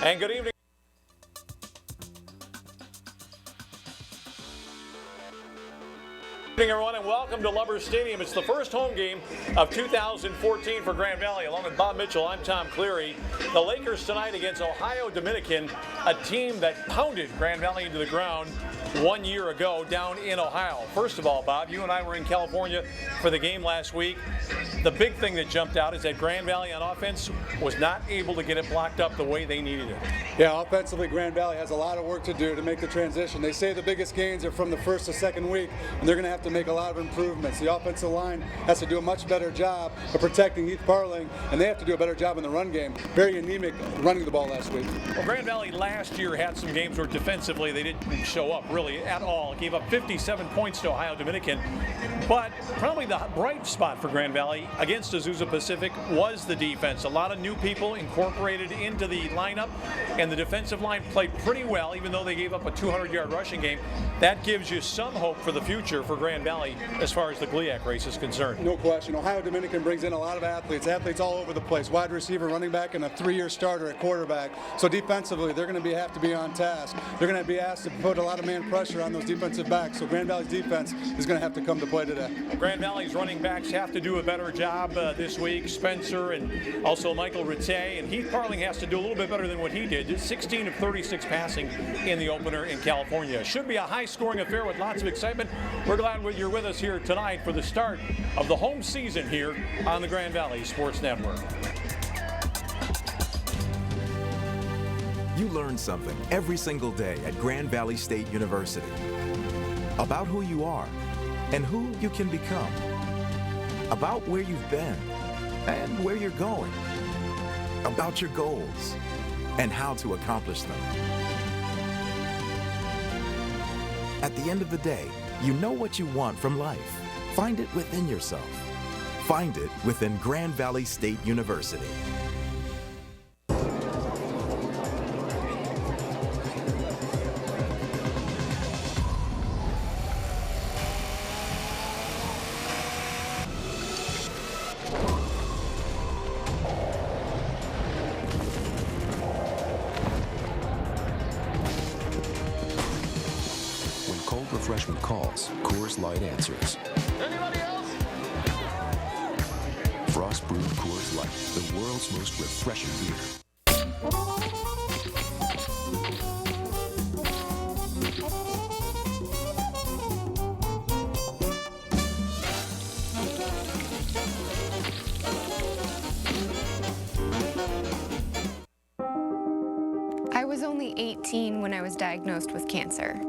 And good evening. Good evening, everyone, and welcome to Lubbers Stadium. It's the first home game of 2014 for Grand Valley. Along with Bob Mitchell, I'm Tom Cleary. The Lakers tonight against Ohio Dominican, a team that pounded Grand Valley into the ground 1 year ago down in Ohio. First of all, Bob, you and I were in California for the game last week. The big thing that jumped out is that Grand Valley on offense was not able to get it blocked up the way they needed it. Yeah, offensively, Grand Valley has a lot of work to do to make the transition. They say the biggest gains are from the first to second week, and they're going to have to make a lot of improvements. The offensive line has to do a much better job of protecting Heath Parling, and they have to do a better job in the run game. Very anemic running the ball last week. Well, Grand Valley last year had some games where defensively they didn't show up really at all. Gave up 57 points to Ohio Dominican. But probably the bright spot for Grand Valley against Azusa Pacific was the defense. A lot of new people incorporated into the lineup, and the defensive line played pretty well, even though they gave up a 200-yard rushing game. That gives you some hope for the future for Grand Valley as far as the GLIAC race is concerned. No question. Ohio Dominican brings in a lot of athletes all over the place. Wide receiver, running back, and a 3-year starter at quarterback. So defensively, they're going to have to be on task. They're going to be asked to put a lot of man pressure on those defensive backs. So Grand Valley's defense is going to have to come to play today. Grand Valley's running backs have to do a better job this week. Spencer and also Michael Rattay, and Heath Parling has to do a little bit better than what he did. 16 of 36 passing in the opener in California. Should be a high-scoring affair with lots of excitement. We're glad you're with us here tonight for the start of the home season here on the Grand Valley Sports Network. You learn something every single day at Grand Valley State University about who you are and who you can become, about where you've been and where you're going, about your goals and how to accomplish them. At the end of the day, you know what you want from life. Find it within yourself. Find it within Grand Valley State University. Refreshment calls, Coors Light answers. Anybody else? Frost brewed Coors Light, the world's most refreshing beer. I was only 18 when I was diagnosed with cancer.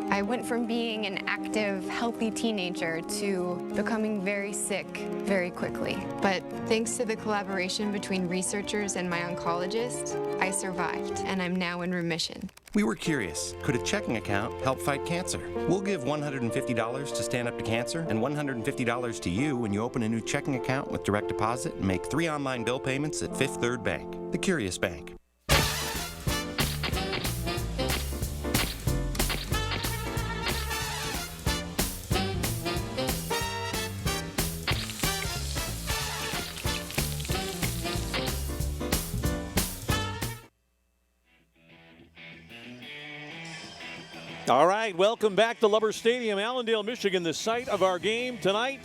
I went from being an active, healthy teenager to becoming very sick very quickly. But thanks to the collaboration between researchers and my oncologist, I survived, and I'm now in remission. We were curious, could a checking account help fight cancer? We'll give $150 to Stand Up to Cancer and $150 to you when you open a new checking account with direct deposit and make 3 online bill payments at Fifth Third Bank, the Curious Bank. All right, welcome back to Lubbers Stadium, Allendale, Michigan, the site of our game tonight.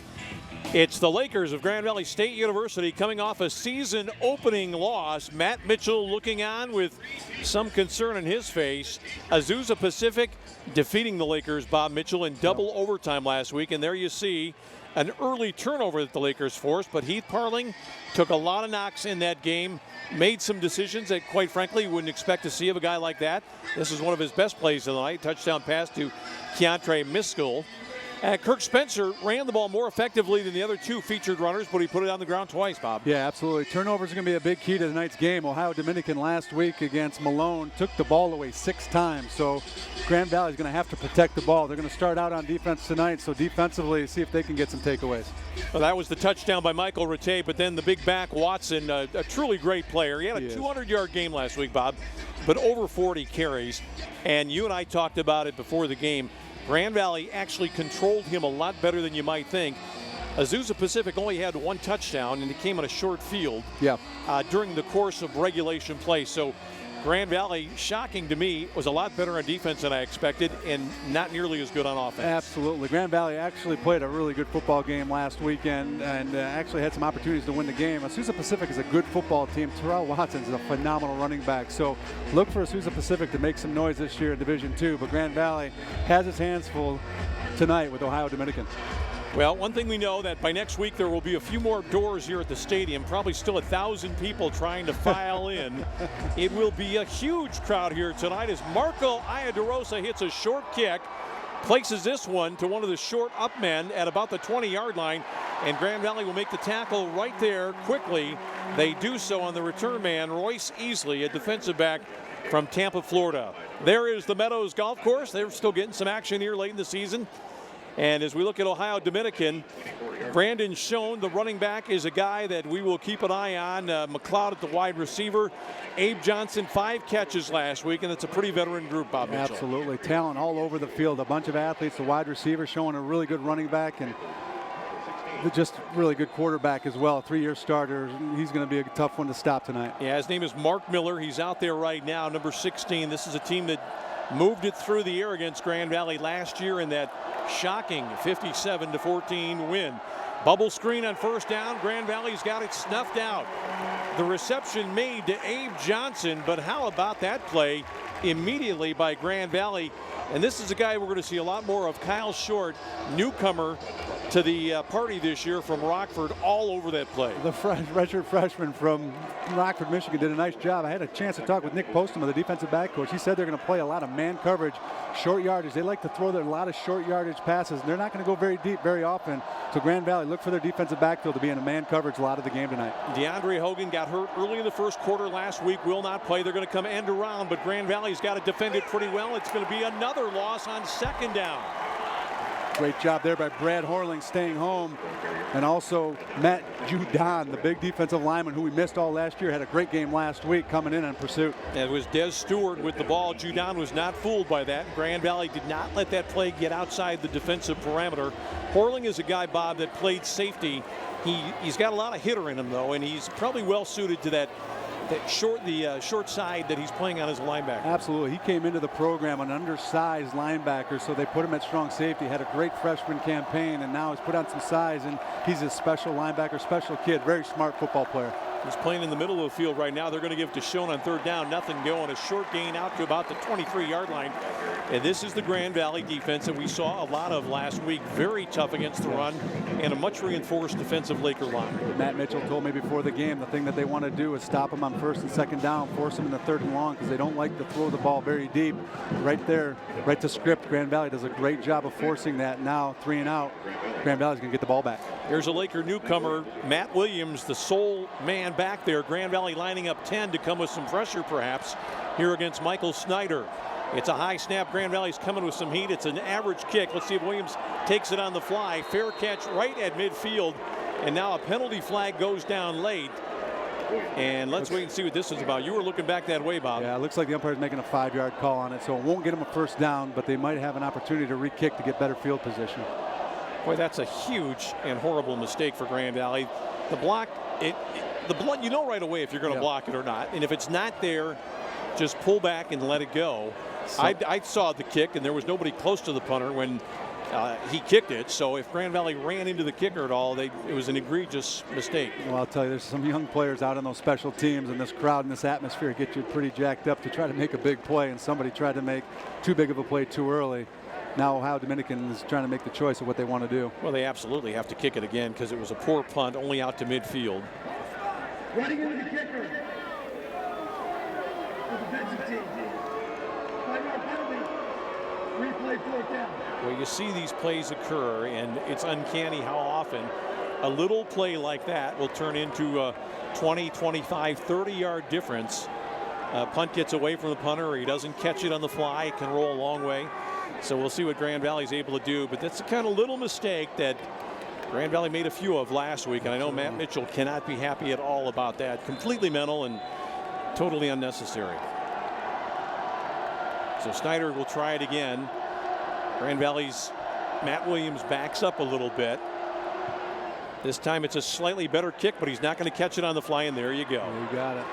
It's the Lakers of Grand Valley State University coming off a season opening loss. Matt Mitchell looking on with some concern in his face. Azusa Pacific defeating the Lakers, Bob Mitchell, in double overtime last week. And there you see an early turnover that the Lakers forced, but Heath Parling took a lot of knocks in that game, made some decisions that, quite frankly, you wouldn't expect to see of a guy like that. This is one of his best plays of the night, touchdown pass to Keontre Miskell. Kirk Spencer ran the ball more effectively than the other two featured runners, but he put it on the ground twice, Bob. Yeah, absolutely. Turnovers are going to be a big key to tonight's game. Ohio Dominican last week against Malone took the ball away 6 times. So Grand Valley is going to have to protect the ball. They're going to start out on defense tonight, so defensively, see if they can get some takeaways. Well, that was the touchdown by Michael Rattay, but then the big back, Watson, a truly great player. He had a 200-yard game last week, Bob, but over 40 carries. And you and I talked about it before the game. Grand Valley actually controlled him a lot better than you might think. Azusa Pacific only had 1 touchdown, and it came on a short field during the course of regulation play. So Grand Valley, shocking to me, was a lot better on defense than I expected and not nearly as good on offense. Absolutely. Grand Valley actually played a really good football game last weekend and actually had some opportunities to win the game. Azusa Pacific is a good football team. Terrell Watson is a phenomenal running back. So look for Azusa Pacific to make some noise this year in Division II. But Grand Valley has its hands full tonight with Ohio Dominican. Well, one thing we know that by next week there will be a few more doors here at the stadium, probably still 1,000 people trying to file in. It will be a huge crowd here tonight as Marco Iadarosa hits a short kick, places this one to one of the short up men at about the 20-yard line, and Grand Valley will make the tackle right there quickly. They do so on the return man, Royce Easley, a defensive back from Tampa, Florida. There is the Meadows Golf Course. They're still getting some action here late in the season. And as we look at Ohio Dominican, Brandon Schoen, the running back, is a guy that we will keep an eye on. McLeod at the wide receiver. Abe Johnson, 5 catches last week, and it's a pretty veteran group, Bob Mitchell. Absolutely. Talent all over the field. A bunch of athletes, the wide receiver showing a really good running back, and just really good quarterback as well. 3-year starter. He's going to be a tough one to stop tonight. Yeah, his name is Mark Miller. He's out there right now, number 16. This is a team that moved it through the air against Grand Valley last year in that shocking 57-14 win. Bubble screen on first down. Grand Valley's got it snuffed out. The reception made to Abe Johnson, but how about that play immediately by Grand Valley? And this is a guy we're going to see a lot more of, Kyle Short, newcomer to the party this year from Rockford, all over that play. The redshirt freshman from Rockford, Michigan, did a nice job. I had a chance to talk with Nick Postma, the defensive back coach. He said they're going to play a lot of man coverage, short yardage. They like to throw a lot of short yardage passes. They're not going to go very deep very often. So Grand Valley, look for their defensive backfield to be in a man coverage a lot of the game tonight. DeAndre Hogan got hurt early in the first quarter last week, will not play. They're going to come end around, but Grand Valley's got to defend it pretty well. It's going to be another loss on second down. Great job there by Brad Horling staying home. And also Matt Judon, the big defensive lineman who we missed all last year, had a great game last week coming in on pursuit. It was Des Stewart with the ball. Judon was not fooled by that. Grand Valley did not let that play get outside the defensive parameter. Horling is a guy, Bob, that played safety. He's got a lot of hitter in him, though, and he's probably well suited to that short side that he's playing on as a linebacker. Absolutely. He came into the program an undersized linebacker, so they put him at strong safety. Had a great freshman campaign, and now he's put on some size, and he's a special linebacker, special kid, very smart football player. He's playing in the middle of the field right now. They're going to give it to Schoen on third down. Nothing going. A short gain out to about the 23-yard line. And this is the Grand Valley defense that we saw a lot of last week. Very tough against the run and a much reinforced defensive Laker line. Matt Mitchell told me before the game the thing that they want to do is stop them on first and second down, force them in the third and long because they don't like to throw the ball very deep. Right there, right to script, Grand Valley does a great job of forcing that. Now 3 and out, Grand Valley's going to get the ball back. There's a Laker newcomer, Matt Williams, the sole man back there. Grand Valley lining up 10 to come with some pressure perhaps here against Michael Snyder. It's a high snap. Grand Valley's coming with some heat. It's an average kick. Let's see if Williams takes it on the fly. Fair catch right at midfield. And now a penalty flag goes down late. And let's wait and see what this is about. You were looking back that way, Bob. Yeah, it looks like the umpire's making a 5-yard call on it, so it won't get them a first down, but they might have an opportunity to re-kick to get better field position. Boy, that's a huge and horrible mistake for Grand Valley. The block, you know right away if you're going to block it or not. And if it's not there, just pull back and let it go. So, I saw the kick, and there was nobody close to the punter when he kicked it. So if Grand Valley ran into the kicker at all, it was an egregious mistake. Well, I'll tell you, there's some young players out on those special teams, and this crowd and this atmosphere get you pretty jacked up to try to make a big play, and somebody tried to make too big of a play too early. Now Ohio Dominican is trying to make the choice of what they want to do. Well, they absolutely have to kick it again because it was a poor punt, only out to midfield. Running into the kicker. For the defensive team. 5-yard penalty. Replay 4th down. Well, you see these plays occur, and it's uncanny how often a little play like that will turn into a 20, 25, 30-yard difference. Punt gets away from the punter, or he doesn't catch it on the fly. It can roll a long way. So we'll see what Grand Valley's able to do. But that's the kind of little mistake that Grand Valley made a few of last week. And I know Matt Mitchell cannot be happy at all about that. Completely mental and totally unnecessary. So Snyder will try it again. Grand Valley's Matt Williams backs up a little bit. This time it's a slightly better kick, but he's not going to catch it on the fly, and there you go. You got it.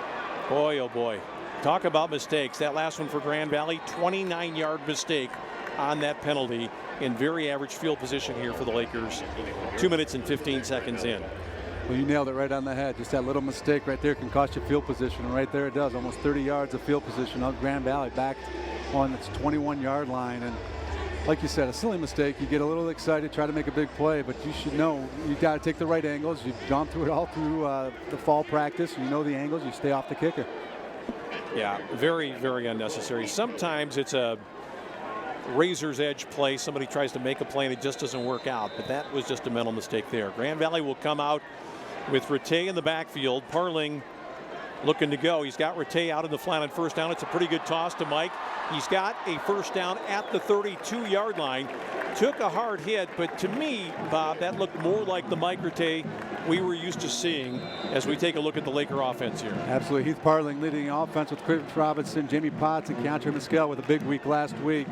Boy, oh boy. talk about mistakes. That last one for Grand Valley, 29-yard mistake on that penalty in very average field position here for the Lakers. 2 minutes and 15 seconds in. Well, you nailed it right on the head. Just that little mistake right there can cost you field position. And right there it does. Almost 30 yards of field position on Grand Valley back on its 21-yard line. And like you said, a silly mistake. You get a little excited, try to make a big play, but you should know you got to take the right angles. You've gone through it all through the fall practice. You know the angles. You stay off the kicker. Yeah, very, very unnecessary. Sometimes it's a razor's edge play. Somebody tries to make a play and it just doesn't work out, but that was just a mental mistake there. Grand Valley will come out with Rattay in the backfield. Parling looking to go. He's got Rattay out in the flat on first down. It's a pretty good toss to Mike. He's got a first down at the 32-yard line. Took a hard hit, but to me, Bob, that looked more like the Mike Rattay we were used to seeing as we take a look at the Laker offense here. Absolutely. Heath Parling leading the offense with Chris Robinson, Jamie Potts, and Keontae Mescal with a big week last week.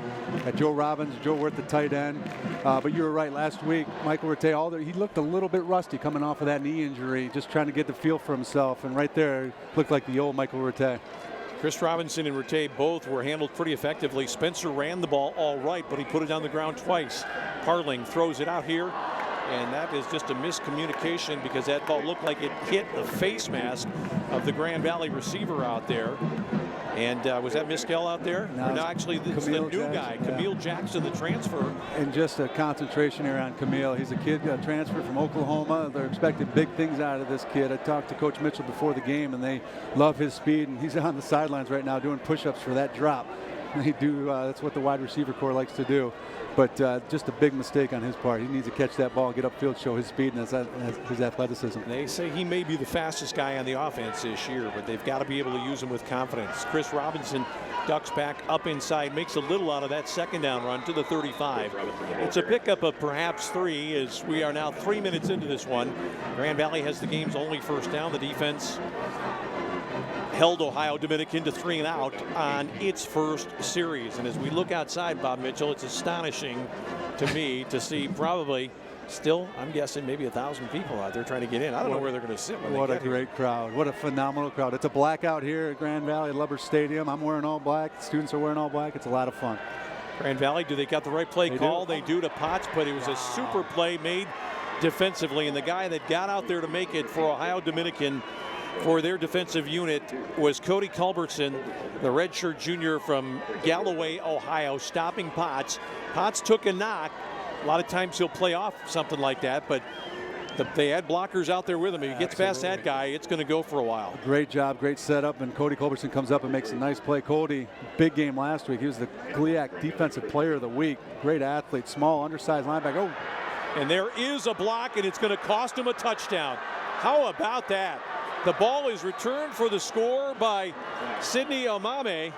Joe Robbins, Joe Worth, the tight end. But you were right. Last week, Michael Rattay, he looked a little bit rusty coming off of that knee injury, just trying to get the feel for himself. And right there, looked like the old Michael Rattay. Chris Robinson and Rattay both were handled pretty effectively. Spencer ran the ball all right, but he put it on the ground twice. Parling throws it out here, and that is just a miscommunication because that ball looked like it hit the face mask of the Grand Valley receiver out there. And was that Mescal out there? No, actually, it's the new guy, Camille Jackson, the transfer. And just a concentration here on Camille. He's a kid transferred from Oklahoma. They're expecting big things out of this kid. I talked to Coach Mitchell before the game, and they love his speed. And he's on the sidelines right now doing push-ups for that drop. They do. That's what the wide receiver corps likes to do. But just a big mistake on his part. He needs to catch that ball, get upfield, show his speed and his athleticism. They say he may be the fastest guy on the offense this year, but they've got to be able to use him with confidence. Chris Robinson ducks back up inside, makes a little out of that second down run to the 35. It's a pickup of perhaps 3 as we are now 3 minutes into this one. Grand Valley has the game's only first down. The defense held Ohio Dominican to 3 and out on its first series. And as we look outside, Bob Mitchell, it's astonishing to me to see probably still, I'm guessing, maybe 1,000 people out there trying to get in. I don't know where they're going to sit when What they a get great here. crowd. What a phenomenal crowd. It's a blackout here at Grand Valley Lubber Stadium. I'm wearing all black. The students are wearing all black. It's a lot of fun. Grand Valley, do they got the right play call? They do to Potts, but it was a super play made defensively. And the guy that got out there to make it for Ohio Dominican for their defensive unit was Cody Culbertson, the redshirt junior from Galloway, Ohio, stopping Potts. Potts took a knock. A lot of times he'll play off something like that, but they had blockers out there with him. If he gets past that guy, it's going to go for a while. Great job, great setup, and Cody Culbertson comes up and makes a nice play. Cody, big game last week. He was the GLIAC Defensive Player of the Week. Great athlete, small, undersized linebacker. Oh. And there is a block, and it's going to cost him a touchdown. How about that? The ball is returned for the score by Sidney Omame,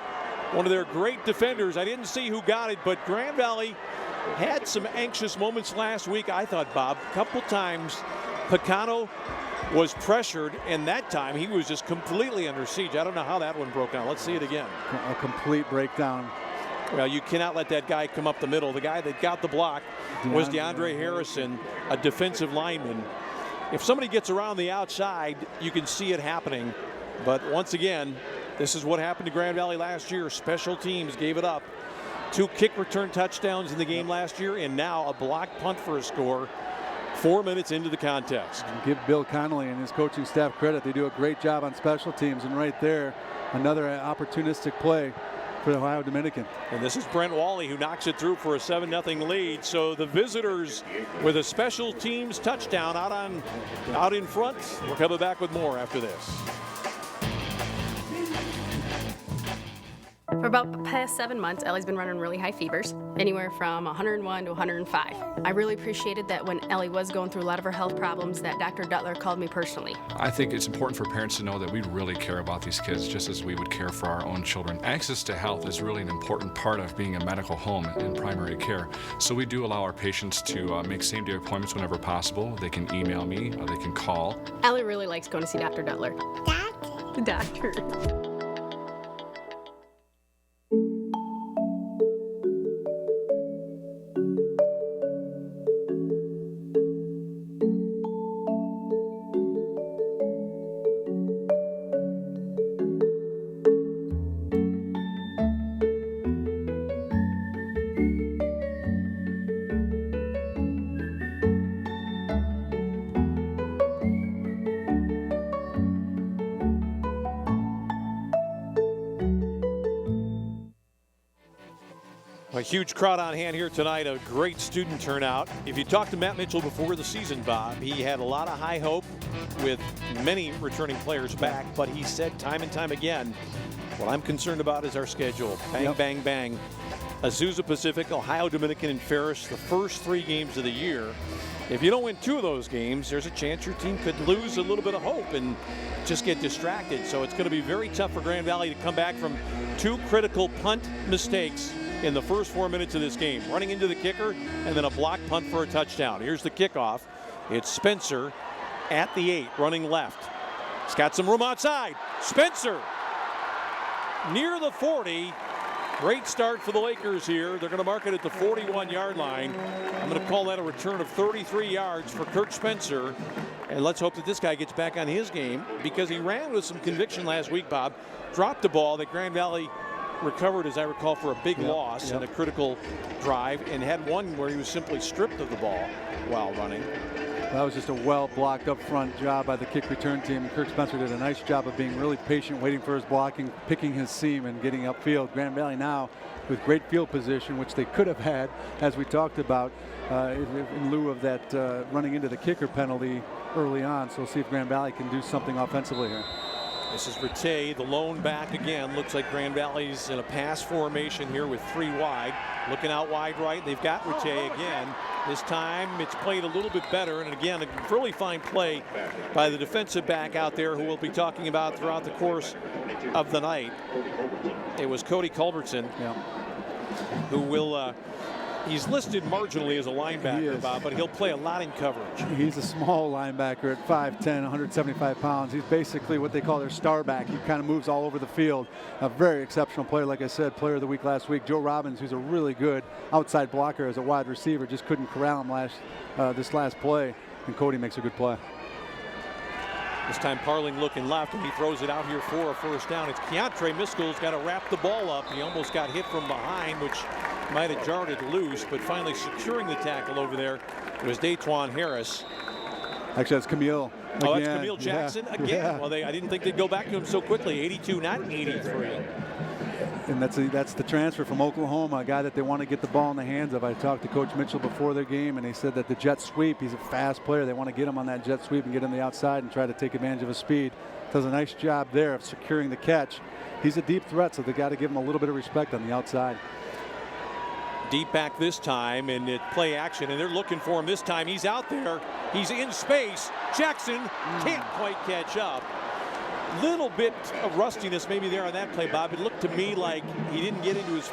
one of their great defenders. I didn't see who got it, but Grand Valley had some anxious moments last week, I thought, Bob. A couple times Picano was pressured, and that time he was just completely under siege. I don't know how that one broke down. Let's see it again. A complete breakdown. Well, you cannot let that guy come up the middle. The guy that got the block was DeAndre Harrison, a defensive lineman. If somebody gets around the outside, you can see it happening. But once again, this is what happened to Grand Valley last year. Special teams gave it up. 2 kick return touchdowns in the game last year, and now a block punt for a score 4 minutes into the contest. Give Bill Connolly and his coaching staff credit. They do a great job on special teams, and right there, another opportunistic play for the Ohio Dominican. And this is Brent Wally who knocks it through for a 7-0 lead. So the visitors with a special teams touchdown out in front. We're coming back with more after this. For about the past 7 months, Ellie's been running really high fevers, anywhere from 101 to 105. I really appreciated that when Ellie was going through a lot of her health problems that Dr. Duttler called me personally. I think it's important for parents to know that we really care about these kids just as we would care for our own children. Access to health is really an important part of being a medical home in primary care. So we do allow our patients to make same-day appointments whenever possible. They can email me, or they can call. Ellie really likes going to see Dr. Duttler. The doctor. A huge crowd on hand here tonight, a great student turnout. If you talked to Matt Mitchell before the season, Bob, he had a lot of high hope with many returning players back, but he said time and time again, what I'm concerned about is our schedule. Bang, bang, bang. Azusa Pacific, Ohio Dominican, and Ferris, the first 3 games of the year. If you don't win 2 of those games, there's a chance your team could lose a little bit of hope and just get distracted. So it's going to be very tough for Grand Valley to come back from 2 critical punt mistakes in the first 4 minutes of this game. Running into the kicker and then a block punt for a touchdown. Here's the kickoff. It's Spencer at the 8, running left. He's got some room outside. Spencer near the 40. Great start for the Lakers here. They're going to mark it at the 41-yard line. I'm going to call that a return of 33 yards for Kirk Spencer. And let's hope that this guy gets back on his game, because he ran with some conviction last week, Bob. Dropped the ball that Grand Valley recovered, as I recall, for a big loss in a critical drive, and had one where he was simply stripped of the ball while running. That was just a well-blocked up-front job by the kick return team. Kirk Spencer did a nice job of being really patient, waiting for his blocking, picking his seam, and getting upfield. Grand Valley now with great field position, which they could have had, as we talked about, in lieu of that running into the kicker penalty early on. So we'll see if Grand Valley can do something offensively here. This is Rattay, the lone back again. Looks like Grand Valley's in a pass formation here with 3 wide. Looking out wide right. They've got Rattay again. This time it's played a little bit better. And again, a really fine play by the defensive back out there, who we'll be talking about throughout the course of the night. It was Cody Culbertson, who will he's listed marginally as a linebacker, Bob, but he'll play a lot in coverage. He's a small linebacker at 5'10", 175 pounds. He's basically what they call their star back. He kind of moves all over the field. A very exceptional player, like I said, player of the week last week. Joe Robbins, who's a really good outside blocker as a wide receiver, just couldn't corral him this last play, and Cody makes a good play. This time Parling looking left, and he throws it out here for a first down. It's Keontre Miskell's got to wrap the ball up. He almost got hit from behind, which might have jarred it loose, but finally securing the tackle over there was Daytwan Harris. Actually, that's Camille. Oh, that's Camille Jackson again. Well, I didn't think they'd go back to him so quickly. 82, not 83. And that's the transfer from Oklahoma, a guy that they want to get the ball in the hands of. I talked to Coach Mitchell before their game, and he said that the jet sweep, he's a fast player. They want to get him on that jet sweep and get him the outside and try to take advantage of his speed. Does a nice job there of securing the catch. He's a deep threat, so they got to give him a little bit of respect on the outside. Deep back this time, and it play action, and they're looking for him this time. He's out there. He's in space. Jackson can't quite catch up. Little bit of rustiness maybe there on that play, Bob. It looked to me like he didn't get into his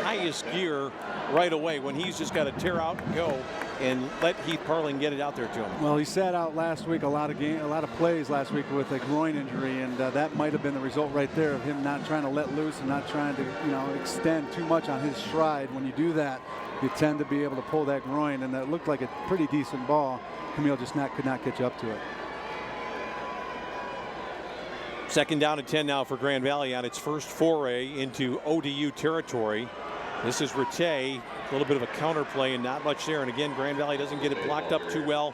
highest gear right away, when he's just got to tear out and go and let Heath Parling get it out there to him. Well, he sat out last week a lot of plays last week with a groin injury, and that might have been the result right there of him not trying to let loose and not trying to extend too much on his stride. When you do that, you tend to be able to pull that groin, and that looked like a pretty decent ball. Camille just could not catch up to it. Second down and 10 now for Grand Valley on its first foray into ODU territory. This is Rattay, a little bit of a counter play and not much there. And again, Grand Valley doesn't get it blocked up too well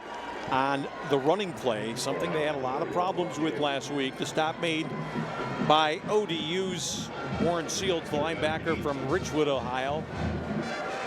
on the running play, something they had a lot of problems with last week. The stop made by ODU's Warren Seals, the linebacker from Richwood, Ohio.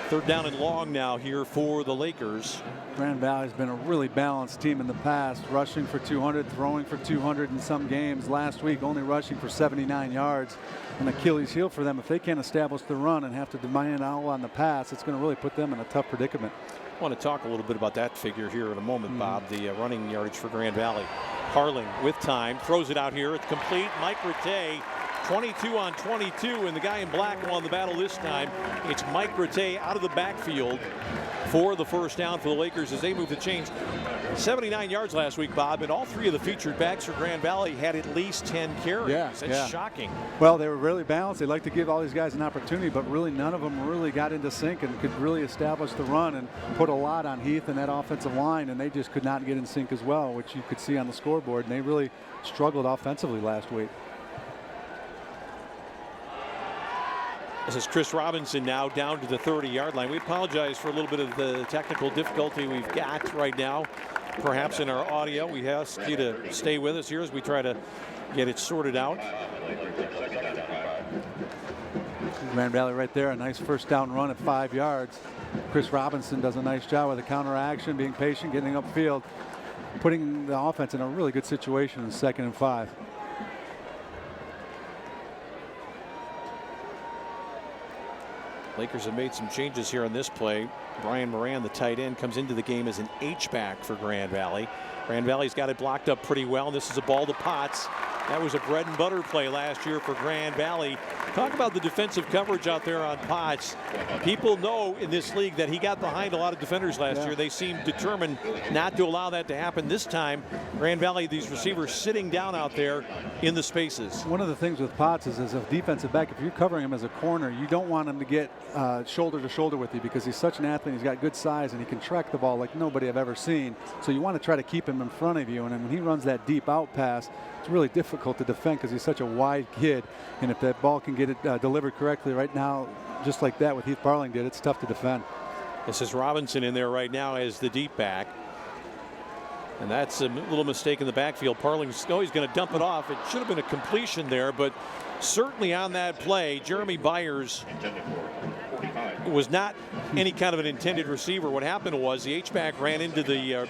Third down and long now here for the Lakers. Grand Valley's been a really balanced team in the past, rushing for 200, throwing for 200 in some games. Last week, only rushing for 79 yards. An Achilles heel for them. If they can't establish the run and have to demand out on the pass, it's going to really put them in a tough predicament. I want to talk a little bit about that figure here in a moment, Bob. The running yardage for Grand Valley. Parling with time, throws it out here. It's complete. Mike Rattay, 22 on 22, and the guy in black won the battle this time. It's Mike Rattay out of the backfield for the first down for the Lakers as they move the chains. 79 yards last week, Bob, and all 3 of the featured backs for Grand Valley had at least 10 carries. That's shocking. Well, they were really balanced. They like to give all these guys an opportunity, but really none of them really got into sync and could really establish the run and put a lot on Heath and that offensive line, and they just could not get in sync as well, which you could see on the scoreboard, and they really struggled offensively last week. This is Chris Robinson now down to the 30-yard line. We apologize for a little bit of the technical difficulty we've got right now, perhaps in our audio. We ask you to stay with us here as we try to get it sorted out. Grand Valley right there, a nice first down run at 5 yards. Chris Robinson does a nice job with the counter action, being patient, getting upfield, putting the offense in a really good situation in 2nd and 5. Lakers have made some changes here on this play. Brian Moran, the tight end, comes into the game as an H-back for Grand Valley. Grand Valley's got it blocked up pretty well. This is a ball to Potts. That was a bread and butter play last year for Grand Valley. Talk about the defensive coverage out there on Potts. People know in this league that he got behind a lot of defenders last year. They seem determined not to allow that to happen this time. Grand Valley, these receivers sitting down out there in the spaces. One of the things with Potts is as a defensive back, if you're covering him as a corner, you don't want him to get shoulder to shoulder with you because he's such an athlete. He's got good size and he can track the ball like nobody I've ever seen. So you want to try to keep him in front of you. And then when he runs that deep out pass, it's really difficult to defend because he's such a wide kid. And if that ball can get it delivered correctly right now, just like that what Heath Parling did, it's tough to defend. This is Robinson in there right now as the deep back. And that's a little mistake in the backfield. Parling's he's going to dump it off. It should have been a completion there, but certainly on that play, Jeremy Byers was not any kind of an intended receiver. What happened was the H-back ran into the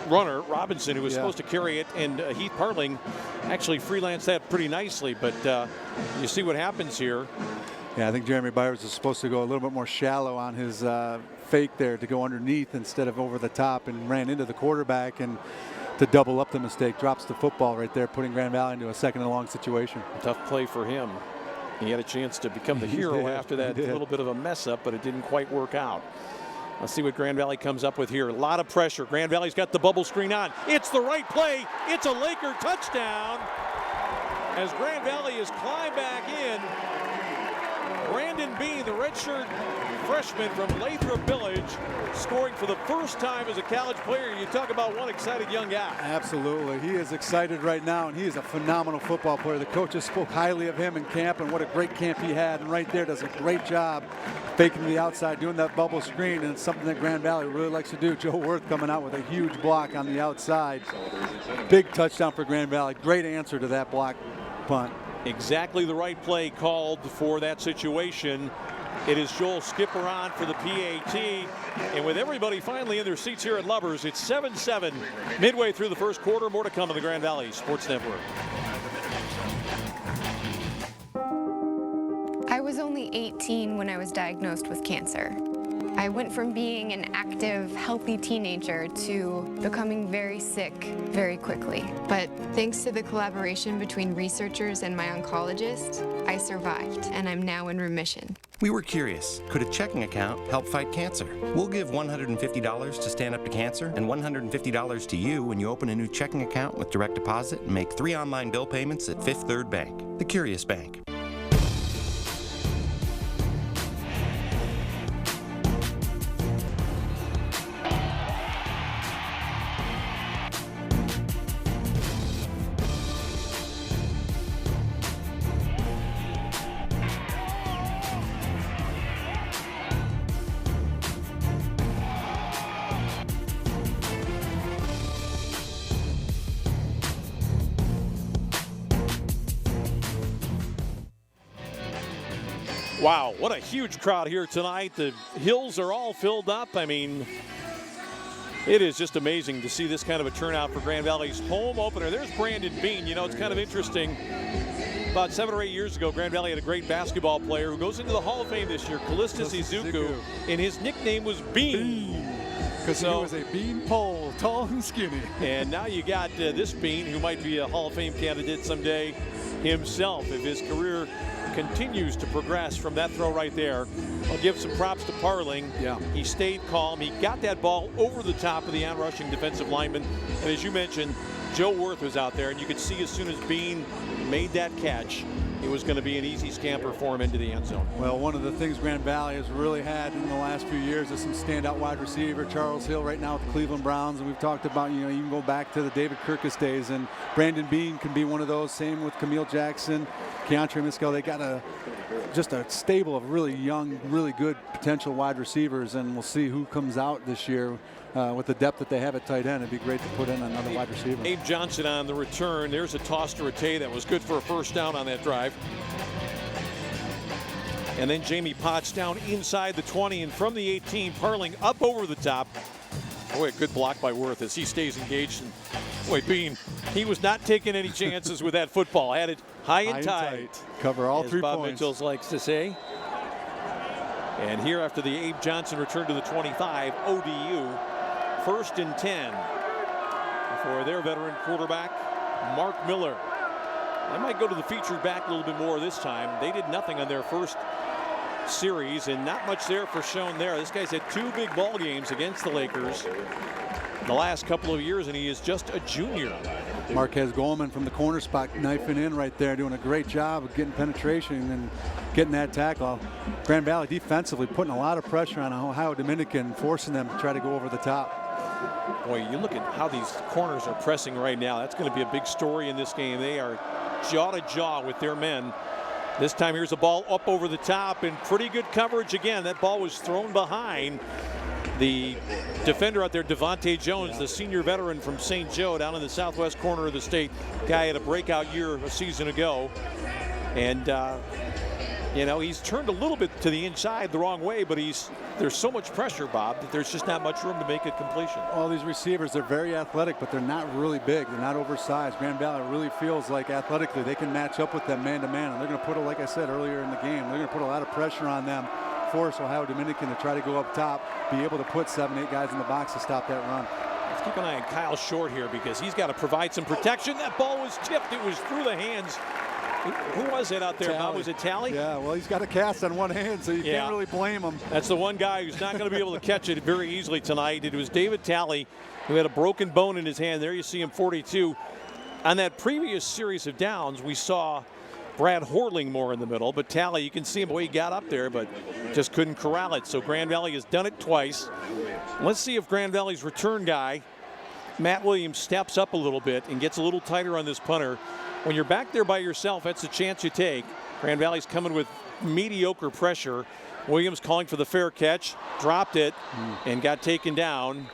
runner, Robinson, who was supposed to carry it, and Heath Parling actually freelanced that pretty nicely. But you see what happens here. Yeah, I think Jeremy Byers is supposed to go a little bit more shallow on his fake there, to go underneath instead of over the top, and ran into the quarterback, and to double up the mistake, drops the football right there, putting Grand Valley into a 2nd and long situation. Tough play for him. He had a chance to become the hero after that little bit of a mess up, but it didn't quite work out. Let's see what Grand Valley comes up with here. A lot of pressure. Grand Valley's got the bubble screen on. It's the right play. It's a Laker touchdown. As Grand Valley has climbed back in, Brandon Bean, the redshirt freshman from Lathrop Village, scoring for the first time as a college player. You talk about one excited young guy. Absolutely. He is excited right now, and he is a phenomenal football player. The coaches spoke highly of him in camp, and what a great camp he had. And right there does a great job faking to the outside, doing that bubble screen, and it's something that Grand Valley really likes to do. Joe Worth coming out with a huge block on the outside. Big touchdown for Grand Valley. Great answer to that block punt. Exactly the right play called for that situation. It is Joel Skipper on for the PAT. And with everybody finally in their seats here at Lubbers, it's 7-7 midway through the first quarter. More to come on the Grand Valley Sports Network. I was only 18 when I was diagnosed with cancer. I went from being an active, healthy teenager to becoming very sick very quickly. But thanks to the collaboration between researchers and my oncologist, I survived, and I'm now in remission. We were curious, could a checking account help fight cancer? We'll give $150 to Stand Up to Cancer and $150 to you when you open a new checking account with direct deposit and make 3 online bill payments at Fifth Third Bank, the Curious Bank. Wow, what a huge crowd here tonight. The hills are all filled up. I mean, it is just amazing to see this kind of a turnout for Grand Valley's home opener. There's Brandon Bean. You know, it's kind of interesting. About 7 or 8 years ago, Grand Valley had a great basketball player who goes into the Hall of Fame this year, Callistus Izuku, and his nickname was Bean. Because he was a bean pole, tall and skinny. And now you got this Bean, who might be a Hall of Fame candidate someday himself if his career continues to progress from that throw right there. I'll give some props to Parling. Yeah. He stayed calm. He got that ball over the top of the on-rushing defensive lineman. And as you mentioned, Joe Worth was out there, and you could see as soon as Bean made that catch, it was going to be an easy scamper for him into the end zone. Well, one of the things Grand Valley has really had in the last few years is some standout wide receiver. Charles Hill right now with the Cleveland Browns, and we've talked about, you know, you can go back to the David Kirkus days, and Brandon Bean can be one of those. Same with Camille Jackson, Keontre Miskell. They got just a stable of really young, really good potential wide receivers, and we'll see who comes out this year. With the depth that they have at tight end, it'd be great to put in another wide receiver. Abe Johnson on the return. There's a toss to Rattay that was good for a first down on that drive. And then Jamie Potts down inside the 20 and from the 18, Parling up over the top. Boy, a good block by Worth as he stays engaged. And boy, Bean, he was not taking any chances with that football. Had it high and tight. Cover all as 3 Bob points. Mitchells likes to say. And here after the Abe Johnson return to the 25, ODU, 1st and 10 for their veteran quarterback, Mark Miller. They might go to the featured back a little bit more this time. They did nothing on their first series and not much there for Schoen there. This guy's had 2 big ball games against the Lakers the last couple of years, and he is just a junior. Marquez Goldman from the corner spot knifing in right there, doing a great job of getting penetration and getting that tackle. Grand Valley defensively putting a lot of pressure on Ohio Dominican, forcing them to try to go over the top. Boy, you look at how these corners are pressing right now. That's going to be a big story in this game. They are jaw to jaw with their men. This time here's a ball up over the top and pretty good coverage again. That ball was thrown behind the defender out there, Devontae Jones, the senior veteran from St. Joe down in the southwest corner of the state. Guy had a breakout year a season ago. And, you know, he's turned a little bit to the inside the wrong way, but there's so much pressure, Bob, that there's just not much room to make a completion. All these receivers, they're very athletic, but they're not really big. They're not oversized. Grand Valley really feels like athletically they can match up with them man-to-man. And they're going to put, like I said earlier in the game, they're going to put a lot of pressure on them, force Ohio Dominican to try to go up top, be able to put 7, 8 guys in the box to stop that run. Let's keep an eye on Kyle Short here because he's got to provide some protection. That ball was tipped. It was through the hands. Who was it out there, Bob? Was it Talley? Yeah, well, he's got a cast on one hand, so you can't really blame him. That's the one guy who's not going to be able to catch it very easily tonight. It was David Talley, who had a broken bone in his hand. There you see him, 42. On that previous series of downs, we saw Brad Horling more in the middle, but Talley, you can see him, boy, he got up there, but just couldn't corral it. So Grand Valley has done it twice. Let's see if Grand Valley's return guy, Matt Williams, steps up a little bit and gets a little tighter on this punter. When you're back there by yourself, that's a chance you take. Grand Valley's coming with mediocre pressure. Williams calling for the fair catch, dropped it, and got taken down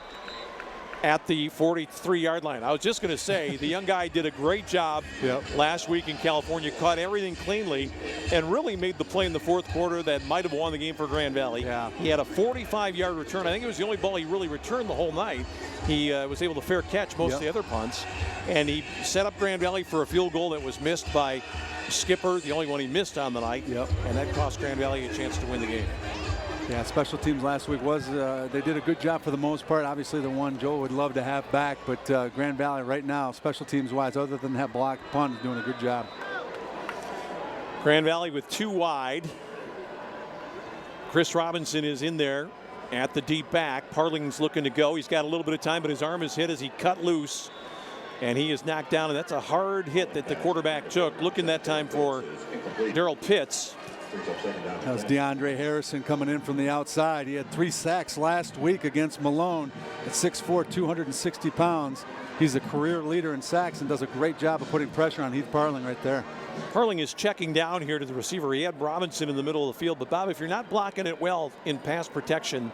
at the 43-yard line. I was just going to say, the young guy did a great job last week in California, caught everything cleanly, and really made the play in the fourth quarter that might have won the game for Grand Valley. He had a 45-yard return. I think it was the only ball he really returned the whole night. He was able to fair catch most of the other punts, and he set up Grand Valley for a field goal that was missed by Skipper, the only one he missed on the night, and that cost Grand Valley a chance to win the game. Yeah, special teams last week was, they did a good job for the most part. Obviously the one Joel would love to have back, but Grand Valley right now, special teams wise, other than that block punt, is doing a good job. Grand Valley with 2 wide. Chris Robinson is in there at the deep back. Parling's looking to go. He's got a little bit of time, but his arm is hit as he cut loose. And he is knocked down, and that's a hard hit that the quarterback took. Looking that time for Darrell Pitts. That was DeAndre Harrison coming in from the outside. He had 3 sacks last week against Malone at 6'4", 260 pounds. He's a career leader in sacks and does a great job of putting pressure on Heath Parling right there. Parling is checking down here to the receiver. He had Robinson in the middle of the field. But, Bob, if you're not blocking it well in pass protection,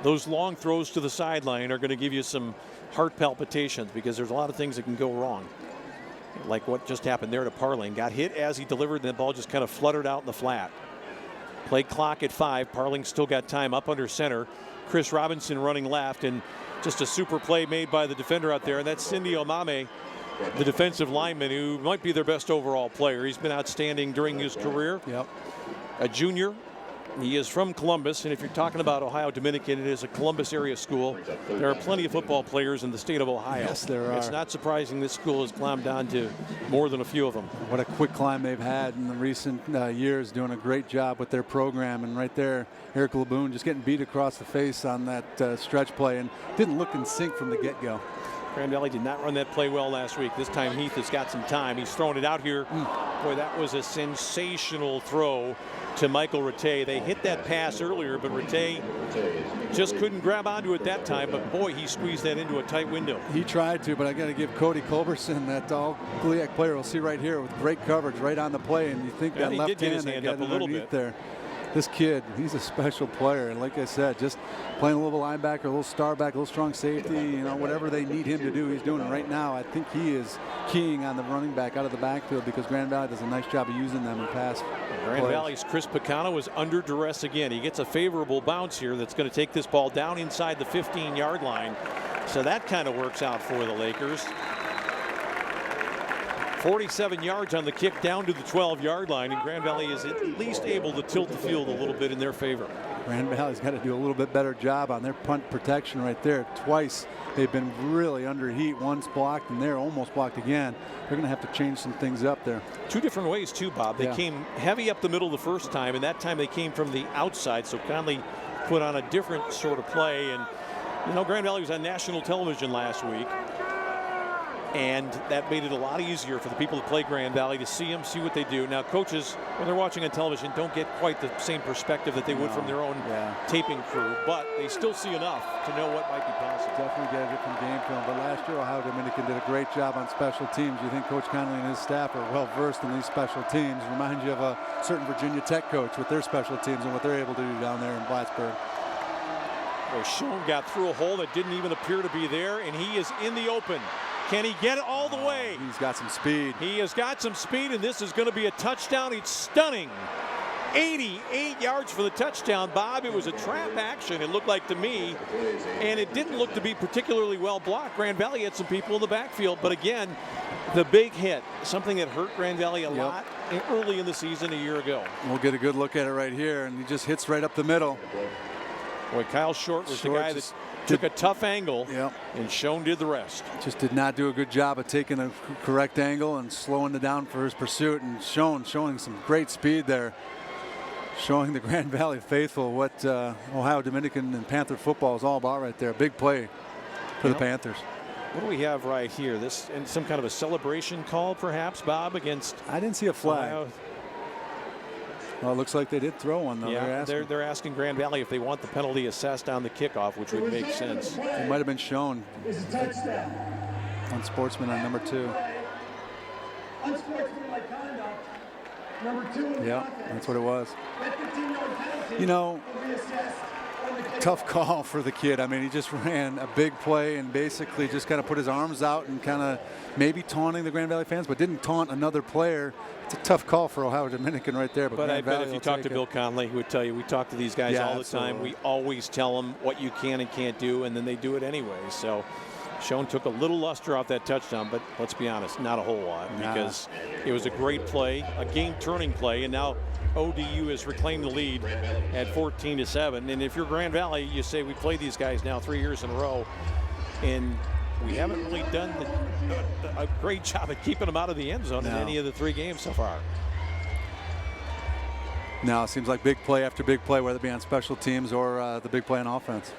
those long throws to the sideline are going to give you some heart palpitations because there's a lot of things that can go wrong. Like what just happened there to Parling. Got hit as he delivered, and the ball just kind of fluttered out in the flat. Play clock at 5. Parling still got time up under center. Chris Robinson running left, and just a super play made by the defender out there. And that's Cindy Omame, the defensive lineman, who might be their best overall player. He's been outstanding during his career. A junior. He is from Columbus, and if you're talking about Ohio Dominican, it is a Columbus area school. There are plenty of football players in the state of Ohio. Yes, there are. It's not surprising this school has climbed on to more than a few of them. What a quick climb they've had in the recent years, doing a great job with their program. And right there, Eric LeBoon just getting beat across the face on that stretch play and didn't look in sync from the get-go. Grand Valley did not run that play well last week. This time Heath has got some time. He's throwing it out here. Boy, that was a sensational throw to Michael Rattay. They hit that pass earlier, but Rattay just couldn't grab onto it that time. But boy, he squeezed that into a tight window. He tried to, but I got to give Cody Culberson, that all-GLIAC player, we'll see right here, with great coverage right on the play. And you think that left hand, did get his hand up a little bit there. this kid, he's a special player. And like I said, just playing a little linebacker, a little star back, a little strong safety, you know, whatever they need him to do, he's doing it right now. I think he is keying on the running back out of the backfield because Grand Valley does a nice job of using them in pass. Grand Valley's Chris Picano is under duress again. He gets a favorable bounce here that's going to take this ball down inside the 15-yard line. So that kind of works out for the Lakers. 47 yards on the kick down to the 12-yard line, and Grand Valley is at least able to tilt the field a little bit in their favor. Grand Valley's got to do a little bit better job on their punt protection right there. Twice they've been really under heat. Once blocked, and they're almost blocked again. They're going to have to change some things up there. Two different ways too, Bob. They came heavy up the middle the first time, and that time they came from the outside. So Conley put on a different sort of play. And you know, Grand Valley was on national television last week, and that made it a lot easier for the people that play Grand Valley to see them, see what they do. Now, coaches, when they're watching on television, don't get quite the same perspective that they would from their own taping crew, but they still see enough to know what might be possible. Definitely get it from game film. But last year, Ohio Dominican did a great job on special teams. You think Coach Conley and his staff are well versed in these special teams. Remind you of a certain Virginia Tech coach with their special teams and what they're able to do down there in Plattsburgh. Well, Schoen got through a hole that didn't even appear to be there, and he is in the open. Can he get it all the way? He's got some speed. He has got some speed, and this is going to be a touchdown. It's stunning. 88 yards for the touchdown, Bob. It was a trap action, it looked like to me, and it didn't look to be particularly well blocked. Grand Valley had some people in the backfield, but again, the big hit, something that hurt Grand Valley a lot early in the season a year ago. We'll get a good look at it right here, and he just hits right up the middle. Boy, Kyle Short was the guy that took a tough angle, and Schoen did the rest. Just did not do a good job of taking a correct angle and slowing it down for his pursuit, and Schoen showing some great speed there, showing the Grand Valley faithful what Ohio Dominican and Panther football is all about right there. Big play for the Panthers. What do we have right here? This and some kind of a celebration call, perhaps, Bob, against. I didn't see a flag. Ohio. Well, it looks like they did throw one, though. Yeah, they're asking Grand Valley if they want the penalty assessed on the kickoff, which would make sense. It might have been shown on Sportsman on number 2. Unsportsmanlike conduct. Number 2. Yeah, that's what it was. You know, tough call for the kid. I mean, he just ran a big play and basically just kind of put his arms out and kind of maybe taunting the Grand Valley fans, but didn't taunt another player. It's a tough call for Ohio Dominican right there. But I bet if you talk to Bill Conley, he would tell you, we talk to these guys all the time. We always tell them what you can and can't do, and then they do it anyway. So Schoen took a little luster off that touchdown, but let's be honest, not a whole lot, because it was a great play, a game-turning play, and now ODU has reclaimed the lead at 14-7. And if you're Grand Valley, you say we played these guys now 3 years in a row, and we haven't really done a great job at keeping them out of the end zone in any of the 3 games so far. Now it seems like big play after big play, whether it be on special teams or the big play on offense.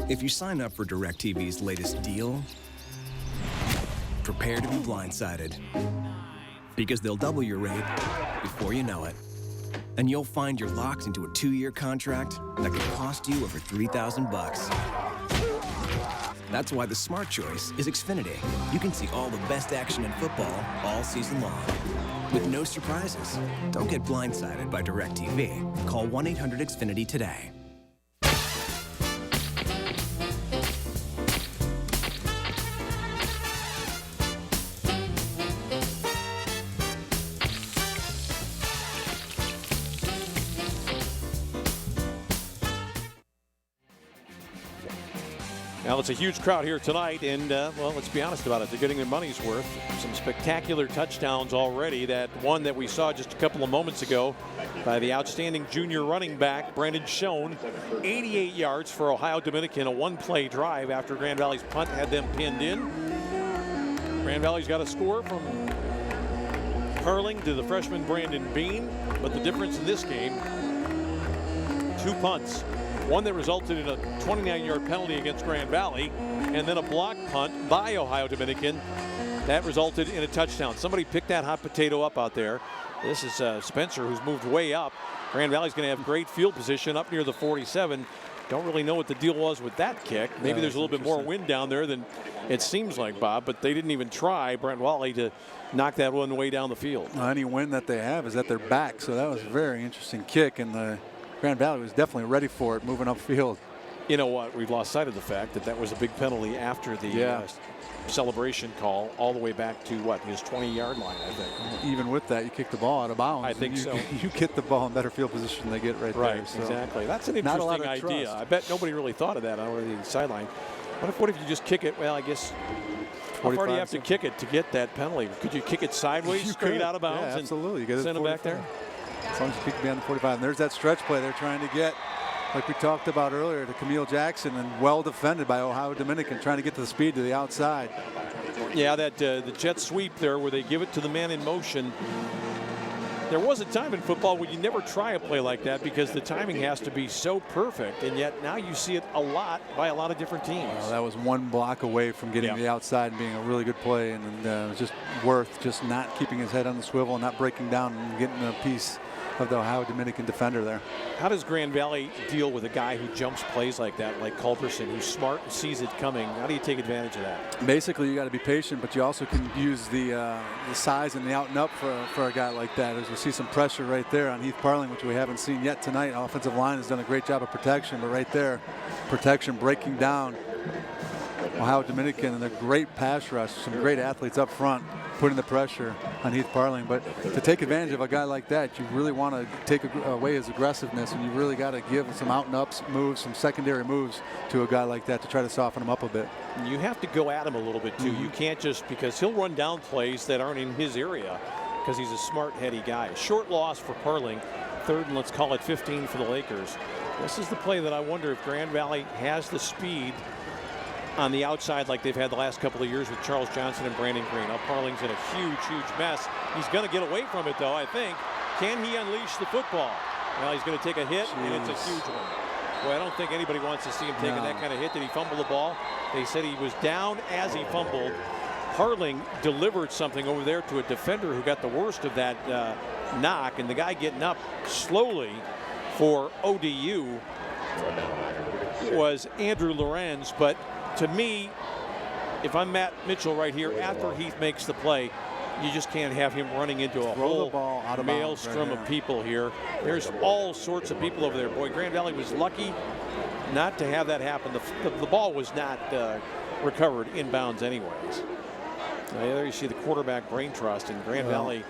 If you sign up for DirecTV's latest deal, prepare to be blindsided. Because they'll double your rate before you know it. And you'll find you're locked into a 2-year contract that could cost you over $3,000. That's why the smart choice is Xfinity. You can see all the best action in football all season long, with no surprises. Don't get blindsided by DirecTV. Call 1-800-XFINITY today. Now, it's a huge crowd here tonight, and, well, let's be honest about it. They're getting their money's worth. Some spectacular touchdowns already. That one that we saw just a couple of moments ago by the outstanding junior running back, Brandon Schoen. 88 yards for Ohio Dominican, a one-play drive after Grand Valley's punt had them pinned in. Grand Valley's got a score from hurling to the freshman Brandon Bean, but the difference in this game, 2 punts. One that resulted in a 29-yard penalty against Grand Valley, and then a block punt by Ohio Dominican. That resulted in a touchdown. Somebody picked that hot potato up out there. This is Spencer, who's moved way up. Grand Valley's going to have great field position up near the 47. Don't really know what the deal was with that kick. Maybe there's a little bit more wind down there than it seems like, Bob, but they didn't even try, Brent Wally, to knock that one way down the field. Any wind that they have is at their back, so that was a very interesting kick, and the Grand Valley was definitely ready for it moving upfield. You know what? We've lost sight of the fact that that was a big penalty after the celebration call all the way back to, what, his 20-yard line, I think. Even with that, you kick the ball out of bounds. I think so. You get the ball in better field position than they get right there. Right, So exactly. That's an interesting idea. Trust. I bet nobody really thought of that on the sideline. What if you just kick it? Well, I guess how far do you have to kick it to get that penalty? Could you kick it sideways, straight out of bounds, yeah, absolutely. You and send it back there? As long as you kick it beyond the 45. And there's that stretch play they're trying to get, like we talked about earlier, to Camille Jackson, and well defended by Ohio Dominican, trying to get to the speed to the outside. Yeah, that the jet sweep there where they give it to the man in motion. There was a time in football when you never try a play like that because the timing has to be so perfect, and yet now you see it a lot by a lot of different teams. Well, that was one block away from getting the outside and being a really good play, and it was just worth just not keeping his head on the swivel and not breaking down and getting a piece of the Ohio Dominican defender there. How does Grand Valley deal with a guy who jumps plays like that, like Culberson, who's smart and sees it coming? How do you take advantage of that? Basically, you got to be patient, but you also can use the size and the out and up for a guy like that. As we see some pressure right there on Heath Parling, which we haven't seen yet tonight. Offensive line has done a great job of protection, but right there, protection breaking down Ohio Dominican, and a great pass rush. Some great athletes up front putting the pressure on Heath Parling. But to take advantage of a guy like that, you really want to take away his aggressiveness, and you really got to give some out and ups moves, some secondary moves to a guy like that to try to soften him up a bit. You have to go at him a little bit too. You can't just, because he'll run down plays that aren't in his area because he's a smart, heady guy. Short loss for Parling, 3rd and let's call it 15 for the Lakers. This is the play that I wonder if Grand Valley has the speed on the outside like they've had the last couple of years with Charles Johnson and Brandon Green. Now Parling's in a huge, huge mess. He's going to get away from it, though, I think. Can he unleash the football? Well, he's going to take a hit, and it's a huge one. Boy, I don't think anybody wants to see him taking that kind of hit. Did he fumble the ball? They said he was down as he fumbled. Parling delivered something over there to a defender who got the worst of that knock, and the guy getting up slowly for ODU was Andrew Lorenz. But to me, if I'm Matt Mitchell right here, after Heath makes the play, you just can't have him running into a whole maelstrom of people here. There's all sorts of people over there. Boy, Grand Valley was lucky not to have that happen. The ball was not recovered inbounds anyways. There you see the quarterback brain trust, and Grand Valley,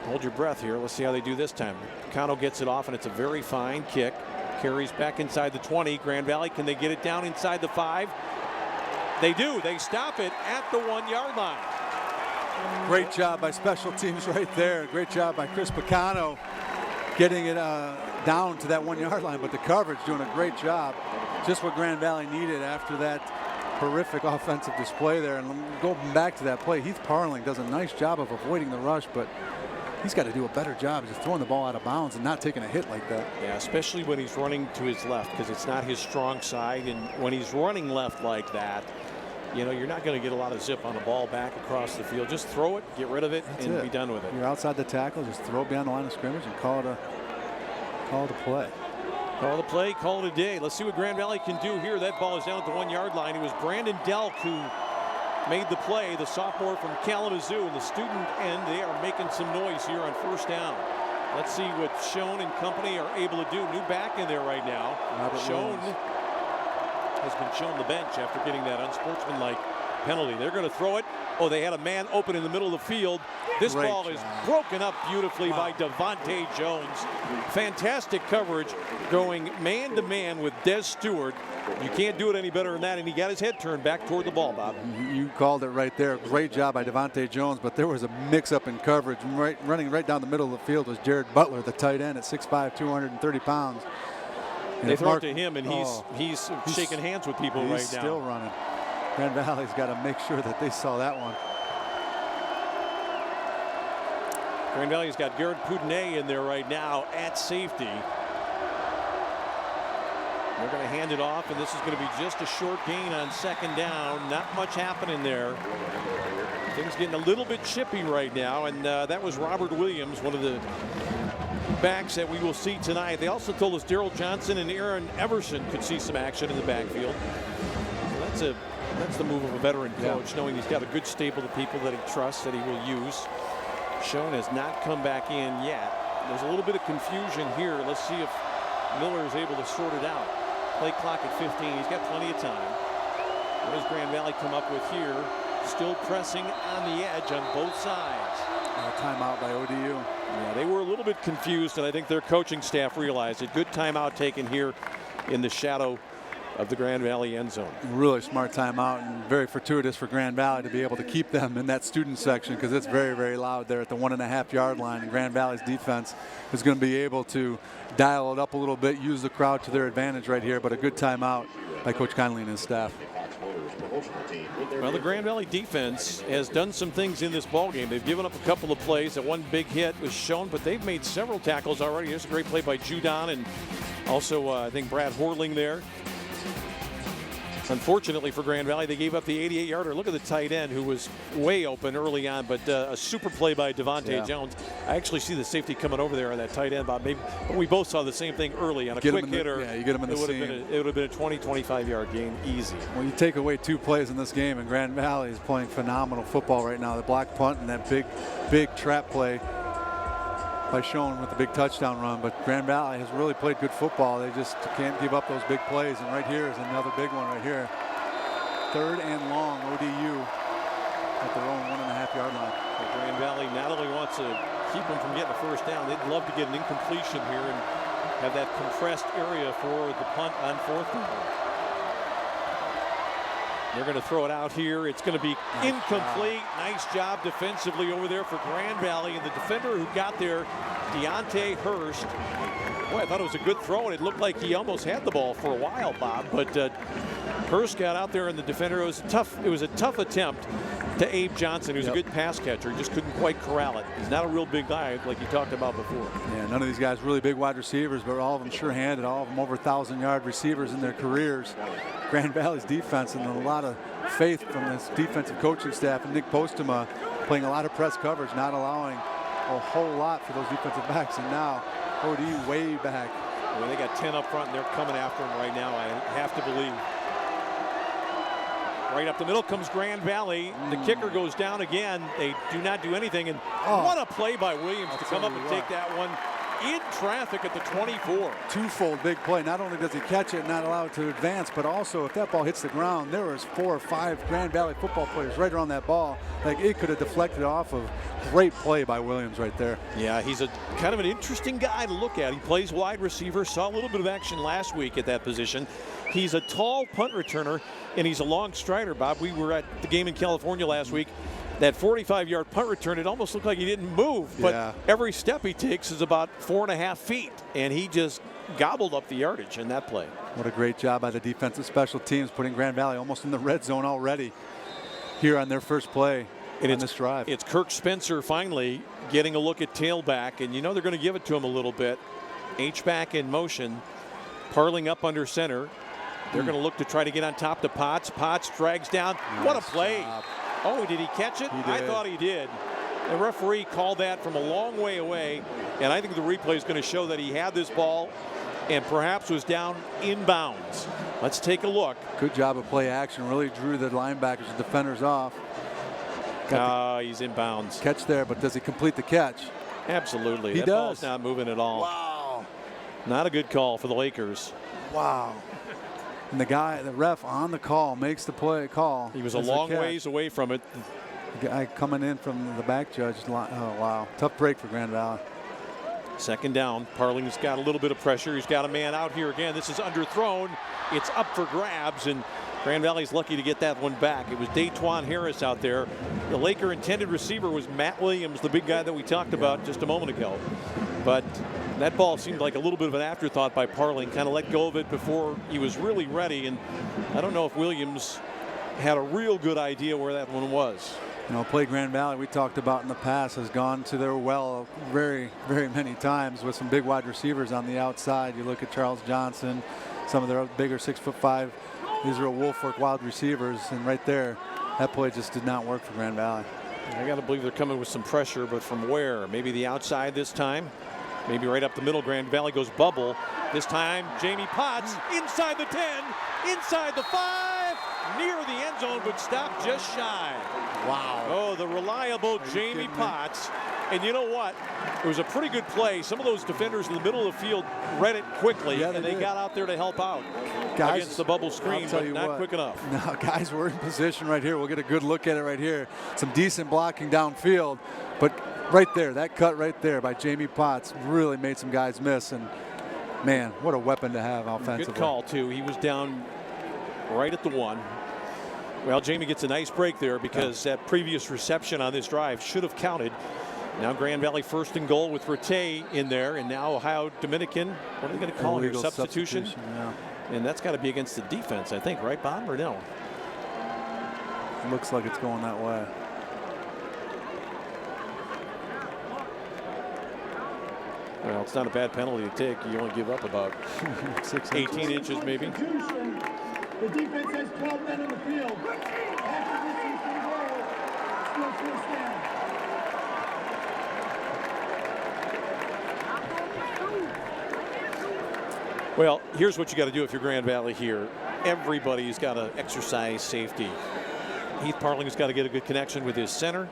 hold your breath here. Let's see how they do this time. Cano gets it off, and it's a very fine kick. Carries back inside the 20. Grand Valley, can they get it down inside the 5? They do. They stop it at the 1-yard line. Great job by special teams right there. Great job by Chris Picano getting it down to that 1-yard line, but the coverage doing a great job. Just what Grand Valley needed after that horrific offensive display there. And going back to that play, Heath Parling does a nice job of avoiding the rush, but he's got to do a better job of just throwing the ball out of bounds and not taking a hit like that. Yeah, especially when he's running to his left, because it's not his strong side. And when he's running left like that, you know, you're not going to get a lot of zip on the ball back across the field. Just throw it, get rid of it, and be done with it. You're outside the tackle, just throw it beyond the line of scrimmage and call it a play. Call the play, call it a day. Let's see what Grand Valley can do here. That ball is down at the 1-yard line. It was Brandon Delk who made the play, the sophomore from Kalamazoo, and the student end. They are making some noise here on 1st down. Let's see what Schoen and company are able to do. New back in there right now. Schoen has been shown the bench after getting that unsportsmanlike penalty. They're going to throw it. Oh, they had a man open in the middle of the field. This ball is broken up beautifully by Devontae Jones. Fantastic coverage going man-to-man with Des Stewart. You can't do it any better than that, and he got his head turned back toward the ball, Bob. You called it right there. Great job by Devontae Jones, but there was a mix-up in coverage. Running right down the middle of the field was Jared Butler, the tight end at 6'5", 230 pounds. And they throw it to him, and he's shaking hands with people right now. He's still running. Grand Valley's got to make sure that they saw that one. Grand Valley's got Garrett Poudinet in there right now at safety. They're going to hand it off, and this is going to be just a short gain on second down. Not much happening there. Things getting a little bit chippy right now, and that was Robert Williams, one of the backs that we will see tonight. They also told us Daryl Johnson and Aaron Everson could see some action in the backfield. So that's the move of a veteran coach, knowing he's got a good stable of people that he trusts, that he will use. Schoen has not come back in yet. There's a little bit of confusion here. Let's see if Miller is able to sort it out. Play clock at 15. He's got plenty of time. What does Grand Valley come up with here? Still pressing on the edge on both sides. Timeout by ODU. Yeah, they were a little bit confused, and I think their coaching staff realized it. Good timeout taken here in the shadow of the Grand Valley end zone. Really smart timeout, and very fortuitous for Grand Valley to be able to keep them in that student section, because it's very, very loud there at the 1.5 yard line. And Grand Valley's defense is going to be able to dial it up a little bit, use the crowd to their advantage right here. But a good timeout by Coach Conley and his staff. Well, the Grand Valley defense has done some things in this ballgame. They've given up a couple of plays. That one big hit was shown, but they've made several tackles already. There's a great play by Judon, and also I think Brad Horling there. Unfortunately for Grand Valley, they gave up the 88-yarder. Look at the tight end, who was way open early on, but a super play by Devontae Jones. I actually see the safety coming over there on that tight end, Bob. Maybe, but we both saw the same thing early on a quick hitter. Yeah, you get him in the seam. It would have been a 20, 25-yard gain easy. Well, you take away 2 plays in this game, and Grand Valley is playing phenomenal football right now. The block punt and that big trap play by Schoen with the big touchdown run. But Grand Valley has really played good football. They just can't give up those big plays. And right here is another big one right here. 3rd and long, ODU at their own 1.5 yard line. Well, Grand Valley not only wants to keep them from getting a first down, they'd love to get an incompletion here and have that compressed area for the punt on 4th down. They're going to throw it out here. It's going to be incomplete. Nice job defensively over there for Grand Valley. And the defender who got there, Deontay Hurst. Boy, I thought it was a good throw, and it looked like he almost had the ball for a while, Bob. But Hurst got out there, and the defender, it was a tough attempt to Abe Johnson, who's a good pass catcher. He just couldn't quite corral it. He's not a real big guy like you talked about before. Yeah, none of these guys really big wide receivers, but all of them sure-handed, all of them over 1,000-yard receivers in their careers. Grand Valley's defense, and a lot of faith from this defensive coaching staff, and Nick Postema playing a lot of press coverage, not allowing a whole lot for those defensive backs. And now ODU way back. Well, they got 10 up front, and they're coming after him right now, I have to believe. Right up the middle comes Grand Valley. The kicker goes down again. They do not do anything, and what a play by Williams to come up and take that one in traffic at the 24. Twofold big play. Not only does he catch it and not allow it to advance, but also if that ball hits the ground, there was 4 or 5 Grand Valley football players right around that ball. Like, it could have deflected off of. Great play by Williams right there. Yeah, he's a kind of an interesting guy to look at. He plays wide receiver. Saw a little bit of action last week at that position. He's a tall punt returner, and he's a long strider, Bob. We were at the game in California last week. That 45-yard punt return, it almost looked like he didn't move, but every step he takes is about 4.5 feet, and he just gobbled up the yardage in that play. What a great job by the defensive special teams, putting Grand Valley almost in the red zone already here on their first play. And it's this drive. It's Kirk Spencer finally getting a look at tailback, and you know they're going to give it to him a little bit. H-back in motion, parling up under center. They're going to look to try to get on top to Potts. Potts drags down. Nice what a play. Job. Oh, did he catch it? I thought he did. The referee called that from a long way away, and I think the replay is going to show that he had this ball and perhaps was down inbounds. Let's take a look. Good job of play action. Really drew the linebackers and defenders off. He's in bounds. Catch there, but does he complete the catch? Absolutely. He that does. Ball's not moving at all. Wow. Not a good call for the Lakers. Wow. And the ref on the call makes the play call. He was a long ways away from it. The guy coming in from the back judge. Oh, wow. Tough break for Grand Valley. Second down. Parling's got a little bit of pressure. He's got a man out here again. This is underthrown. It's up for grabs, and Grand Valley's lucky to get that one back. It was Daytwan Harris out there. The Laker intended receiver was Matt Williams, the big guy that we talked about just a moment ago. But that ball seemed like a little bit of an afterthought by Parling. Kind of let go of it before he was really ready. And I don't know if Williams had a real good idea where that one was. You know, play Grand Valley, we talked about in the past, has gone to their well very, very many times with some big wide receivers on the outside. You look at Charles Johnson, some of their bigger 6'5" Israel Wolfwork wide receivers, and right there, that play just did not work for Grand Valley. I got to believe they're coming with some pressure, but from where? Maybe the outside this time. Maybe right up the middle. Grand Valley goes bubble. This time, Jamie Potts inside the 10, inside the 5, near the end zone, but stopped just shy. Wow. Oh, the reliable Jamie Potts. And you know what? It was a pretty good play. Some of those defenders in the middle of the field read it quickly, and they got out there to help out against the bubble screen, but not quick enough. No, guys, we're in position right here. We'll get a good look at it right here. Some decent blocking downfield, but right there, that cut right there by Jamie Potts really made some guys miss. And man, what a weapon to have offensively. Good call, too. He was down right at the 1. Well, Jamie gets a nice break there because that previous reception on this drive should have counted. Now Grand Valley first and goal with Rattay in there, and now Ohio Dominican. What are they going to call it here? Substitution? Yeah. And that's got to be against the defense, I think, right, Bob, or no? It looks like it's going that way. Well, it's not a bad penalty to take. You only give up about 18 inches maybe. The defense has 12 men on the field. After this is the goal, still first down. Well, here's what you got to do if you're Grand Valley here. Everybody's got to exercise safety. Heath Parling's got to get a good connection with his center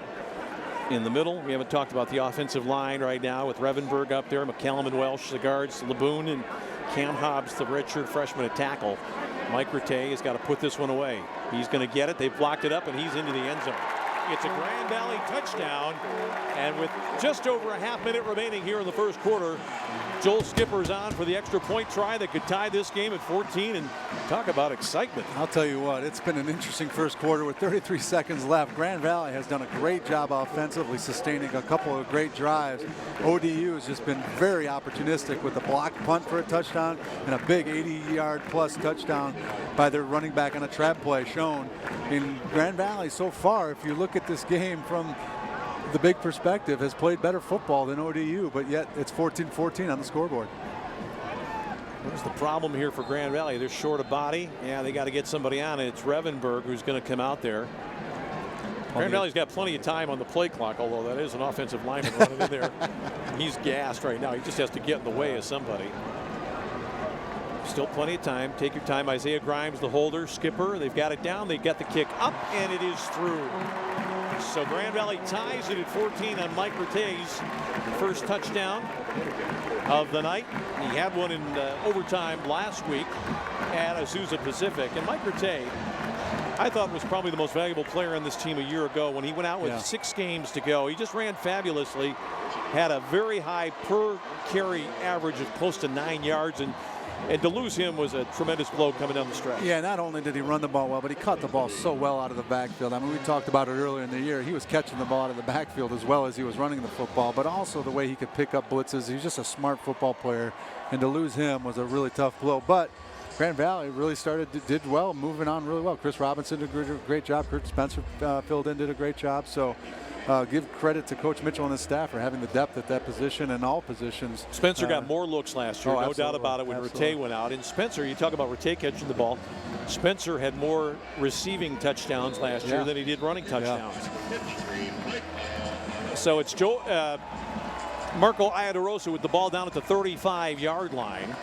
in the middle. We haven't talked about the offensive line right now with Revenberg up there, McCallum and Welsh, the guards, LeBoon and Cam Hobbs, the redshirt freshman at tackle. Mike Rattay has got to put this one away. He's going to get it. They've blocked it up, and he's into the end zone. It's a Grand Valley touchdown, and with just over a half-minute remaining here in the first quarter, Joel Skipper's on for the extra point try that could tie this game at 14, and talk about excitement. I'll tell you what, it's been an interesting first quarter with 33 seconds left. Grand Valley has done a great job offensively, sustaining a couple of great drives. ODU has just been very opportunistic with a blocked punt for a touchdown and a big 80-yard-plus touchdown by their running back on a trap play shown. In Grand Valley so far, if you look at this game from the big perspective, has played better football than ODU, but yet it's 14-14 on the scoreboard. What's the problem here for Grand Valley? They're short of body. Yeah, they got to get somebody on it. It's Revenberg who's going to come out there. Grand Valley's got plenty of time on the play clock, although that is an offensive lineman running in there. He's gassed right now. He just has to get in the way of somebody. Still plenty of time. Take your time. Isaiah Grimes, the holder. Skipper, they've got it down. They got the kick up, and it is through. So Grand Valley ties it at 14 on Mike Rattay's first touchdown of the night. He had one in overtime last week at Azusa Pacific. And Mike Rattay, I thought, was probably the most valuable player on this team a year ago when he went out with 6 games to go. He just ran fabulously, had a very high per carry average of close to 9 yards, and to lose him was a tremendous blow coming down the stretch. Yeah, not only did he run the ball well, but he caught the ball so well out of the backfield. I mean, we talked about it earlier in the year. He was catching the ball out of the backfield as well as he was running the football, but also the way he could pick up blitzes. He's just a smart football player, and to lose him was a really tough blow. But Grand Valley really did well, moving on really well. Chris Robinson did a great job. Kurt Spencer filled in, did a great job. So give credit to Coach Mitchell and his staff for having the depth at that position and all positions. Spencer got more looks last year, no doubt about it, when Rattay went out. And Spencer, you talk about Rattay catching the ball. Spencer had more receiving touchdowns last year than he did running touchdowns. So it's Marco Iadarosa with the ball down at the 35-yard line.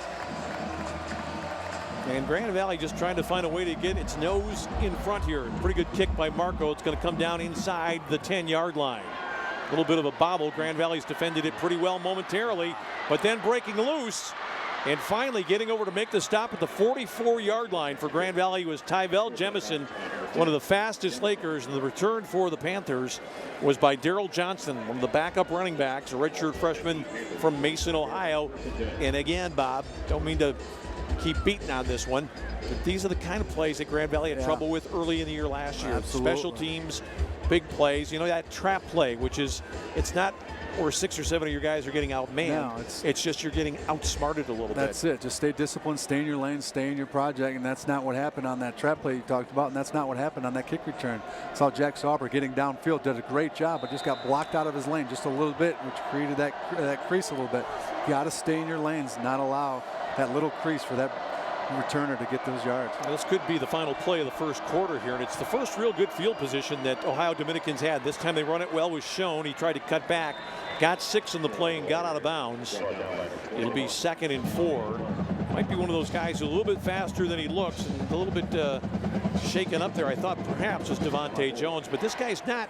And Grand Valley just trying to find a way to get its nose in front here. Pretty good kick by Marco. It's going to come down inside the 10-yard line. A little bit of a bobble. Grand Valley's defended it pretty well momentarily, but then breaking loose and finally getting over to make the stop at the 44-yard line for Grand Valley was Tyvell Jemison, one of the fastest Lakers. And the return for the Panthers was by Daryl Johnson, one of the backup running backs, a redshirt freshman from Mason, Ohio. And again, Bob, don't mean to keep beating on this one, but these are the kind of plays that Grand Valley had trouble with early in the year last year. Absolutely. Special teams, big plays. You know, that trap play, which is, it's not where 6 or 7 of your guys are getting outmanned. No, it's just you're getting outsmarted a little bit. That's it. Just stay disciplined, stay in your lane, stay in your project, and that's not what happened on that trap play you talked about, and that's not what happened on that kick return. Saw Jack Sauber getting downfield, did a great job, but just got blocked out of his lane just a little bit, which created that crease a little bit. You got to stay in your lanes, not allow that little crease for that returner to get those yards. This could be the final play of the first quarter here, and it's the first real good field position that Ohio Dominicans had. This time they run it well, was shown. He tried to cut back, got 6 in the play and got out of bounds. It'll be 2nd and 4. Might be one of those guys who's a little bit faster than he looks and a little bit shaken up there. I thought perhaps was Devontae Jones, but this guy's not.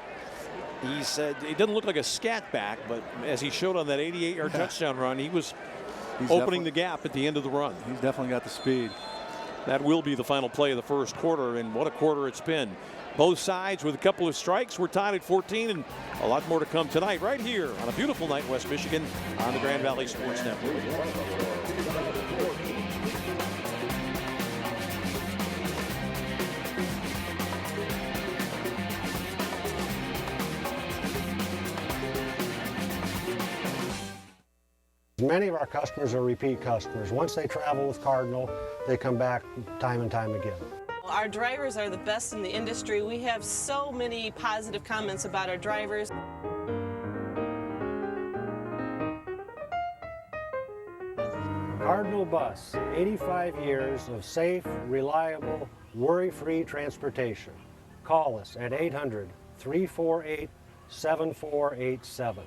He said he doesn't look like a scat back, but as he showed on that 88-yard touchdown run, he's opening the gap at the end of the run. He's definitely got the speed. That will be the final play of the first quarter, and what a quarter it's been. Both sides with a couple of strikes. We're tied at 14, and a lot more to come tonight right here on a beautiful night in West Michigan on the Grand Valley Sports Network. Many of our customers are repeat customers. Once they travel with Cardinal, they come back time and time again. Our drivers are the best in the industry. We have so many positive comments about our drivers. Cardinal Bus, 85 years of safe, reliable, worry-free transportation. Call us at 800-348-7487.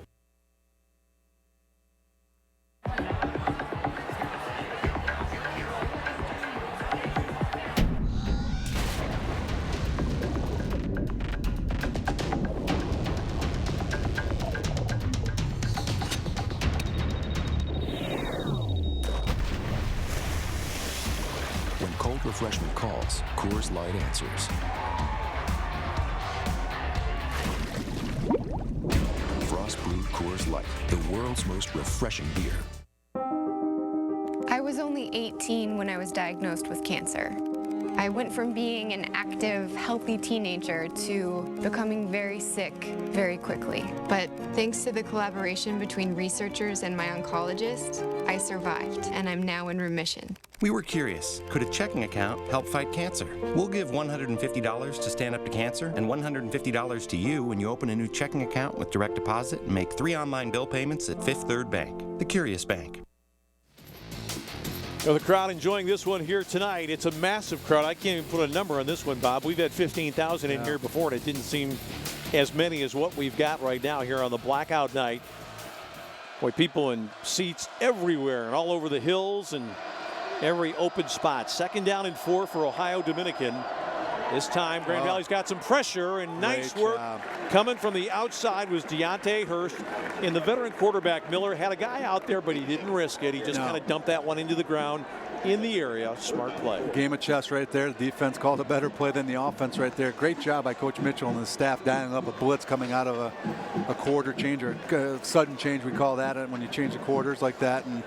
When cold refreshment calls, Coors Light answers. Frost brewed Coors Light, the world's most refreshing beer. I was only 18 when I was diagnosed with cancer. I went from being an active, healthy teenager to becoming very sick very quickly. But thanks to the collaboration between researchers and my oncologist, I survived, and I'm now in remission. We were curious, could a checking account help fight cancer? We'll give $150 to Stand Up to Cancer and $150 to you when you open a new checking account with direct deposit and make 3 online bill payments at Fifth Third Bank, the Curious Bank. Well, the crowd enjoying this one here tonight. It's a massive crowd. I can't even put a number on this one, Bob. We've had 15,000 in here before, and it didn't seem as many as what we've got right now here on the blackout night. Boy, people in seats everywhere and all over the hills and every open spot. 2nd down and 4 for Ohio Dominican. This time, Grand Valley's got some pressure, and nice work coming from the outside was Deontay Hurst. And the veteran quarterback, Miller, had a guy out there, but he didn't risk it. He just kind of dumped that one into the ground in the area. Smart play. Game of chess right there. The defense called a better play than the offense right there. Great job by Coach Mitchell and his staff dialing up a blitz coming out of a quarter change, or a sudden change, we call that, when you change the quarters like that. And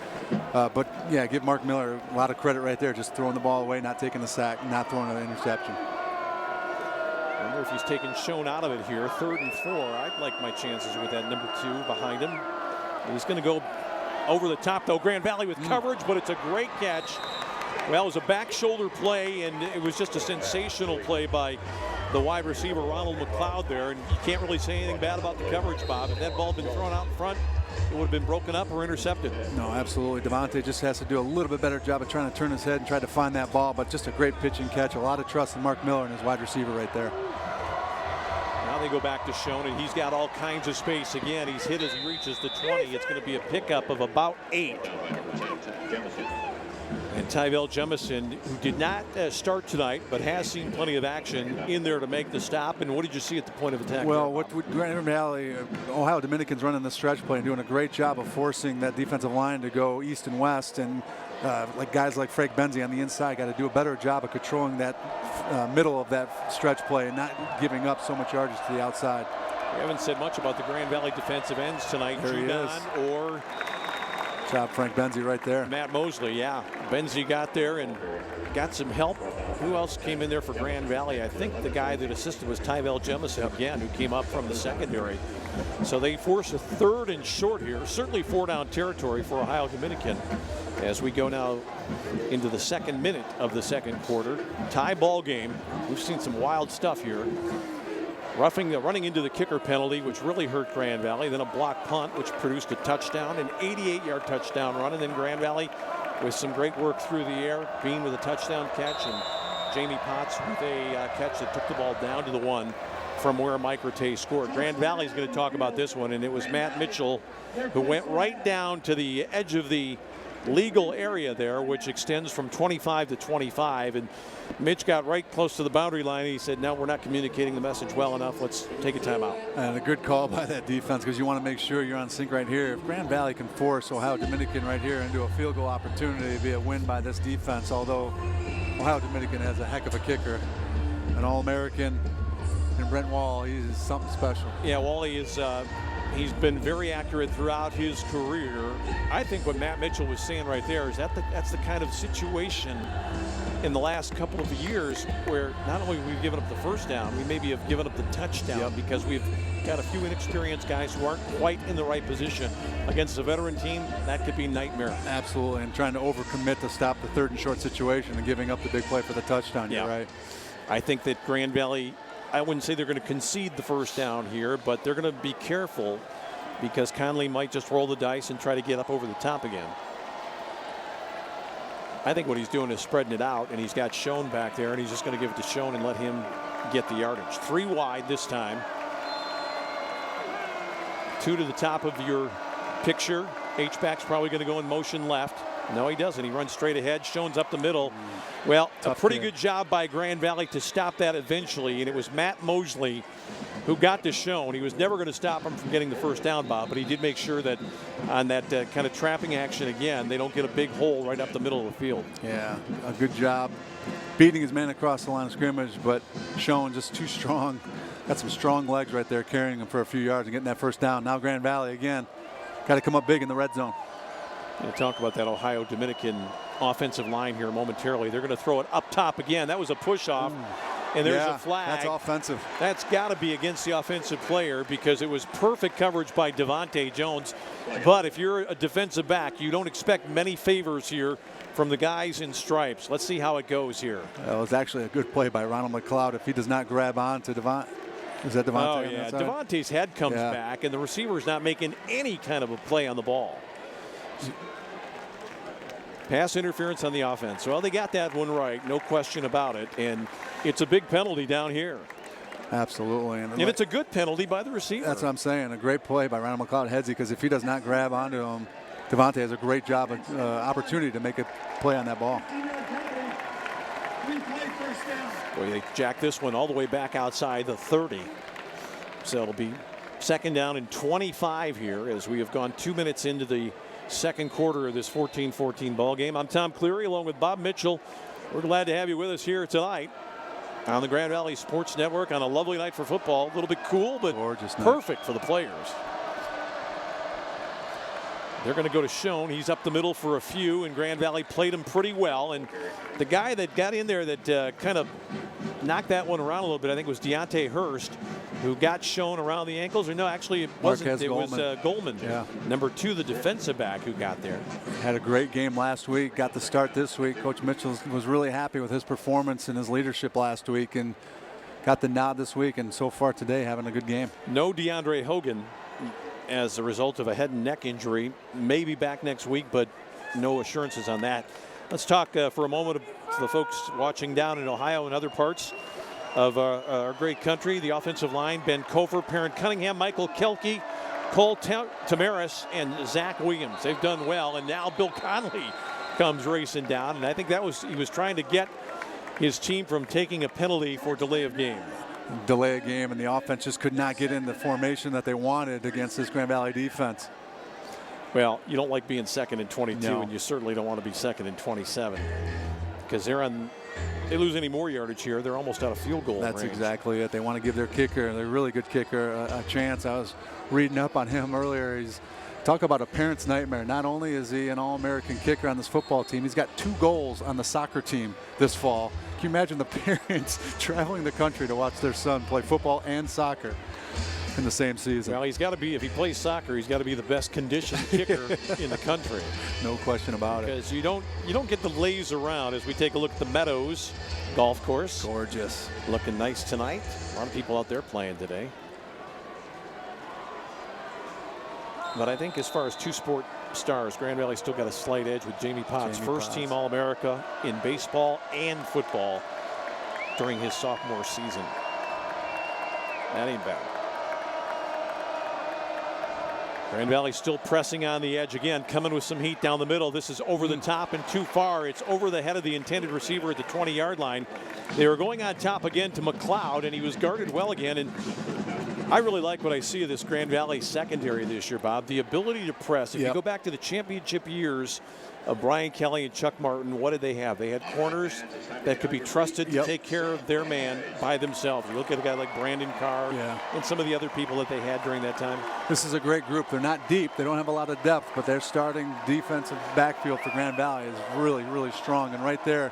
but yeah, give Mark Miller a lot of credit right there, just throwing the ball away, not taking the sack, not throwing an interception. I wonder if he's taken Schoen out of it here. 3rd and 4. I'd like my chances with that number 2 behind him. He's going to go over the top, though. Grand Valley with coverage, but it's a great catch. Well, it was a back shoulder play, and it was just a sensational play by the wide receiver, Ronald McLeod, there. And you can't really say anything bad about the coverage, Bob. If that ball had been thrown out in front, it would have been broken up or intercepted. No, absolutely. Devontae just has to do a little bit better job of trying to turn his head and try to find that ball, but just a great pitch and catch. A lot of trust in Mark Miller and his wide receiver right there. Now they go back to Schoen, and he's got all kinds of space. Again, he's hit as he reaches the 20. It's going to be a pickup of about 8. And Tyvel Jemison, who did not start tonight, but has seen plenty of action in there to make the stop. And what did you see at the point of attack? Well, what Grand Valley, Ohio Dominicans running the stretch play and doing a great job of forcing that defensive line to go east and west. And like guys like Frank Benzie on the inside got to do a better job of controlling that middle of that stretch play and not giving up so much yardage to the outside. We haven't said much about the Grand Valley defensive ends tonight. There he is. Or job, Frank Benzie right there. Matt Mosley, yeah. Benzie got there and got some help. Who else came in there for Grand Valley? I think the guy that assisted was Tyvel Jemison again, who came up from the secondary. So they force a 3rd and short here. Certainly 4-down territory for Ohio Dominican as we go now into the 2nd minute of the 2nd quarter. Tie ball game. We've seen some wild stuff here. Running into the kicker penalty, which really hurt Grand Valley. Then a block punt, which produced a touchdown, an 88-yard touchdown run. And then Grand Valley with some great work through the air. Bean with a touchdown catch, and Jamie Potts with a catch that took the ball down to the 1 from where Mike Rattay scored. Grand Valley's going to talk about this one, and it was Matt Mitchell who went right down to the edge of the legal area there, which extends from 25 to 25, and Mitch got right close to the boundary line. He said, no, we're not communicating the message well enough. Let's take a timeout. And a good call by that defense, because you want to make sure you're on sync right here. If Grand Valley can force Ohio Dominican right here into a field goal opportunity, it'd be a win by this defense, although Ohio Dominican has a heck of a kicker, an All-American, and Brent Wall, he's something special. Yeah, Wally is he's been very accurate throughout his career. I think what Matt Mitchell was saying right there is that's the kind of situation in the last couple of years where not only we've given up the first down, we maybe have given up the touchdown because we've got a few inexperienced guys who aren't quite in the right position. Against a veteran team, that could be nightmare. Absolutely, and trying to overcommit to stop the 3rd and short situation and giving up the big play for the touchdown. Yeah. You're right. I think that Grand Valley, I wouldn't say they're going to concede the first down here, but they're going to be careful because Conley might just roll the dice and try to get up over the top again. I think what he's doing is spreading it out, and he's got Schoen back there, and he's just going to give it to Schoen and let him get the yardage. 3 wide this time. 2 to the top of your picture. H-back's probably going to go in motion left. No, he doesn't. He runs straight ahead. Schoen's up the middle. Well, a pretty good job by Grand Valley to stop that eventually, and it was Matt Mosley who got to Schoen. He was never going to stop him from getting the first down, Bob, but he did make sure that on that kind of trapping action again, they don't get a big hole right up the middle of the field. Yeah, a good job beating his man across the line of scrimmage, but Schoen just too strong. Got some strong legs right there carrying him for a few yards and getting that first down. Now Grand Valley again got to come up big in the red zone. We'll talk about that Ohio Dominican offensive line here momentarily. They're going to throw it up top again. That was a push off. And there's a flag. That's offensive. That's got to be against the offensive player because it was perfect coverage by Devontae Jones. But if you're a defensive back, you don't expect many favors here from the guys in stripes. Let's see how it goes here. That was actually a good play by Ronald McLeod if he does not grab on to Devontae. Is that Devontae? Oh, yeah. Devontae's head comes back, and the receiver's not making any kind of a play on the ball. Pass interference on the offense. Well, they got that one right, no question about it. And it's a big penalty down here. Absolutely. And it's a good penalty by the receiver. That's what I'm saying. A great play by Ronald McLeod Headsy, because if he does not grab onto him, Devontae has a great job, opportunity to make a play on that ball. Boy, they jacked this one all the way back outside the 30. So it'll be 2nd down and 25 here as we have gone 2 minutes into the second quarter of this 14-14 ball game. I'm Tom Cleary along with Bob Mitchell. We're glad to have you with us here tonight on the Grand Valley Sports Network on a lovely night for football. A little bit cool, but gorgeous perfect for the players. They're going to go to Schoen. He's up the middle for a few, and Grand Valley played him pretty well. And the guy that got in there that kind of knocked that one around a little bit, I think, was Deontay Hurst, who got Schoen around the ankles. Or no, actually it wasn't. Marquez it was Goldman, yeah. number 2, the defensive back who got there. Had a great game last week, got the start this week. Coach Mitchell was really happy with his performance and his leadership last week and got the nod this week, and so far today having a good game. No DeAndre Hogan as a result of a head and neck injury. Maybe back next week, but no assurances on that. Let's talk for a moment to the folks watching down in Ohio and other parts of our great country. The offensive line, Ben Kofer, Parent Cunningham, Michael Kelke, Cole Tamaris, and Zach Williams. They've done well, and now Bill Conley comes racing down, and I think that was, he was trying to get his team from taking a penalty for delay of game. Delay a game, and the offense just could not get in the formation that they wanted against this Grand Valley defense. Well, you don't like being 2nd and 22, no. and you certainly don't want to be 2nd and 27 because they lose any more yardage here, they're almost out of field goal That's range. exactly it. They want to give their kicker, their really good kicker, a chance. I was reading up on him earlier. He's talk about a parent's nightmare. Not only is he an All-American kicker on this football team, he's got 2 goals on the soccer team this fall. Can you imagine the parents traveling the country to watch their son play football and soccer in the same season? Well, he's got to be, if he plays soccer, he's got to be the best conditioned kicker in the country. No question about it. Because you don't get to laze around as we take a look at the Meadows golf course. Gorgeous. Looking nice tonight. A lot of people out there playing today. But I think as far as two-sport stars, Grand Valley still got a slight edge with Jamie Potts, first-team All-America in baseball and football during his sophomore season. That ain't bad. Grand Valley still pressing on the edge again, coming with some heat down the middle. This is over the top and too far. It's over the head of the intended receiver at the 20-yard line. They were going on top again to McLeod, and he was guarded well again. And I really like what I see of this Grand Valley secondary this year, Bob. The ability to press. If you go back to the championship years of Brian Kelly and Chuck Martin, what did they have? They had corners that could be trusted to take care of their man by themselves. You look at a guy like Brandon Carr and some of the other people that they had during that time. This is a great group. They're not deep. They don't have a lot of depth, but their starting defensive backfield for Grand Valley is really, really strong. And right there,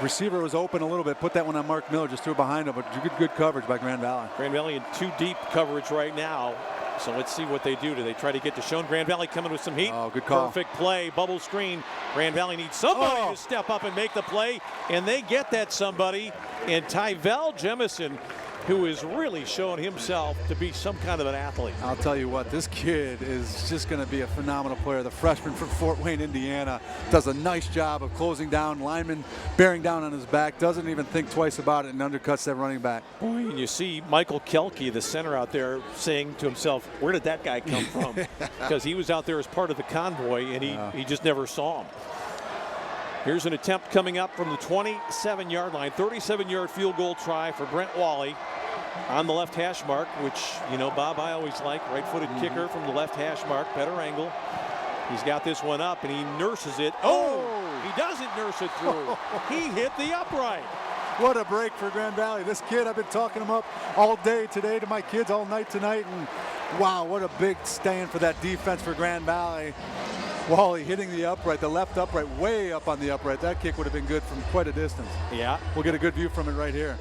receiver was open a little bit. Put that one on Mark Miller, just threw it behind him, but good coverage by Grand Valley. Grand Valley in too deep coverage right now. So let's see what they do. Do they try to get to Deshaun? Grand Valley coming with some heat. Oh, good call. Perfect play, bubble screen. Grand Valley needs somebody to step up and make the play, and they get that somebody. And Tyvel Jemison, who is really showing himself to be some kind of an athlete. I'll tell you what, this kid is just going to be a phenomenal player. The freshman from Fort Wayne, Indiana, does a nice job of closing down, lineman bearing down on his back, doesn't even think twice about it, and undercuts that running back. Boy, and you see Michael Kelke, the center out there, saying to himself, where did that guy come from? Because he was out there as part of the convoy, and he just never saw him. Here's an attempt coming up from the 27-yard line, 37-yard field goal try for Brent Wally on the left hash mark, which, you know, Bob, I always like. Right-footed kicker from the left hash mark, better angle. He's got this one up, and he nurses it. Oh, he doesn't nurse it through. He hit the upright. What a break for Grand Valley. This kid, I've been talking him up all day today to my kids, all night tonight, and wow, what a big stand for that defense for Grand Valley. Wally hitting the upright, the left upright, way up on the upright. That kick would have been good from quite a distance. Yeah. We'll get a good view from it right here.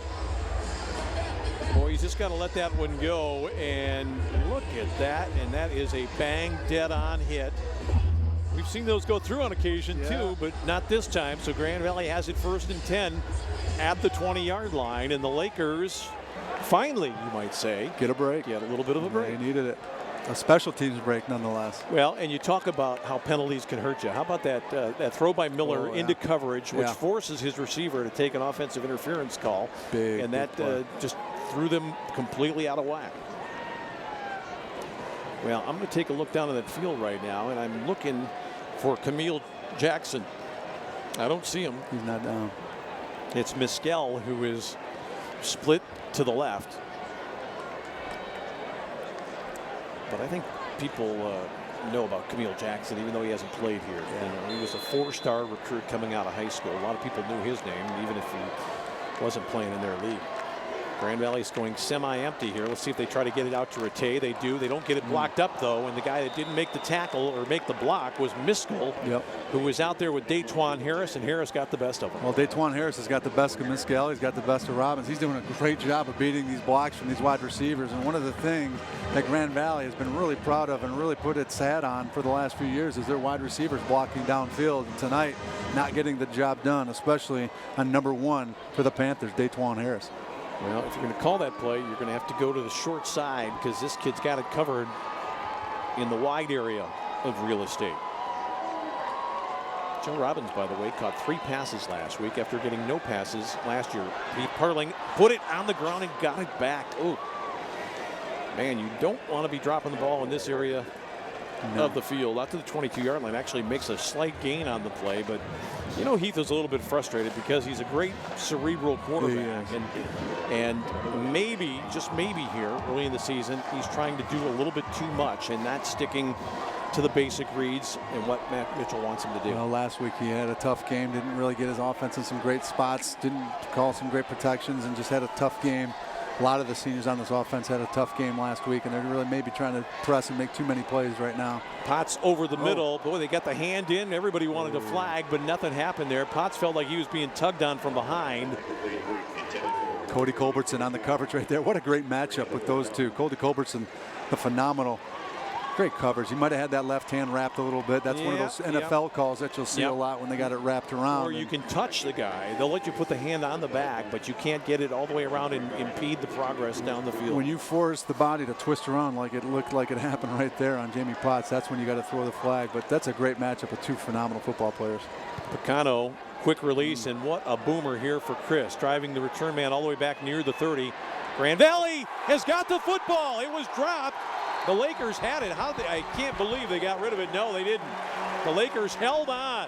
Boy, he's just got to let that one go, and look at that, and that is a bang, dead-on hit. We've seen those go through on occasion, too, but not this time. So Grand Valley has it 1st and 10 at the 20-yard line, and the Lakers finally, you might say, get a break. Get a little bit of a break. They needed it. A special teams break, nonetheless. Well, and you talk about how penalties can hurt you. How about that throw by Miller into coverage, which forces his receiver to take an offensive interference call, and that just threw them completely out of whack. Well, I'm going to take a look down at that field right now, and I'm looking for Camille Jackson. I don't see him. He's not down. It's Mescal who is split to the left. But I think people know about Camille Jackson, even though he hasn't played here. You know, he was a 4-star recruit coming out of high school. A lot of people knew his name, even if he wasn't playing in their league. Grand Valley's going semi-empty here. Let's see if they try to get it out to Rattay. They do. They don't get it blocked up, though. And the guy that didn't make the tackle or make the block was Miskell, who was out there with Daytwan Harris, and Harris got the best of him. Well, Daytwan Harris has got the best of Mescal. He's got the best of Robbins. He's doing a great job of beating these blocks from these wide receivers. And one of the things that Grand Valley has been really proud of and really put its hat on for the last few years is their wide receivers blocking downfield. And tonight, not getting the job done, especially on number 1 for the Panthers, Daytwan Harris. Well, if you're going to call that play, you're going to have to go to the short side because this kid's got it covered in the wide area of real estate. Joe Robbins, by the way, caught 3 passes last week after getting no passes last year. Pete Parling put it on the ground and got it back. Oh, man, you don't want to be dropping the ball in this area of the field. Out to the 22-yard line. Actually makes a slight gain on the play, but you know, Heath is a little bit frustrated because he's a great cerebral quarterback, and maybe, just maybe here early in the season, he's trying to do a little bit too much and not sticking to the basic reads and what Matt Mitchell wants him to do. Well, last week he had a tough game, didn't really get his offense in some great spots, didn't call some great protections, and just had a tough game. A lot of the seniors on this offense had a tough game last week, and they're really maybe trying to press and make too many plays right now. Potts over the middle. Boy, they got the hand in. Everybody wanted to flag, but nothing happened there. Potts felt like he was being tugged on from behind. Cody Culbertson on the coverage right there. What a great matchup with those two. Cody Culbertson, the phenomenal Great coverage. He might have had that left hand wrapped a little bit. That's one of those NFL calls that you'll see a lot when they got it wrapped around. Or you can touch the guy. They'll let you put the hand on the back, but you can't get it all the way around and impede the progress down the field. When you force the body to twist around like it looked like it happened right there on Jamie Potts, that's when you got to throw the flag. But that's a great matchup with two phenomenal football players. Picano, quick release, and what a boomer here for Chris, driving the return man all the way back near the 30. Grand Valley has got the football. It was dropped. The Lakers had it. I can't believe they got rid of it. No, they didn't. The Lakers held on.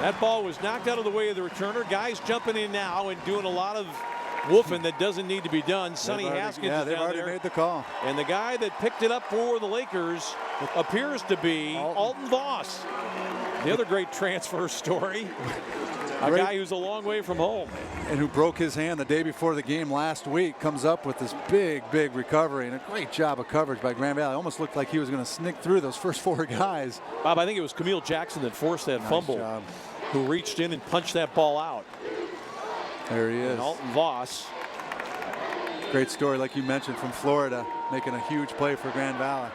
That ball was knocked out of the way of the returner. Guys jumping in now and doing a lot of woofing that doesn't need to be done. Sonny Haskins is down there. They've already made the call. And the guy that picked it up for the Lakers appears to be Alton Voss. The other great transfer story. A guy who's a long way from home. And who broke his hand the day before the game last week, comes up with this big recovery and a great job of coverage by Grand Valley. Almost looked like he was going to sneak through those first 4 guys. Bob, I think it was Camille Jackson that forced that fumble, who reached in and punched that ball out. There he is. And Alton Voss. Great story, like you mentioned, from Florida, making a huge play for Grand Valley.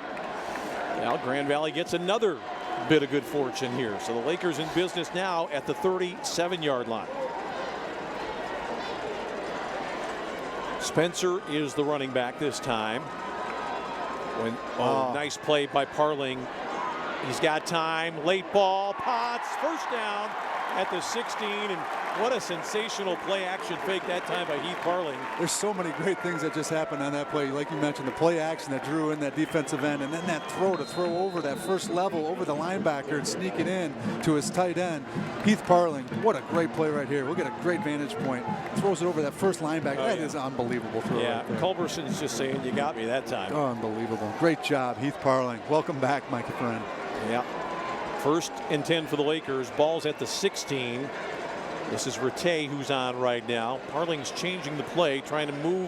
Now Grand Valley gets another bit of good fortune here. So the Lakers in business now at the 37-yard line. Spencer is the running back this time. Nice play by Parling. He's got time. Late ball. Potts. First down at the 16. And what a sensational play action fake that time by Heath Parling. There's so many great things that just happened on that play. Like you mentioned, the play action that drew in that defensive end, and then that throw over that first level over the linebacker and sneak it in to his tight end. Heath Parling, what a great play right here. We'll get a great vantage point. Throws it over that first linebacker. That is an unbelievable throw. Yeah, right there. Culberson's just saying, you got me that time. Oh, unbelievable. Great job, Heath Parling. Welcome back, my friend. Yeah. 1st and 10 for the Lakers. Ball's at the 16. This is Rattay who's on right now. Parling's changing the play, trying to move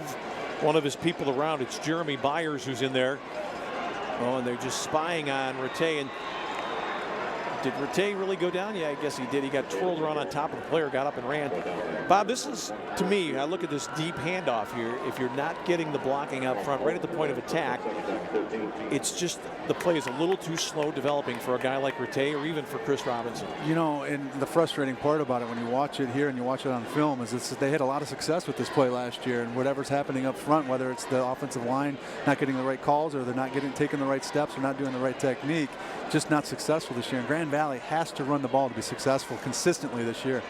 one of his people around. It's Jeremy Byers who's in there. Oh, and they're just spying on Rattay. And did Rattay really go down? Yeah, I guess he did. He got twirled around on top of the player, got up and ran. Bob, this is, to me, I look at this deep handoff here. If you're not getting the blocking up front right at the point of attack, it's just the play is a little too slow developing for a guy like Rattay or even for Chris Robinson. You know, and the frustrating part about it when you watch it here and you watch it on film is they had a lot of success with this play last year, and whatever's happening up front, whether it's the offensive line not getting the right calls or they're not taking the right steps or not doing the right technique, just not successful this year. And Grand Valley has to run the ball to be successful consistently this year.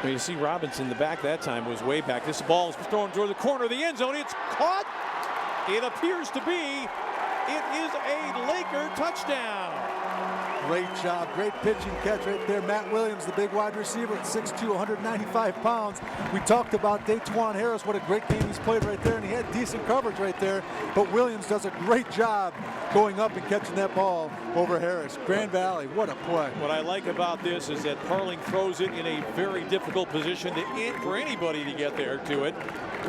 Well, you see Robinson, the back that time was way back. This ball is thrown toward the corner of the end zone. It's caught. It appears to be. It is a Laker touchdown. Great job. Great pitching catch right there. Matt Williams, the big wide receiver at 6'2", 195 pounds. We talked about Daytwan Harris, what a great game he's played right there, and he had decent coverage right there. But Williams does a great job going up and catching that ball over Harris. Grand Valley, what a play. What I like about this is that Parling throws it in a very difficult position for anybody to get there to it.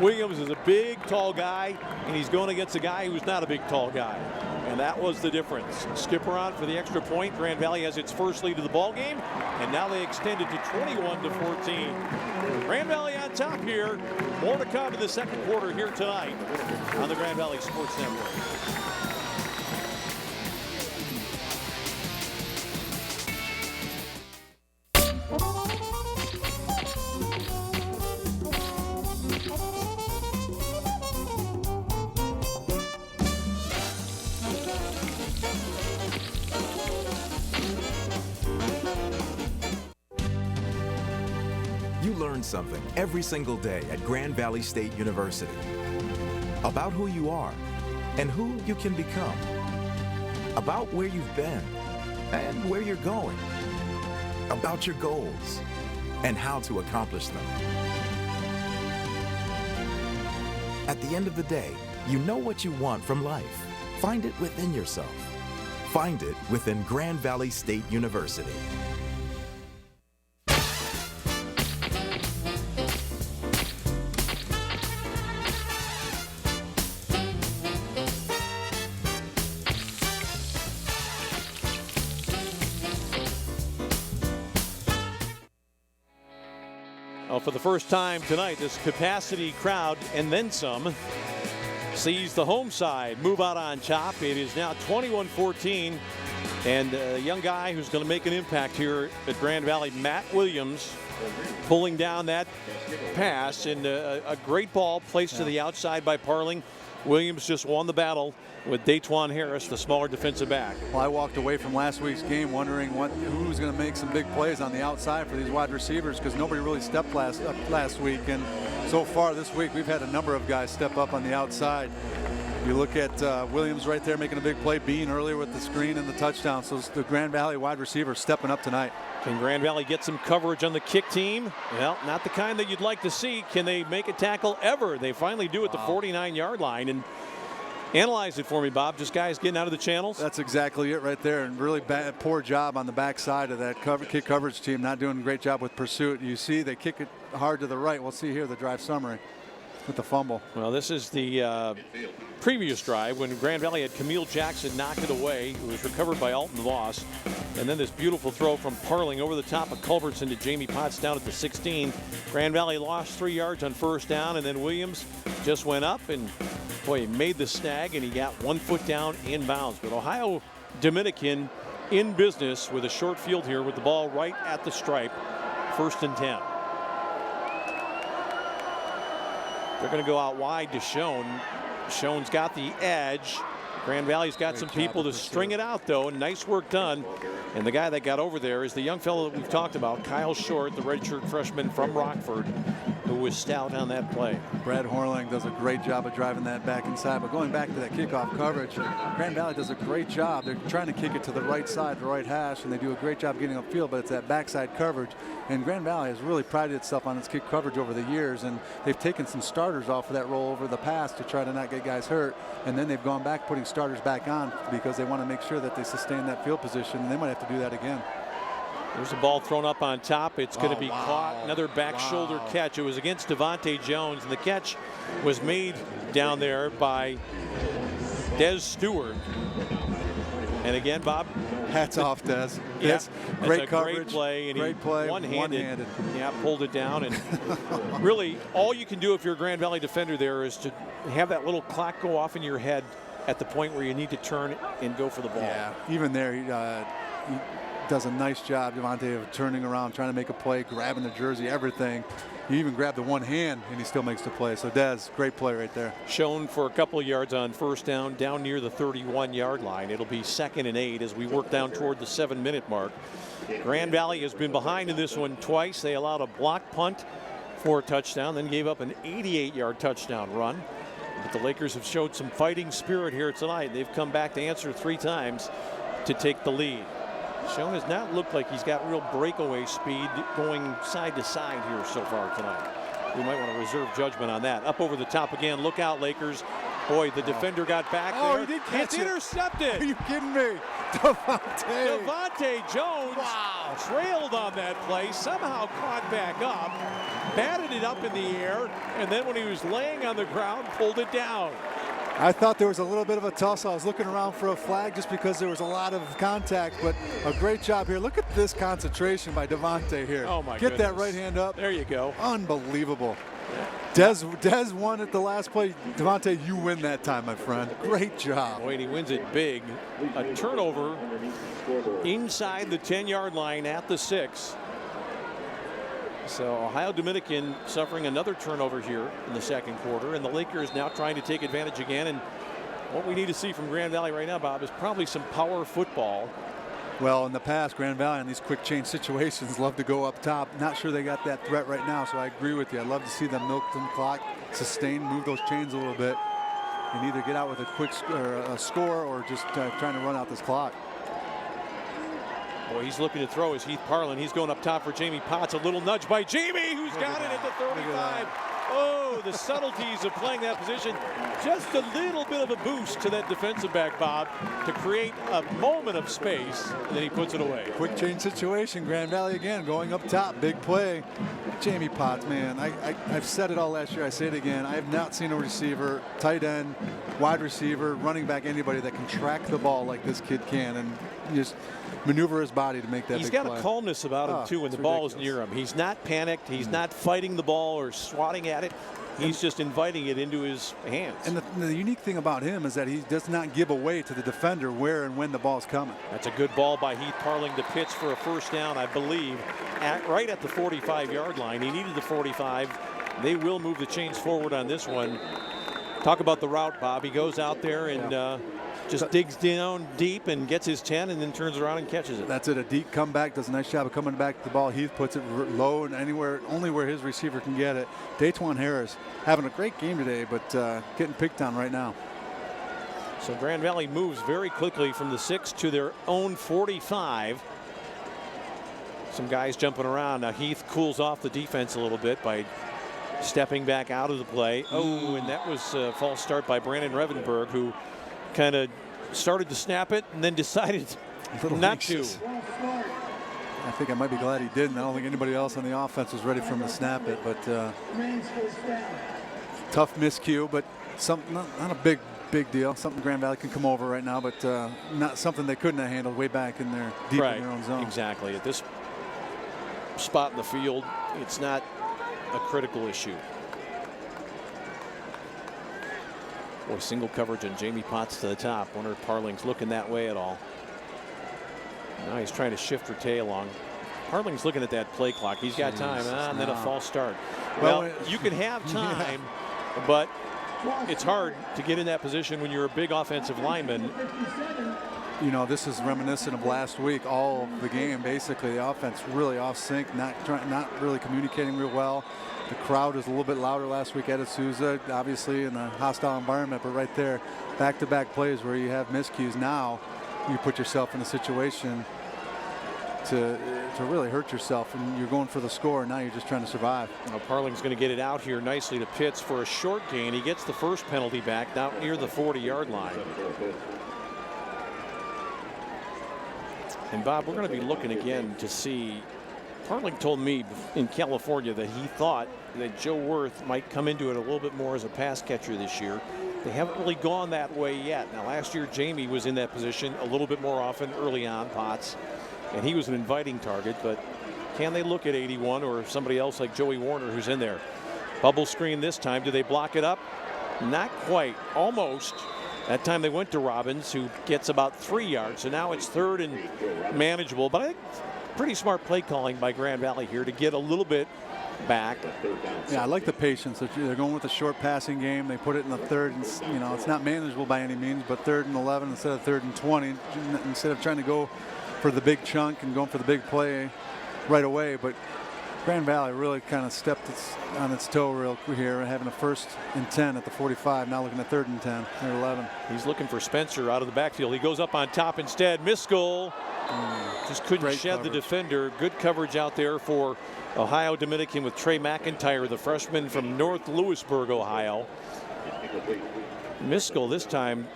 Williams is a big, tall guy, and he's going against a guy who's not a big, tall guy. And that was the difference. Skipper on for the extra point. Grand Valley has its first lead of the ball game, and now they extend it to 21-14. Grand Valley on top here. More to come in the second quarter here tonight on the Grand Valley Sports Network. Learn something every single day at Grand Valley State University about who you are and who you can become, about where you've been and where you're going, about your goals and how to accomplish them. At the end of the day, you know what you want from life. Find it within yourself. Find it within Grand Valley State University. For the first time tonight, this capacity crowd and then some sees the home side move out on top. It is now 21-14. And a young guy who's going to make an impact here at Grand Valley, Matt Williams, pulling down that pass, and a great ball placed to the outside by Parling. Williams just won the battle with Datewan Harris, the smaller defensive back. Well, I walked away from last week's game wondering who's going to make some big plays on the outside for these wide receivers, because nobody really stepped last week. And so far this week, we've had a number of guys step up on the outside. You look at Williams right there making a big play, Bean earlier with the screen and the touchdown. So the Grand Valley wide receivers stepping up tonight. Can Grand Valley get some coverage on the kick team? Well, not the kind that you'd like to see. Can they make a tackle ever? They finally do at the 49-yard line. And analyze it for me, Bob. Just guys getting out of the channels? That's exactly it right there. And really poor job on the backside of that kick coverage team. Not doing a great job with pursuit. You see they kick it hard to the right. We'll see here the drive summary with the fumble. Well, this is the previous drive when Grand Valley had Camille Jackson knock it away. It was recovered by Alton Voss. And then this beautiful throw from Parling over the top of Culbertson to Jamie Potts down at the 16. Grand Valley lost 3 yards on first down, and then Williams just went up and, boy, he made the snag, and he got 1 foot down inbounds. But Ohio Dominican in business with a short field here with the ball right at the stripe. 1st and 10. They're going to go out wide to Schoen. Schoen's got the edge. Grand Valley's got some people to string it out, though. Nice work done. And the guy that got over there is the young fellow that we've talked about, Kyle Short, the redshirt freshman from Rockford, who was stout on that play. Brad Horling does a great job of driving that back inside. But going back to that kickoff coverage, Grand Valley does a great job. They're trying to kick it to the right side, the right hash, and they do a great job getting upfield, but it's that backside coverage. And Grand Valley has really prided itself on its kick coverage over the years, and they've taken some starters off of that role over the past to try to not get guys hurt. And then they've gone back putting starters back on because they want to make sure that they sustain that field position, and they might have to do that again. There's a ball thrown up on top. It's going to be caught. Another back shoulder catch. It was against Devontae Jones, and the catch was made down there by Des Stewart. And again, Bob, hats off, Des. Yeah, great coverage, great play, and great play, one-handed. Yeah, pulled it down, and really, all you can do if you're a Grand Valley defender there is to have that little clock go off in your head at the point where you need to turn and go for the ball. Yeah, even there, he does a nice job, Devontae, of turning around, trying to make a play, grabbing the jersey, everything. He even grabbed the one hand, and he still makes the play. So, Des, great play right there. Shown for a couple of yards on first down near the 31-yard line. It'll be 2nd and 8 as we work down toward the 7-minute mark. Grand Valley has been behind in this one twice. They allowed a block punt for a touchdown, then gave up an 88-yard touchdown run. But the Lakers have showed some fighting spirit here tonight. They've come back to answer 3 times to take the lead. Schoen has not looked like he's got real breakaway speed going side to side here so far tonight. We might want to reserve judgment on that. Up over the top again. Look out, Lakers. Boy, the defender got back there. He did catch it. Intercepted. Are you kidding me? Devontae Jones trailed on that play, somehow caught back up, batted it up in the air, and then when he was laying on the ground, pulled it down. I thought there was a little bit of a tussle. I was looking around for a flag just because there was a lot of contact, but a great job here. Look at this concentration by Devontae here. Oh, my Get goodness. that right hand up. There you go. Unbelievable. Des won at the last play. Devontae, you win that time, my friend. Great job. Boy, he wins it big. A turnover inside the 10-yard line at the 6. So Ohio Dominican suffering another turnover here in the 2nd quarter, and the Lakers now trying to take advantage again. And what we need to see from Grand Valley right now, Bob, is probably some power football. Well, in the past, Grand Valley in these quick change situations love to go up top. Not sure they got that threat right now, so I agree with you. I'd love to see them milk the clock, sustain, move those chains a little bit, and either get out with a quick score or just trying to run out this clock. Boy, he's looking to throw is Heath Parlin. He's going up top for Jamie Potts. A little nudge by Jamie, who's got it at the 35. Oh, the subtleties of playing that position. Just a little bit of a boost to that defensive back, Bob, to create a moment of space, and then he puts it away. Quick change situation. Grand Valley again going up top. Big play. Jamie Potts, man, I've said it all last year. I say it again. I have not seen a receiver, tight end, wide receiver, running back, anybody that can track the ball like this kid can and just maneuver his body to make that He's big got play. a calmness about him, too, when the ball is near him. He's not panicked. He's not fighting the ball or swatting at it. He's just inviting it into his hands. And the unique thing about him is that he does not give away to the defender where and when the ball's coming. That's a good ball by Heath Parling to pitch for a first down, I believe, right at the 45-yard line. He needed the 45. They will move the chains forward on this one. Talk about the route, Bob. He goes out there and just digs down deep and gets his 10 and then turns around and catches it. That's it. A deep comeback. Does a nice job of coming back to the ball. Heath puts it low and anywhere, only where his receiver can get it. Datewan Harris having a great game today, but getting picked on right now. So Grand Valley moves very quickly from the 6 to their own 45. Some guys jumping around. Now Heath cools off the defense a little bit by stepping back out of the play. Oh, and that was a false start by Brandon Revenberg, who kind of started to snap it and then decided not to. I think I might be glad he didn't. I don't think anybody else on the offense was ready for him to snap it, but tough miscue, but not a big deal. Something Grand Valley can come over right now, but not something they couldn't have handled way back in their deep in their own zone. Exactly. At this spot in the field, it's not a critical issue. Boy, single coverage on Jamie Potts to the top. Wonder if Parling's looking that way at all. Now he's trying to shift Rattay along. Parling's looking at that play clock. He's got time, and then a false start. Well, you can have time, but it's hard to get in that position when you're a big offensive lineman. You know, this is reminiscent of last week. All of the game, basically, the offense really off sync, not really communicating real well. The crowd was a little bit louder last week at Sousa, obviously in a hostile environment, but right there, back-to-back plays where you have miscues. Now you put yourself in a situation to really hurt yourself, and you're going for the score, and now you're just trying to survive. Now Parling's going to get it out here nicely to Pitts for a short gain. He gets the first penalty back out near the 40-yard line. And Bob, we're going to be looking again to see. Parling told me in California that he thought that Joe Worth might come into it a little bit more as a pass catcher this year. They haven't really gone that way yet. Now last year Jamie was in that position a little bit more often early on, Potts, and he was an inviting target, but can they look at 81 or somebody else like Joey Warner who's in there? Bubble screen this time. Do they block it up? Not quite. Almost. That time they went to Robbins, who gets about 3 yards. So now it's third and manageable. But I think pretty smart play calling by Grand Valley here to get a little bit back. Yeah, I like the patience. They're going with a short passing game. They put it in the third, and you know, it's not manageable by any means, but 3rd and 11 instead of 3rd and 20, instead of trying to go for the big chunk and going for the big play right away. But Grand Valley really kind of stepped on its toe real here, having a 1st and 10 at the 45, now looking at 3rd and 10 or 11. He's looking for Spencer out of the backfield. He goes up on top instead. Miskell just couldn't shed the defender. Good coverage out there for Ohio Dominican with Trey McIntyre, the freshman from North Lewisburg, Ohio. Miskell this time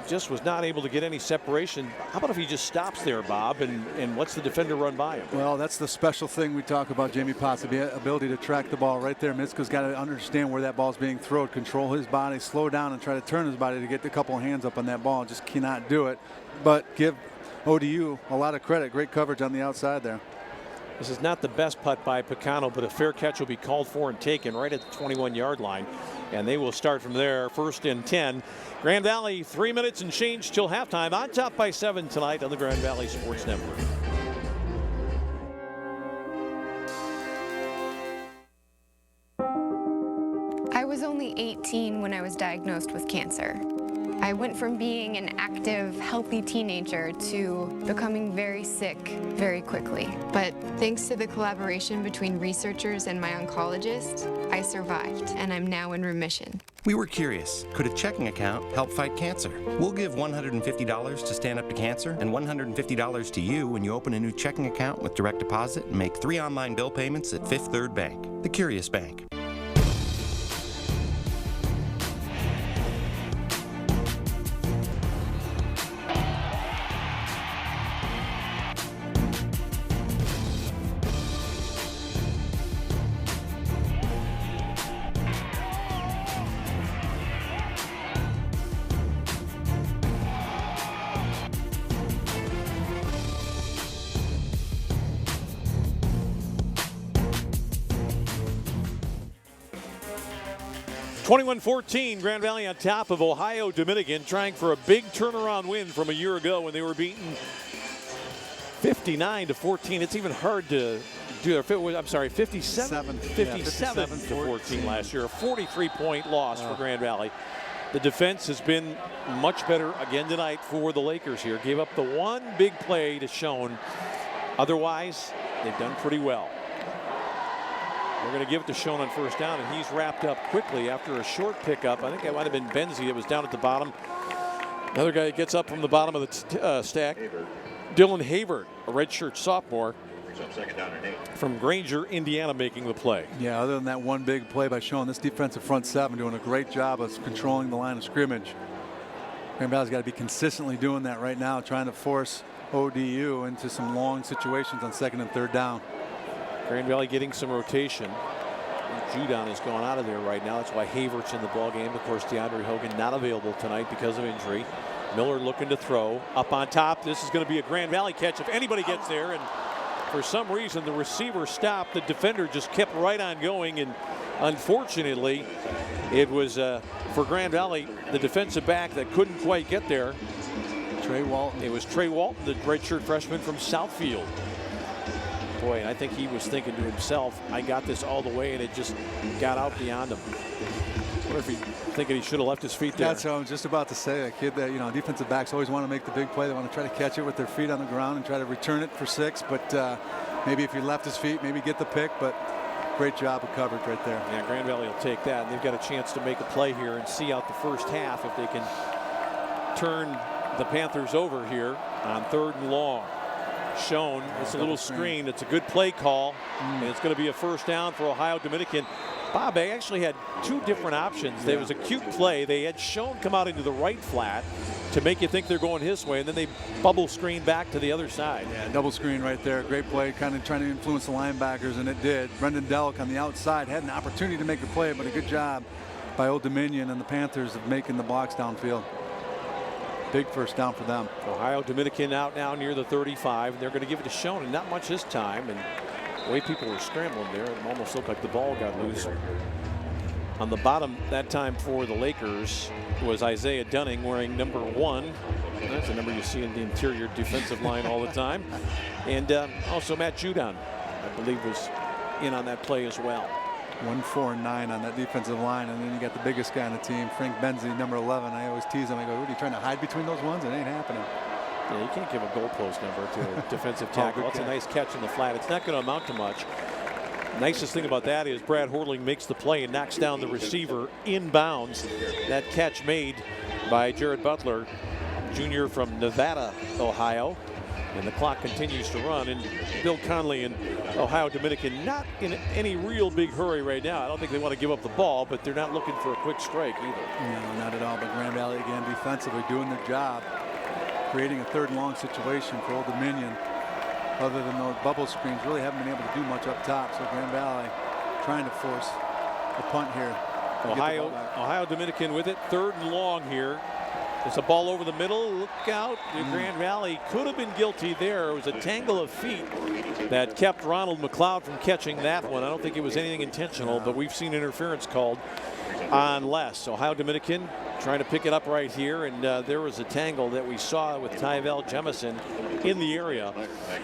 just was not able to get any separation. How about if he just stops there, Bob, and lets the defender run by him? Well, that's the special thing we talk about, Jamie Potts, the ability to track the ball right there. Miskell's got to understand where that ball's being thrown, control his body, slow down, and try to turn his body to get a couple of hands up on that ball. Just cannot do it. But give ODU a lot of credit. Great coverage on the outside there. This is not the best putt by Picano, but a fair catch will be called for and taken right at the 21-yard line. And they will start from there, 1st and 10. Grand Valley, 3 minutes and change till halftime. On top by 7 tonight on the Grand Valley Sports Network. I was only 18 when I was diagnosed with cancer. I went from being an active, healthy teenager to becoming very sick very quickly. But thanks to the collaboration between researchers and my oncologist, I survived, and I'm now in remission. We were curious, could a checking account help fight cancer? We'll give $150 to Stand Up to Cancer and $150 to you when you open a new checking account with direct deposit and make 3 online bill payments at Fifth Third Bank, the Curious Bank. 21-14, Grand Valley on top of Ohio Dominican, trying for a big turnaround win from a year ago when they were beaten 59-14. It's even hard to do. I'm sorry, 57 to 14 last year. A 43-point loss for Grand Valley. The defense has been much better again tonight for the Lakers here. Gave up the one big play to Schoen. Otherwise, they've done pretty well. We're going to give it to Schoen on first down, and he's wrapped up quickly after a short pickup. I think it might have been Benzie that was down at the bottom. Another guy gets up from the bottom of the stack. Dylan Havert, a redshirt sophomore from Granger, Indiana, making the play. Yeah, other than that one big play by Schoen, this defensive front seven doing a great job of controlling the line of scrimmage. Grand Valley's got to be consistently doing that right now, trying to force ODU into some long situations on second and third down. Grand Valley getting some rotation. Judon is going out of there right now. That's why Havert's in the ball game. Of course, DeAndre Hogan not available tonight because of injury. Miller looking to throw up on top. This is going to be a Grand Valley catch if anybody gets there. And for some reason, the receiver stopped. The defender just kept right on going. And unfortunately, it was for Grand Valley, the defensive back that couldn't quite get there. Trey Walton. It was Trey Walton, the redshirt freshman from Southfield. Boy, I think he was thinking to himself, I got this all the way, and it just got out beyond him. I wonder if he's thinking he should have left his feet there. That's what I was just about to say. A kid that, defensive backs always want to make the big play. They want to try to catch it with their feet on the ground and try to return it for 6. But maybe if he left his feet, maybe get the pick. But great job of coverage right there. Yeah, Grand Valley will take that. And they've got a chance to make a play here and see out the first half if they can turn the Panthers over here on 3rd and long. Shown. It's a little screen. It's a good play call, and it's going to be a first down for Ohio Dominican. Bob, they actually had 2 different options. There was a cute play. They had Shown come out into the right flat to make you think they're going his way, and then they bubble screen back to the other side. Yeah, double screen right there. Great play, kind of trying to influence the linebackers, and it did. Brendan Delk on the outside had an opportunity to make a play, but a good job by Old Dominion and the Panthers of making the blocks downfield. Big first down for them. Ohio Dominican out now near the 35. They're going to give it to Schoen, and not much this time. And the way people were scrambling there, it almost looked like the ball got loose. On the bottom that time for the Lakers was Isaiah Dunning wearing number 1. That's a number you see in the interior defensive line all the time. And also Matt Judon, I believe, was in on that play as well. 1, 4, and 9 on that defensive line, and then you got the biggest guy on the team, Frank Benzie, number 11. I always tease him. I go, "What are you trying to hide between those ones? It ain't happening." Yeah, you can't give a goalpost number to a defensive tackle. That's a nice catch in the flat. It's not going to amount to much. Nicest thing about that is Brad Horling makes the play and knocks down the receiver inbounds. That catch made by Jared Butler, junior from Nevada, Ohio. And the clock continues to run, and Bill Conley and Ohio Dominican not in any real big hurry right now. I don't think they want to give up the ball, but they're not looking for a quick strike either. No, not at all. But Grand Valley again defensively doing their job, creating a 3rd and long situation for Old Dominion. Other than those bubble screens, really haven't been able to do much up top. So Grand Valley trying to force a punt here. Ohio Dominican with it, 3rd and long here. There's a ball over the middle. Look out. Grand Valley could have been guilty there. It was a tangle of feet that kept Ronald McLeod from catching that one. I don't think it was anything intentional, but we've seen interference called on less. Ohio Dominican trying to pick it up right here, and there was a tangle that we saw with Tyvel Jemison in the area.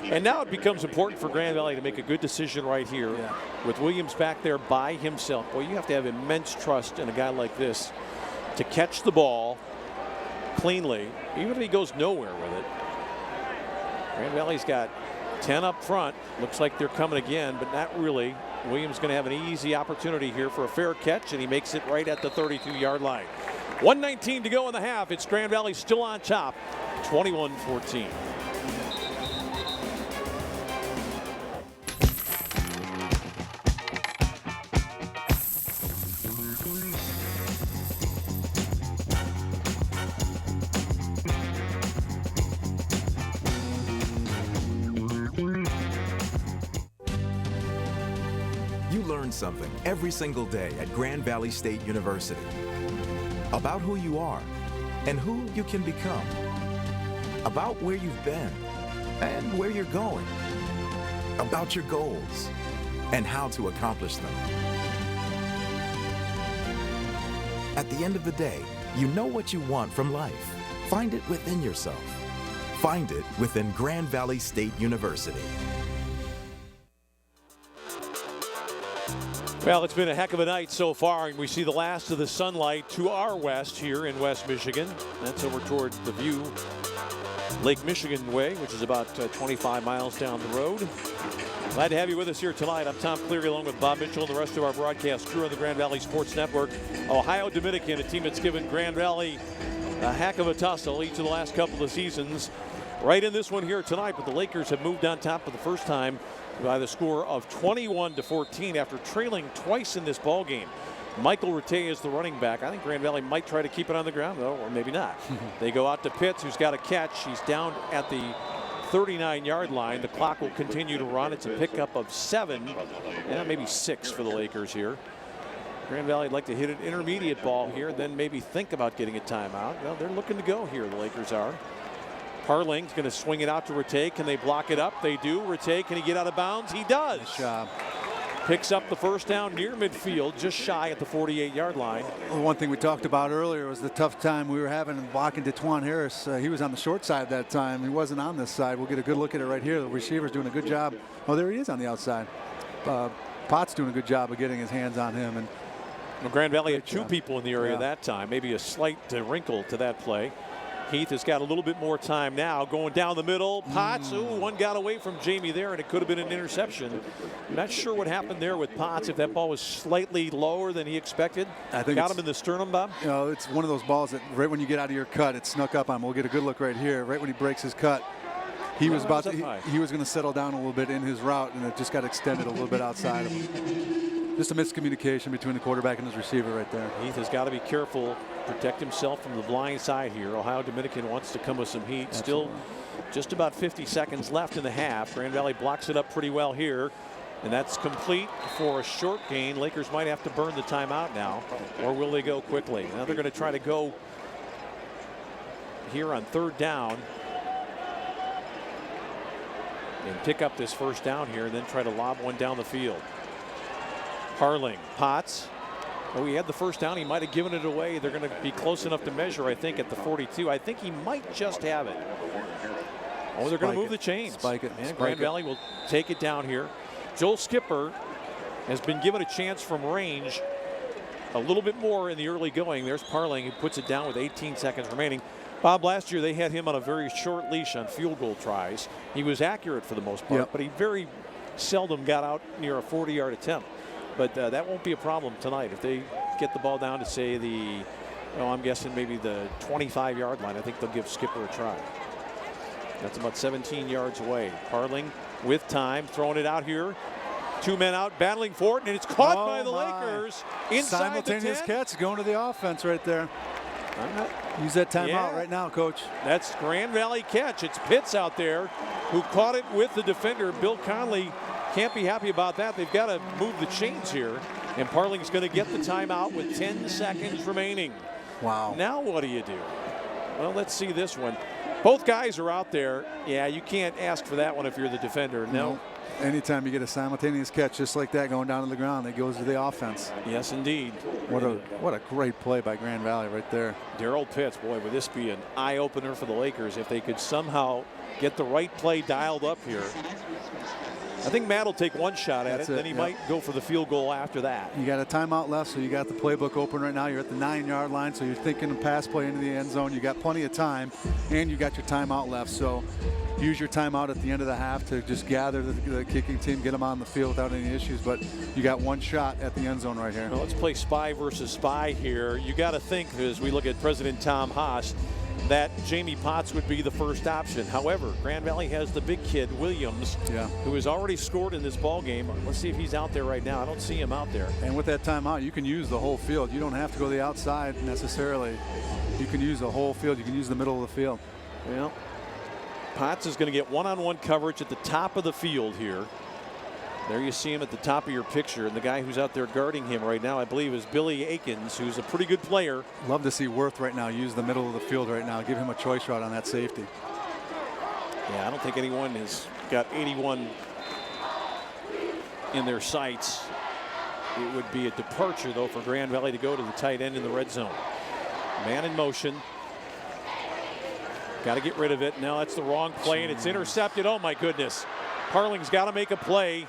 And now it becomes important for Grand Valley to make a good decision right here with Williams back there by himself. Boy, you have to have immense trust in a guy like this to catch the ball cleanly, even if he goes nowhere with it. Grand Valley's got 10 up front. Looks like they're coming again, but not really. Williams going to have an easy opportunity here for a fair catch, and he makes it right at the 32-yard line. 1:19 to go in the half. It's Grand Valley still on top, 21-14. Something every single day at Grand Valley State University about who you are and who you can become, about where you've been and where you're going, about your goals and how to accomplish them. At the end of the day, you know what you want from life. Find it within yourself. Find it within Grand Valley State University. Well, it's been a heck of a night so far, and we see the last of the sunlight to our west here in West Michigan. That's over toward the view, Lake Michigan way, which is about 25 miles down the road. Glad to have you with us here tonight. I'm Tom Cleary along with Bob Mitchell and the rest of our broadcast crew on the Grand Valley Sports Network. Ohio Dominican, a team that's given Grand Valley a heck of a tussle each of the last couple of seasons. Right in this one here tonight, but the Lakers have moved on top for the first time by the score of 21-14 after trailing twice in this ball game. Michael Rattay is the running back. I think Grand Valley might try to keep it on the ground, though, or maybe not. They go out to Pitts, who's got a catch. He's down at the 39-yard line. The clock will continue to run. It's a pickup of 7, and maybe 6 for the Lakers here. Grand Valley would like to hit an intermediate ball here, then maybe think about getting a timeout. Well, they're looking to go here, the Lakers are. Parling's going to swing it out to Rattay. Can they block it up? They do. Rattay, can he get out of bounds? He does. Nice job. Picks up the first down near midfield, just shy at the 48-yard line. Well, one thing we talked about earlier was the tough time we were having blocking DeTuan Harris. He was on the short side that time. He wasn't on this side. We'll get a good look at it right here. The receiver's doing a good job. Oh, there he is on the outside. Potts doing a good job of getting his hands on him. And well, Grand Valley had 2 people in the area that time. Maybe a slight wrinkle to that play. Heath has got a little bit more time now. Going down the middle. Potts, one got away from Jamie there, and it could have been an interception. I'm not sure what happened there with Potts, if that ball was slightly lower than he expected. I think got him in the sternum, Bob? You know, it's one of those balls that right when you get out of your cut, it snuck up on him. We'll get a good look right here. Right when he breaks his cut, he was about to, he was going to settle down a little bit in his route, and it just got extended a little bit outside of him. Just a miscommunication between the quarterback and his receiver right there. Heath has got to be careful, protect himself from the blind side here. Ohio Dominican wants to come with some heat. Still just about 50 seconds left in the half. Grand Valley blocks it up pretty well here. And that's complete for a short gain. Lakers might have to burn the timeout now, or will they go quickly? Now they're going to try to go here on 3rd down and pick up this first down here and then try to lob one down the field. Parling, Potts. Oh, he had the first down. He might have given it away. They're going to be close enough to measure, I think, at the 42. I think he might just have it. Oh, they're going to move the chains. Spike it. And Grand Valley will take it down here. Joel Skipper has been given a chance from range a little bit more in the early going. There's Parling, who puts it down with 18 seconds remaining. Bob, last year they had him on a very short leash on field goal tries. He was accurate for the most part, but he very seldom got out near a 40-yard attempt. But that won't be a problem tonight. If they get the ball down to, say, I'm guessing maybe the 25-yard line, I think they'll give Skipper a try. That's about 17 yards away. Parling with time, throwing it out here. 2 men out, battling for it, and it's caught by the Lakers inside simultaneous the 10. catch going to the offense right there. Use that timeout right now, Coach. That's Grand Valley catch. It's Pitts out there who caught it with the defender. Bill Conley can't be happy about that. They've got to move the chains here. And Parling's going to get the timeout with 10 seconds remaining. Wow. Now what do you do? Well, let's see this one. Both guys are out there. Yeah, you can't ask for that one if you're the defender. No. Anytime you get a simultaneous catch just like that going down to the ground, it goes to the offense. Yes, indeed. What a great play by Grand Valley right there. Darrell Pitts, boy, would this be an eye-opener for the Lakers if they could somehow get the right play dialed up here. I think Matt will take one shot at it, then he might go for the field goal after that. You got a timeout left, so you got the playbook open right now. You're at the 9-yard line, so you're thinking of pass play into the end zone. You got plenty of time, and you got your timeout left. So use your timeout at the end of the half to just gather the kicking team, get them on the field without any issues. But you got one shot at the end zone right here. Well, let's play spy versus spy here. You got to think, as we look at President Tom Haas, that Jamie Potts would be the first option. However, Grand Valley has the big kid, Williams, who has already scored in this ball game. Let's see if he's out there right now. I don't see him out there. And with that timeout, you can use the whole field. You don't have to go to the outside necessarily. You can use the whole field. You can use the middle of the field. Well, Potts is going to get one-on-one coverage at the top of the field here. There you see him at the top of your picture, and the guy who's out there guarding him right now, I believe, is Billy Akins, who's a pretty good player. Love to see Worth right now use the middle of the field right now. Give him a choice route on that safety. Yeah, I don't think anyone has got 81 in their sights. It would be a departure, though, for Grand Valley to go to the tight end in the red zone. Man in motion. Got to get rid of it. Now that's the wrong play, and it's intercepted. Oh, my goodness. Parling's got to make a play.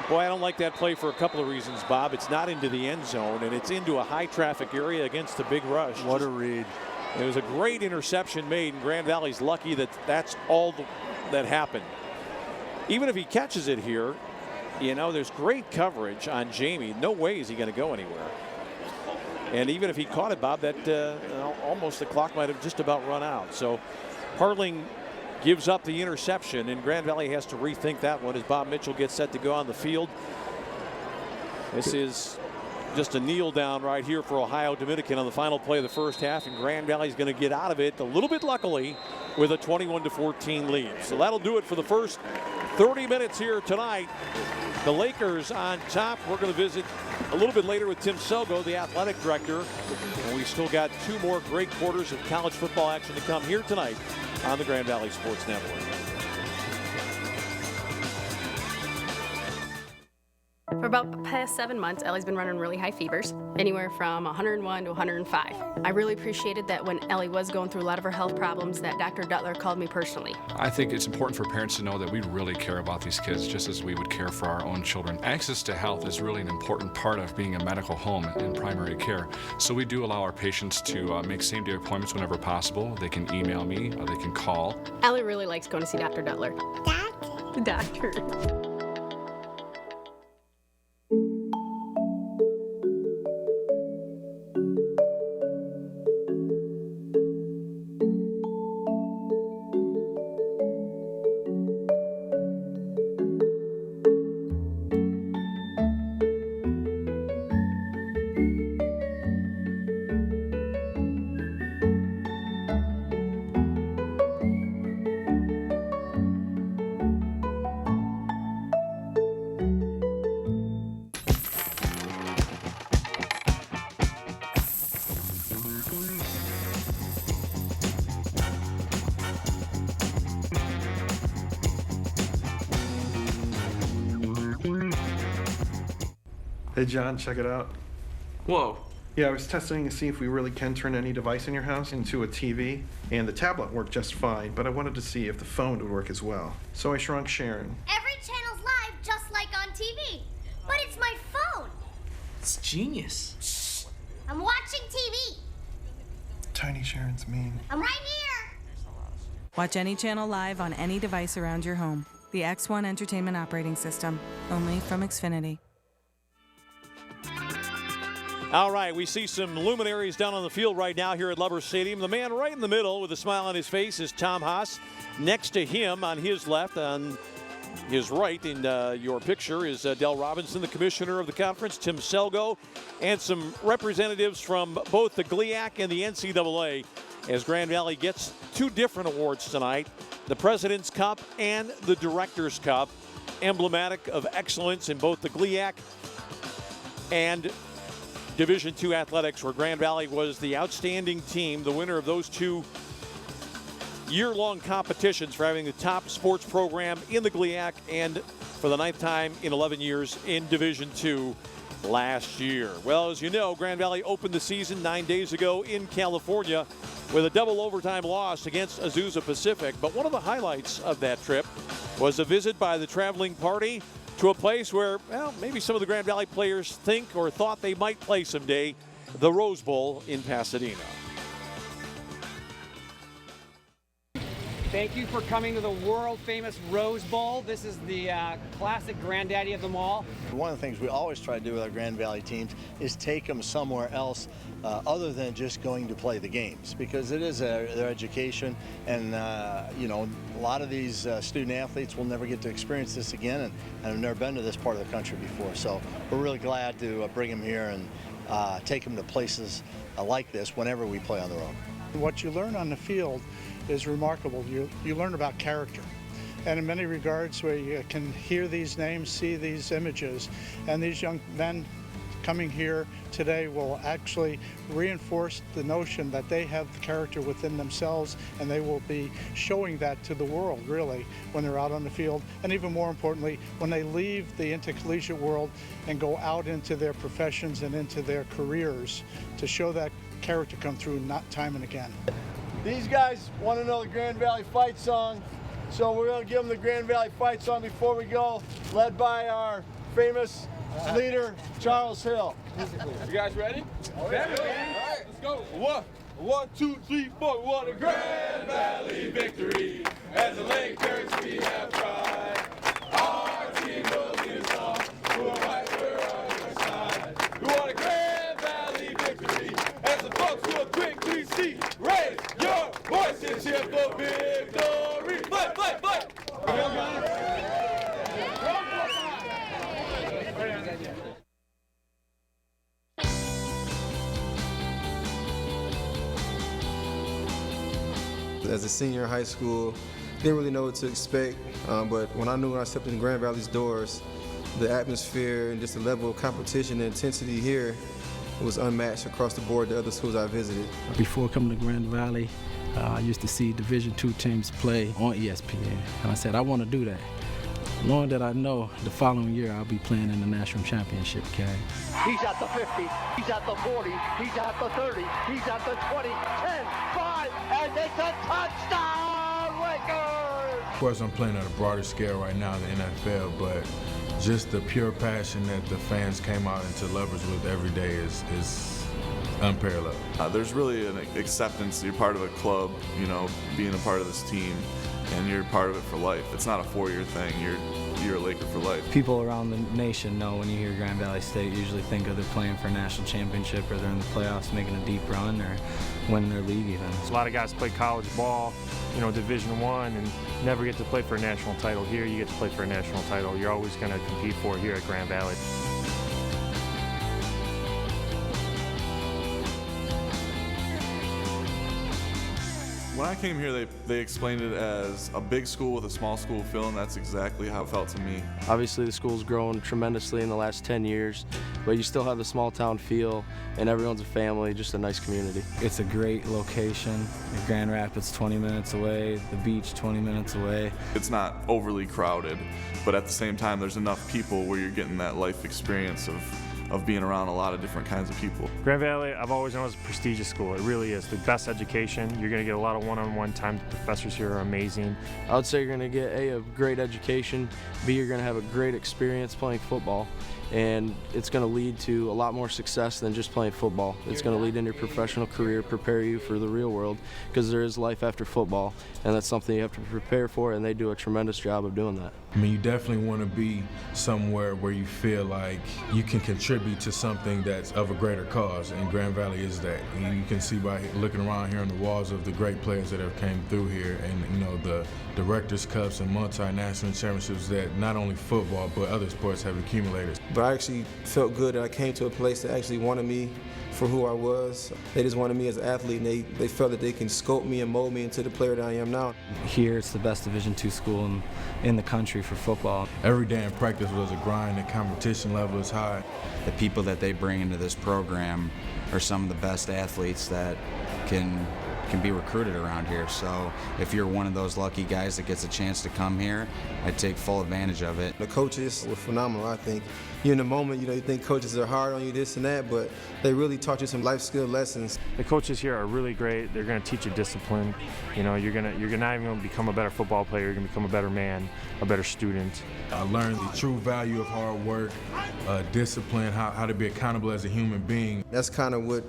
Boy, I don't like that play for a couple of reasons, Bob. It's not into the end zone, and it's into a high-traffic area against the big rush. What a read. It was a great interception made, and Grand Valley's lucky that that's all that happened. Even if he catches it here, you know, there's great coverage on Jamie. No way is he going to go anywhere. And even if he caught it, Bob, that almost the clock might have just about run out. So Parling gives up the interception, and Grand Valley has to rethink that one as Bob Mitchell gets set to go on the field. This is just a kneel down right here for Ohio Dominican on the final play of the first half, and Grand Valley's going to get out of it a little bit luckily with a 21-14 lead. So that'll do it for the first 30 minutes here tonight. The Lakers on top. We're going to visit a little bit later with Tim Selgo, the athletic director. And we still got 2 more great quarters of college football action to come here tonight on the Grand Valley Sports Network. For about the past 7 months, Ellie's been running really high fevers, anywhere from 101 to 105. I really appreciated that when Ellie was going through a lot of her health problems that Dr. Duttler called me personally. I think it's important for parents to know that we really care about these kids just as we would care for our own children. Access to health is really an important part of being a medical home in primary care. So we do allow our patients to make same-day appointments whenever possible. They can email me, or they can call. Ellie really likes going to see Dr. Duttler. The doctor. Hey John, check it out. Whoa. Yeah, I was testing to see if we really can turn any device in your house into a TV, and the tablet worked just fine, but I wanted to see if the phone would work as well. So I shrunk Sharon. Every channel's live just like on TV, but it's my phone. It's genius. Shh. I'm watching TV. Tiny Sharon's mean. I'm right here. Watch any channel live on any device around your home. The X1 Entertainment Operating System, only from XFINITY. All right, we see some luminaries down on the field right now here at Lover Stadium. The man right in the middle with a smile on his face is Tom Haas. Next to him on his left, on his right in your picture is Del Robinson, the commissioner of the conference, Tim Selgo, and some representatives from both the GLIAC and the NCAA as Grand Valley gets 2 different awards tonight, the President's Cup and the Director's Cup, emblematic of excellence in both the GLIAC and Division II athletics, where Grand Valley was the outstanding team, the winner of those 2 year-long competitions for having the top sports program in the GLIAC and for the 9th time in 11 years in Division II last year. Well, as you know, Grand Valley opened the season 9 days ago in California with a double overtime loss against Azusa Pacific. But one of the highlights of that trip was a visit by the traveling party to a place where, well, maybe some of the Grand Valley players think or thought they might play someday, the Rose Bowl in Pasadena. Thank you for coming to the world-famous Rose Bowl. This is the classic granddaddy of them all. One of the things we always try to do with our Grand Valley teams is take them somewhere else other than just going to play the games, because it is their education, and you know, a lot of these student athletes will never get to experience this again and have never been to this part of the country before. So we're really glad to bring them here and take them to places like this whenever we play on the road. What you learn on the field is remarkable. You learn about character. And in many regards, where you can hear these names, see these images, and these young men coming here today will actually reinforce the notion that they have the character within themselves, and they will be showing that to the world, really, when they're out on the field, and even more importantly, when they leave the intercollegiate world and go out into their professions and into their careers, to show that character come through not time and again. These guys want to know the Grand Valley fight song, so we're going to give them the Grand Valley fight song before we go, led by our famous leader, Charles Hill. You guys ready? Oh, yeah. All right, let's go. One, two, three, four. We want a Grand Valley victory. As the Lakers, we have tried. Our team will lead us on. We're right, we're on your side. We want a Grand Valley victory. As the folks will quickly see. Raise your voices here for victory. Fight, fight, fight. As a senior in high school, didn't really know what to expect, but when I stepped in Grand Valley's doors, the atmosphere and just the level of competition and intensity here was unmatched across the board to other schools I visited. Before coming to Grand Valley, I used to see Division II teams play on ESPN, and I said, I want to do that. Knowing that I know the following year I'll be playing in the national championship game. He's at the 50, he's at the 40, he's at the 30, he's at the 20, 10, 5, and it's a touchdown, Lakers! Of course, I'm playing at a broader scale right now in the NFL, but just the pure passion that the fans came out into Lovers with every day is unparalleled. There's really an acceptance. You're part of a club, you know, being a part of this team, and you're part of it for life. It's not a 4-year thing. You're a Laker for life. People around the nation know when you hear Grand Valley State, usually think of they're playing for a national championship, or they're in the playoffs making a deep run, or winning their league even. A lot of guys play college ball, you know, Division I, and never get to play for a national title. Here you get to play for a national title. You're always going to compete for it here at Grand Valley. When I came here, they explained it as a big school with a small school feel, and that's exactly how it felt to me. Obviously, the school's grown tremendously in the last 10 years, but you still have the small town feel, and everyone's a family, just a nice community. It's a great location. Grand Rapids 20 minutes away, the beach 20 minutes away. It's not overly crowded, but at the same time, there's enough people where you're getting that life experience of being around a lot of different kinds of people. Grand Valley, I've always known, is a prestigious school. It really is. The best education. You're going to get a lot of one-on-one time. The professors here are amazing. I would say you're going to get a great education, B, you're going to have a great experience playing football, and it's going to lead to a lot more success than just playing football. It's going to lead into your professional career, prepare you for the real world, because there is life after football, and that's something you have to prepare for, and they do a tremendous job of doing that. I mean, you definitely want to be somewhere where you feel like you can contribute to something that's of a greater cause, and Grand Valley is that. And you can see by looking around here on the walls of the great players that have came through here, and you know, the Directors' Cups and multinational championships that not only football but other sports have accumulated. But I actually felt good that I came to a place that actually wanted me for who I was. They just wanted me as an athlete, and they felt that they can sculpt me and mold me into the player that I am now. Here, it's the best Division II school in the country for football. Every day in practice was a grind. The competition level is high. The people that they bring into this program are some of the best athletes that can be recruited around here. So if you're one of those lucky guys that gets a chance to come here, I'd take full advantage of it. The coaches were phenomenal, I think. You're in the moment, you know, you think coaches are hard on you, this and that, but they really taught you some life skill lessons. The coaches here are really great. They're going to teach you discipline. You know, you're not even going to become a better football player. You're going to become a better man, a better student. I learned the true value of hard work, discipline, how to be accountable as a human being. That's kind of what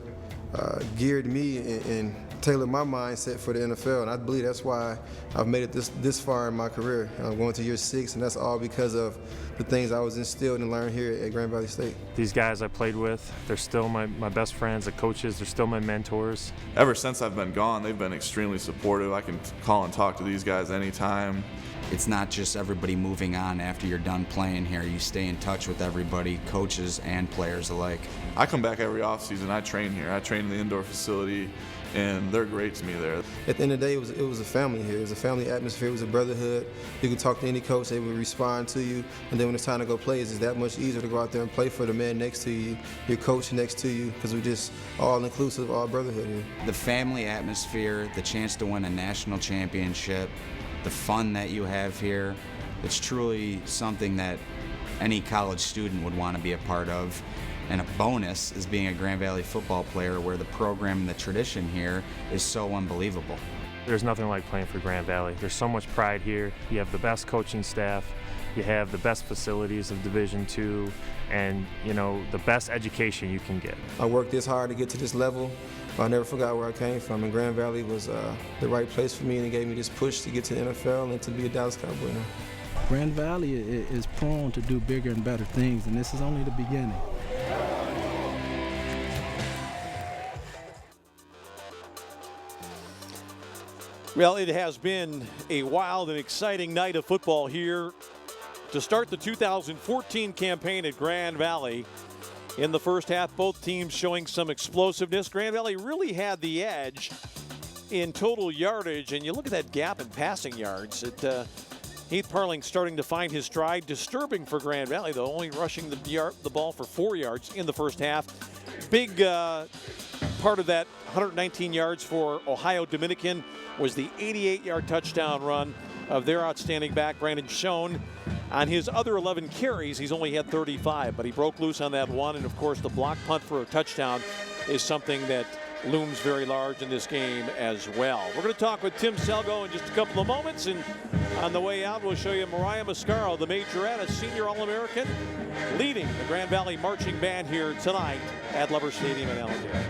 geared me and tailored my mindset for the NFL, and I believe that's why I've made it this far in my career. I'm going to year 6, and that's all because of the things I was instilled and learned here at Grand Valley State. These guys I played with, they're still my best friends. The coaches, they're still my mentors. Ever since I've been gone, they've been extremely supportive. I can call and talk to these guys anytime. it's not just everybody moving on after you're done playing here. You stay in touch with everybody, coaches and players alike. I come back every offseason. I train here. I train in the indoor facility, and they're great to me there. At the end of the day, it was a family here. It was a family atmosphere. It was a brotherhood. You could talk to any coach, they would respond to you. And then when it's time to go play, it's that much easier to go out there and play for the man next to you, your coach next to you, because we're just all inclusive, all brotherhood here. The family atmosphere, the chance to win a national championship, the fun that you have here, it's truly something that any college student would want to be a part of. And a bonus is being a Grand Valley football player, where the program and the tradition here is so unbelievable. There's nothing like playing for Grand Valley. There's so much pride here. You have the best coaching staff, you have the best facilities of Division II, and the best education you can get. I worked this hard to get to this level. I never forgot where I came from, and Grand Valley was the right place for me, and it gave me this push to get to the NFL and to be a Dallas Cowboy now. Grand Valley is prone to do bigger and better things, and this is only the beginning. Well, it has been a wild and exciting night of football here to start the 2014 campaign at Grand Valley. In the first half, both teams showing some explosiveness. Grand Valley really had the edge in total yardage, and you look at that gap in passing yards. Heath Parling starting to find his stride. Disturbing for Grand Valley, though, only rushing the ball for 4 yards in the first half. Big part of that 119 yards for Ohio Dominican was the 88-yard touchdown run of their outstanding back, Brandon Schoen. On his other 11 carries, he's only had 35, but he broke loose on that one. And, of course, the block punt for a touchdown is something that looms very large in this game as well. We're going to talk with Tim Selgo in just a couple of moments, and on the way out, we'll show you Mariah Mascaro, the majorette, a senior All-American, leading the Grand Valley Marching Band here tonight at Lover Stadium in Allendale.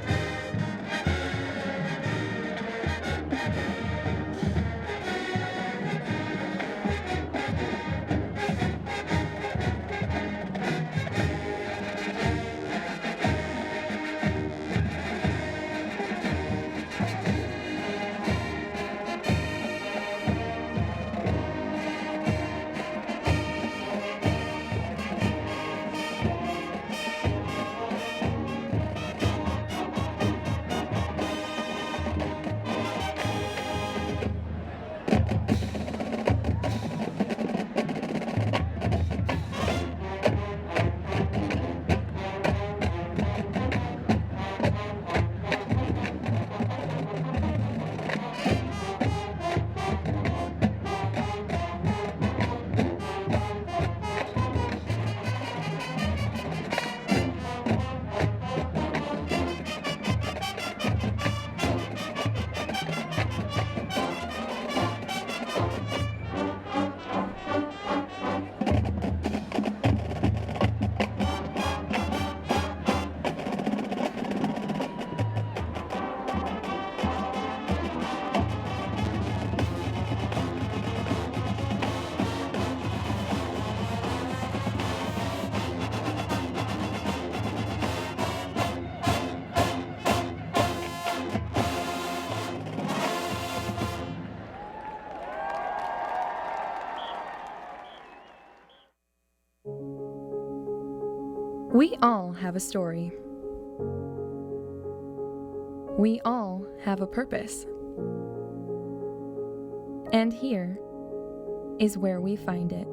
We all have a story. We all have a purpose. And here is where we find it.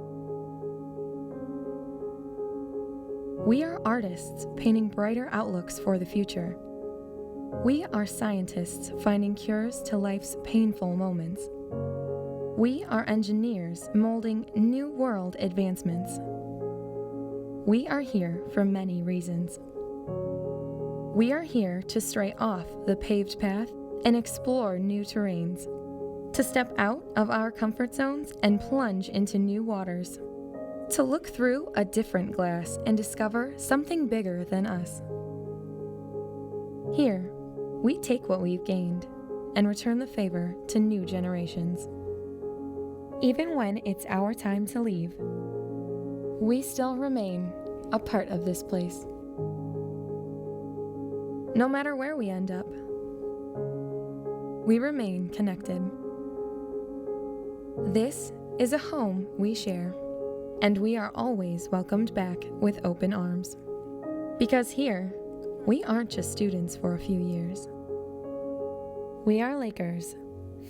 We are artists painting brighter outlooks for the future. We are scientists finding cures to life's painful moments. We are engineers molding new world advancements. We are here for many reasons. We are here to stray off the paved path and explore new terrains, to step out of our comfort zones and plunge into new waters, to look through a different glass and discover something bigger than us. Here, we take what we've gained and return the favor to new generations. Even when it's our time to leave, we still remain a part of this place. No matter where we end up, we remain connected. This is a home we share, and we are always welcomed back with open arms. Because here, we aren't just students for a few years. We are Lakers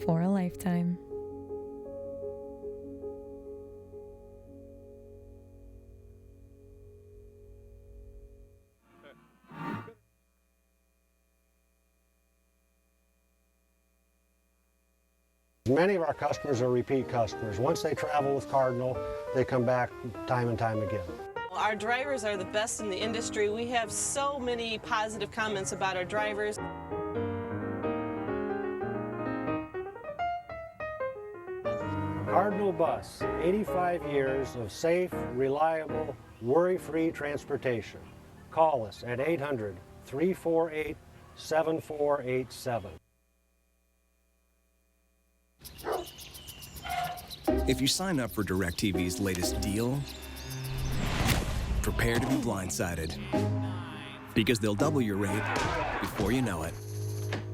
for a lifetime. Many of our customers are repeat customers. Once they travel with Cardinal, they come back time and time again. Our drivers are the best in the industry. We have so many positive comments about our drivers. Cardinal Bus, 85 years of safe, reliable, worry-free transportation. Call us at 800-348-7487. If you sign up for DirecTV's latest deal, prepare to be blindsided. Because they'll double your rate before you know it.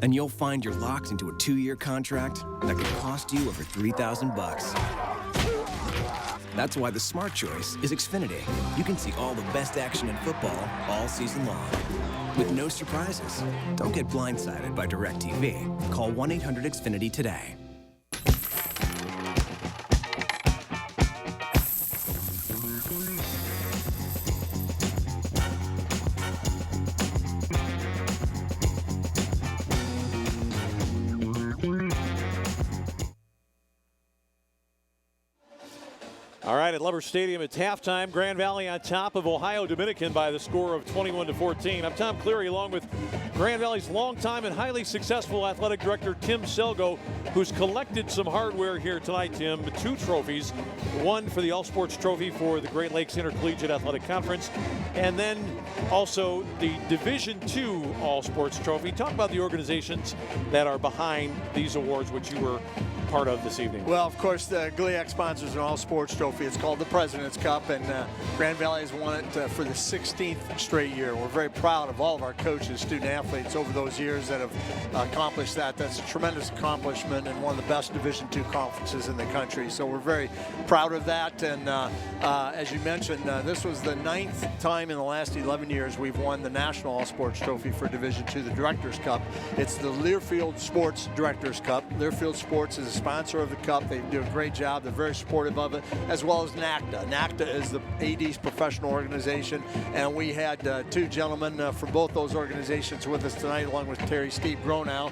And you'll find you're locked into a 2-year contract that could cost you over $3,000. That's why the smart choice is Xfinity. You can see all the best action in football all season long, with no surprises. Don't get blindsided by DirecTV. Call 1-800-XFINITY today. All right, at Lover Stadium, it's halftime. Grand Valley on top of Ohio Dominican by the score of 21-14. I'm Tom Cleary, along with Grand Valley's longtime and highly successful athletic director, Tim Selgo, who's collected some hardware here tonight, Tim. 2 trophies, one for the All-Sports Trophy for the Great Lakes Intercollegiate Athletic Conference, and then also the Division II All-Sports Trophy. Talk about the organizations that are behind these awards, which you were part of this evening. Well, of course, the GLIAC sponsors an all-sports trophy. It's called the President's Cup, and Grand Valley has won it for the 16th straight year. We're very proud of all of our coaches, student athletes over those years that have accomplished that. That's a tremendous accomplishment and one of the best Division II conferences in the country. So we're very proud of that. And as you mentioned, this was the 9th time in the last 11 years we've won the National All-Sports Trophy for Division II, the Directors' Cup. It's the Learfield Sports Directors' Cup. Learfield Sports is a sponsor of the cup. They do a great job. They're very supportive of it, as well as NACDA. NACDA is the AD's professional organization, and we had 2 gentlemen from both those organizations with us tonight, along with Steve Gronow,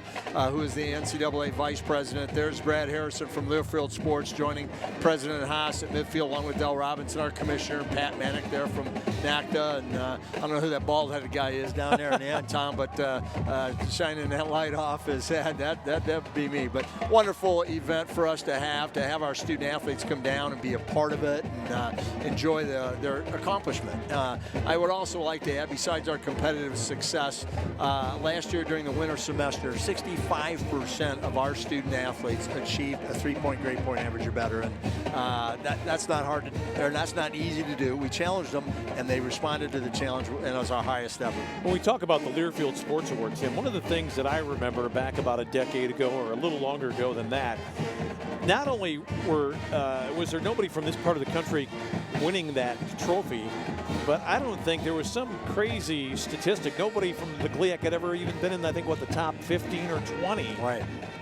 who is the NCAA Vice President. There's Brad Harrison from Learfield Sports joining President Haas at midfield, along with Del Robinson, our commissioner, and Pat Manick there from NACDA. And I don't know who that bald-headed guy is down there in the end, Tom, but shining that light off his head, that'd be me. But wonderful event for us to have our student athletes come down and be a part of it and enjoy their accomplishment. I would also like to add, besides our competitive success, last year during the winter semester, 65% of our student athletes achieved a 3-point grade point average or better, and that's not hard to, or that's not easy to do. We challenged them, and they responded to the challenge, and it was our highest ever. When we talk about the Learfield Sports Award, Tim, one of the things that I remember back about a decade ago, or a little longer ago than that, not only was there nobody from this part of the country winning that trophy, but I don't think there was some crazy statistic. Nobody from the GLIAC had ever even been in, I think, what, the top 15 or 20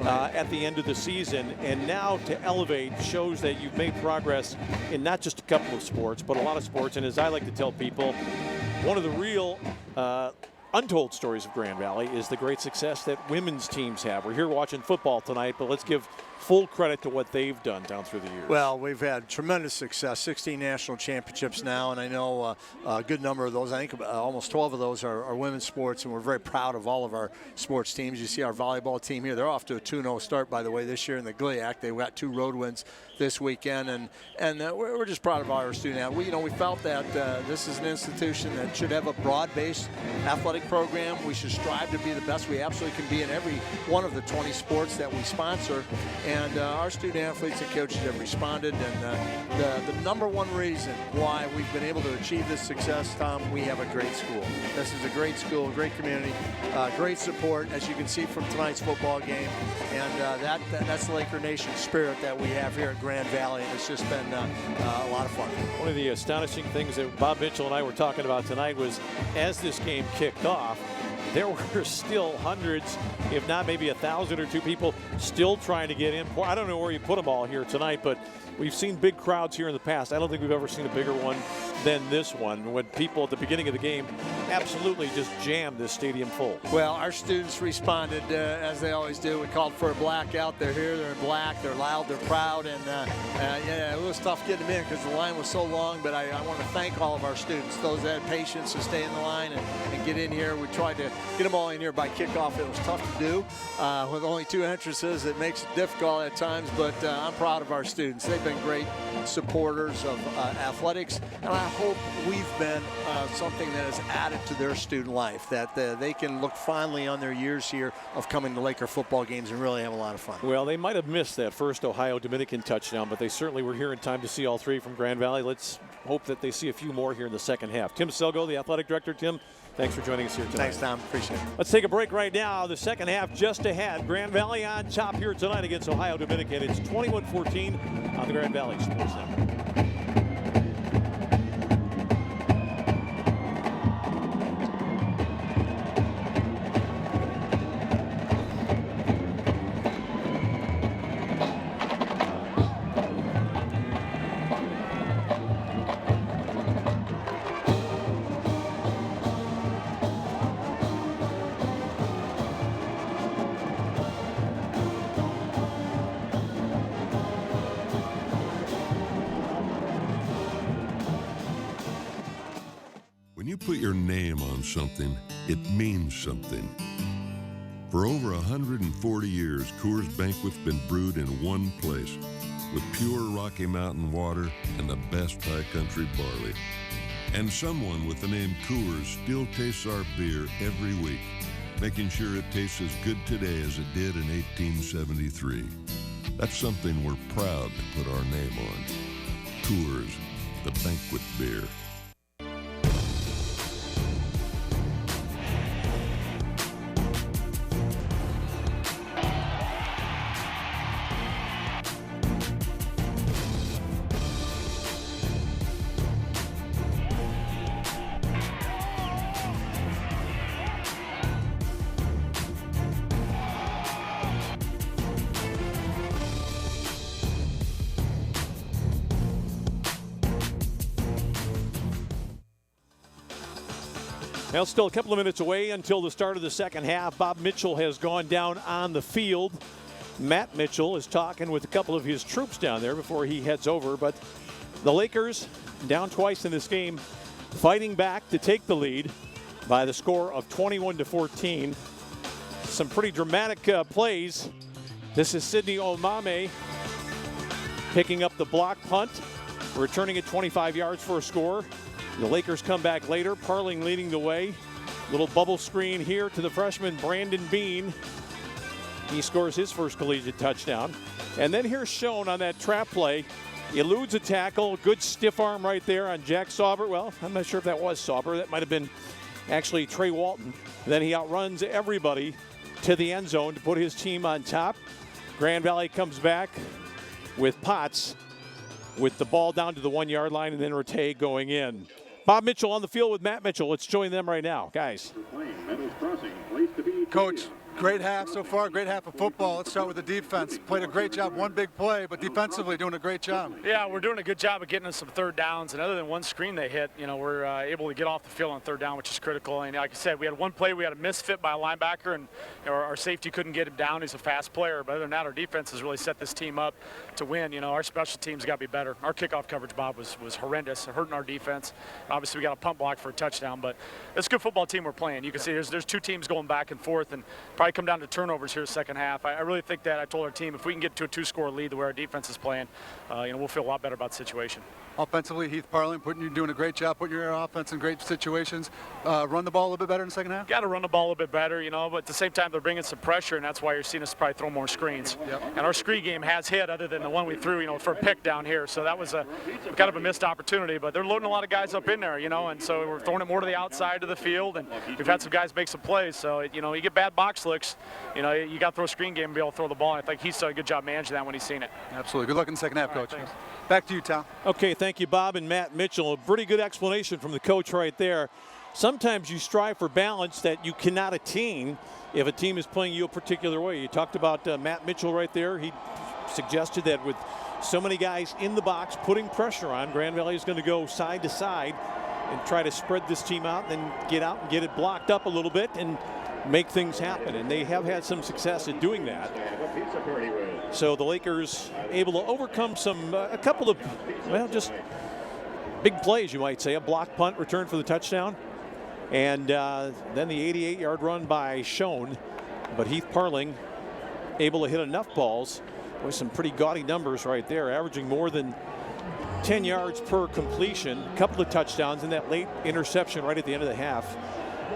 at the end of the season. And now to elevate shows that you've made progress in not just a couple of sports, but a lot of sports. And as I like to tell people, one of the real untold stories of Grand Valley is the great success that women's teams have. We're here watching football tonight, but let's give full credit to what they've done down through the years. Well, we've had tremendous success, 16 national championships now, and I know a good number of those, I think almost 12 of those are women's sports, and we're very proud of all of our sports teams. You see our volleyball team here. They're off to a 2-0 start, by the way, this year in the GLIAC. They've got 2 road wins this weekend, and we're just proud of our student. We felt that this is an institution that should have a broad-based athletic program. We should strive to be the best we absolutely can be in every one of the 20 sports that we sponsor. And our student athletes and coaches have responded, and the number one reason why we've been able to achieve this success, Tom, we have a great school. This is a great school, great community, great support, as you can see from tonight's football game, and that's the Laker Nation spirit that we have here at Grand Valley, and it's just been a lot of fun. One of the astonishing things that Bob Mitchell and I were talking about tonight was as this game kicked off, there were still hundreds, if not maybe 1,000 or 2 people still trying to get in. I don't know where you put them all here tonight, but we've seen big crowds here in the past. I don't think we've ever seen a bigger one than this one, when people at the beginning of the game absolutely just jammed this stadium full. Well, our students responded as they always do. We called for a blackout. They're here, they're in black, they're loud, they're proud, and yeah, it was tough getting them in because the line was so long, but I want to thank all of our students, those that had patience to stay in the line and get in here. We tried to get them all in here by kickoff. It was tough to do with only 2 entrances. It makes it difficult at times, but I'm proud of our students. They've been great supporters of athletics, and I hope we've been something that has added to their student life, that they can look fondly on their years here of coming to Laker football games and really have a lot of fun. Well, they might have missed that first Ohio-Dominican touchdown, but they certainly were here in time to see all 3 from Grand Valley. Let's hope that they see a few more here in the second half. Tim Selgo, the athletic director. Tim, thanks for joining us here tonight. Thanks, Tom. Appreciate it. Let's take a break right now. The second half just ahead. Grand Valley on top here tonight against Ohio-Dominican. It's 21-14 on the Grand Valley Sports Network. When you put your name on something, it means something. For over 140 years, Coors Banquet's been brewed in one place with pure Rocky Mountain water and the best high country barley. And someone with the name Coors still tastes our beer every week, making sure it tastes as good today as it did in 1873. That's something we're proud to put our name on. Coors, the banquet beer. Well, still a couple of minutes away until the start of the second half. Bob Mitchell has gone down on the field. Matt Mitchell is talking with a couple of his troops down there before he heads over. But the Lakers, down twice in this game, fighting back to take the lead by the score of 21-14. Some pretty dramatic plays. This is Sidney Omame picking up the block punt, returning it 25 yards for a score. The Lakers come back later, Parling leading the way. Little bubble screen here to the freshman Brandon Bean. He scores his first collegiate touchdown. And then here's shown on that trap play. Eludes a tackle, good stiff arm right there on Jack Sauber. Well, I'm not sure if that was Sauber. That might have been actually Trey Walton. Then he outruns everybody to the end zone to put his team on top. Grand Valley comes back with Potts with the ball down to the 1 yard line, and then Rattay going in. Bob Mitchell on the field with Matt Mitchell. Let's join them right now. Guys. Coach, great half so far, great half of football. Let's start with the defense. Played a great job, one big play, but defensively doing a great job. Yeah, we're doing a good job of getting us some third downs, and other than one screen they hit, you know, we're able to get off the field on third down, which is critical. And like I said, we had one play, we had a misfit by a linebacker, and you know, our safety couldn't get him down. He's a fast player, but other than that, our defense has really set this team up to win. You know, our special teams got to be better. Our kickoff coverage, Bob, was horrendous, hurting our defense. Obviously, we got a punt block for a touchdown, but it's a good football team we're playing. You can see there's two teams going back and forth, and probably come down to turnovers here second half. I really think that I told our team if we can get to a 2-score lead the way our defense is playing, you know, we'll feel a lot better about the situation. Offensively, Heath Parling doing a great job, putting your offense in great situations. Run the ball a little bit better in the second half? Got to run the ball a little bit better, you know, but at the same time, they're bringing some pressure, and that's why you're seeing us probably throw more screens. Yep. And our screen game has hit other than the one we threw, you know, for a pick down here. So that was a kind of a missed opportunity, but they're loading a lot of guys up in there, you know, and so we're throwing it more to the outside of the field, and we've had some guys make some plays. So, you know, you get bad box Felix, you know, you got to throw a screen game and be able to throw the ball. And I think he's done a good job managing that when he's seen it. Absolutely. Good luck in the second half, All right, Coach. thanks. Back to you, Tom. Okay, thank you, Bob and Matt Mitchell. A pretty good explanation from the coach right there. Sometimes you strive for balance that you cannot attain if a team is playing you a particular way. You talked about Matt Mitchell right there. He suggested that with so many guys in the box putting pressure on, Grand Valley is going to go side to side and try to spread this team out, and then get out and get it blocked up a little bit and make things happen. And they have had some success in doing that. So the Lakers able to overcome a couple of, well, just big plays, you might say. A block punt return for the touchdown. And then the 88-yard run by Schoen. But Heath Parling able to hit enough balls with some pretty gaudy numbers right there, averaging more than 10 yards per completion, a couple of touchdowns, and that late interception right at the end of the half.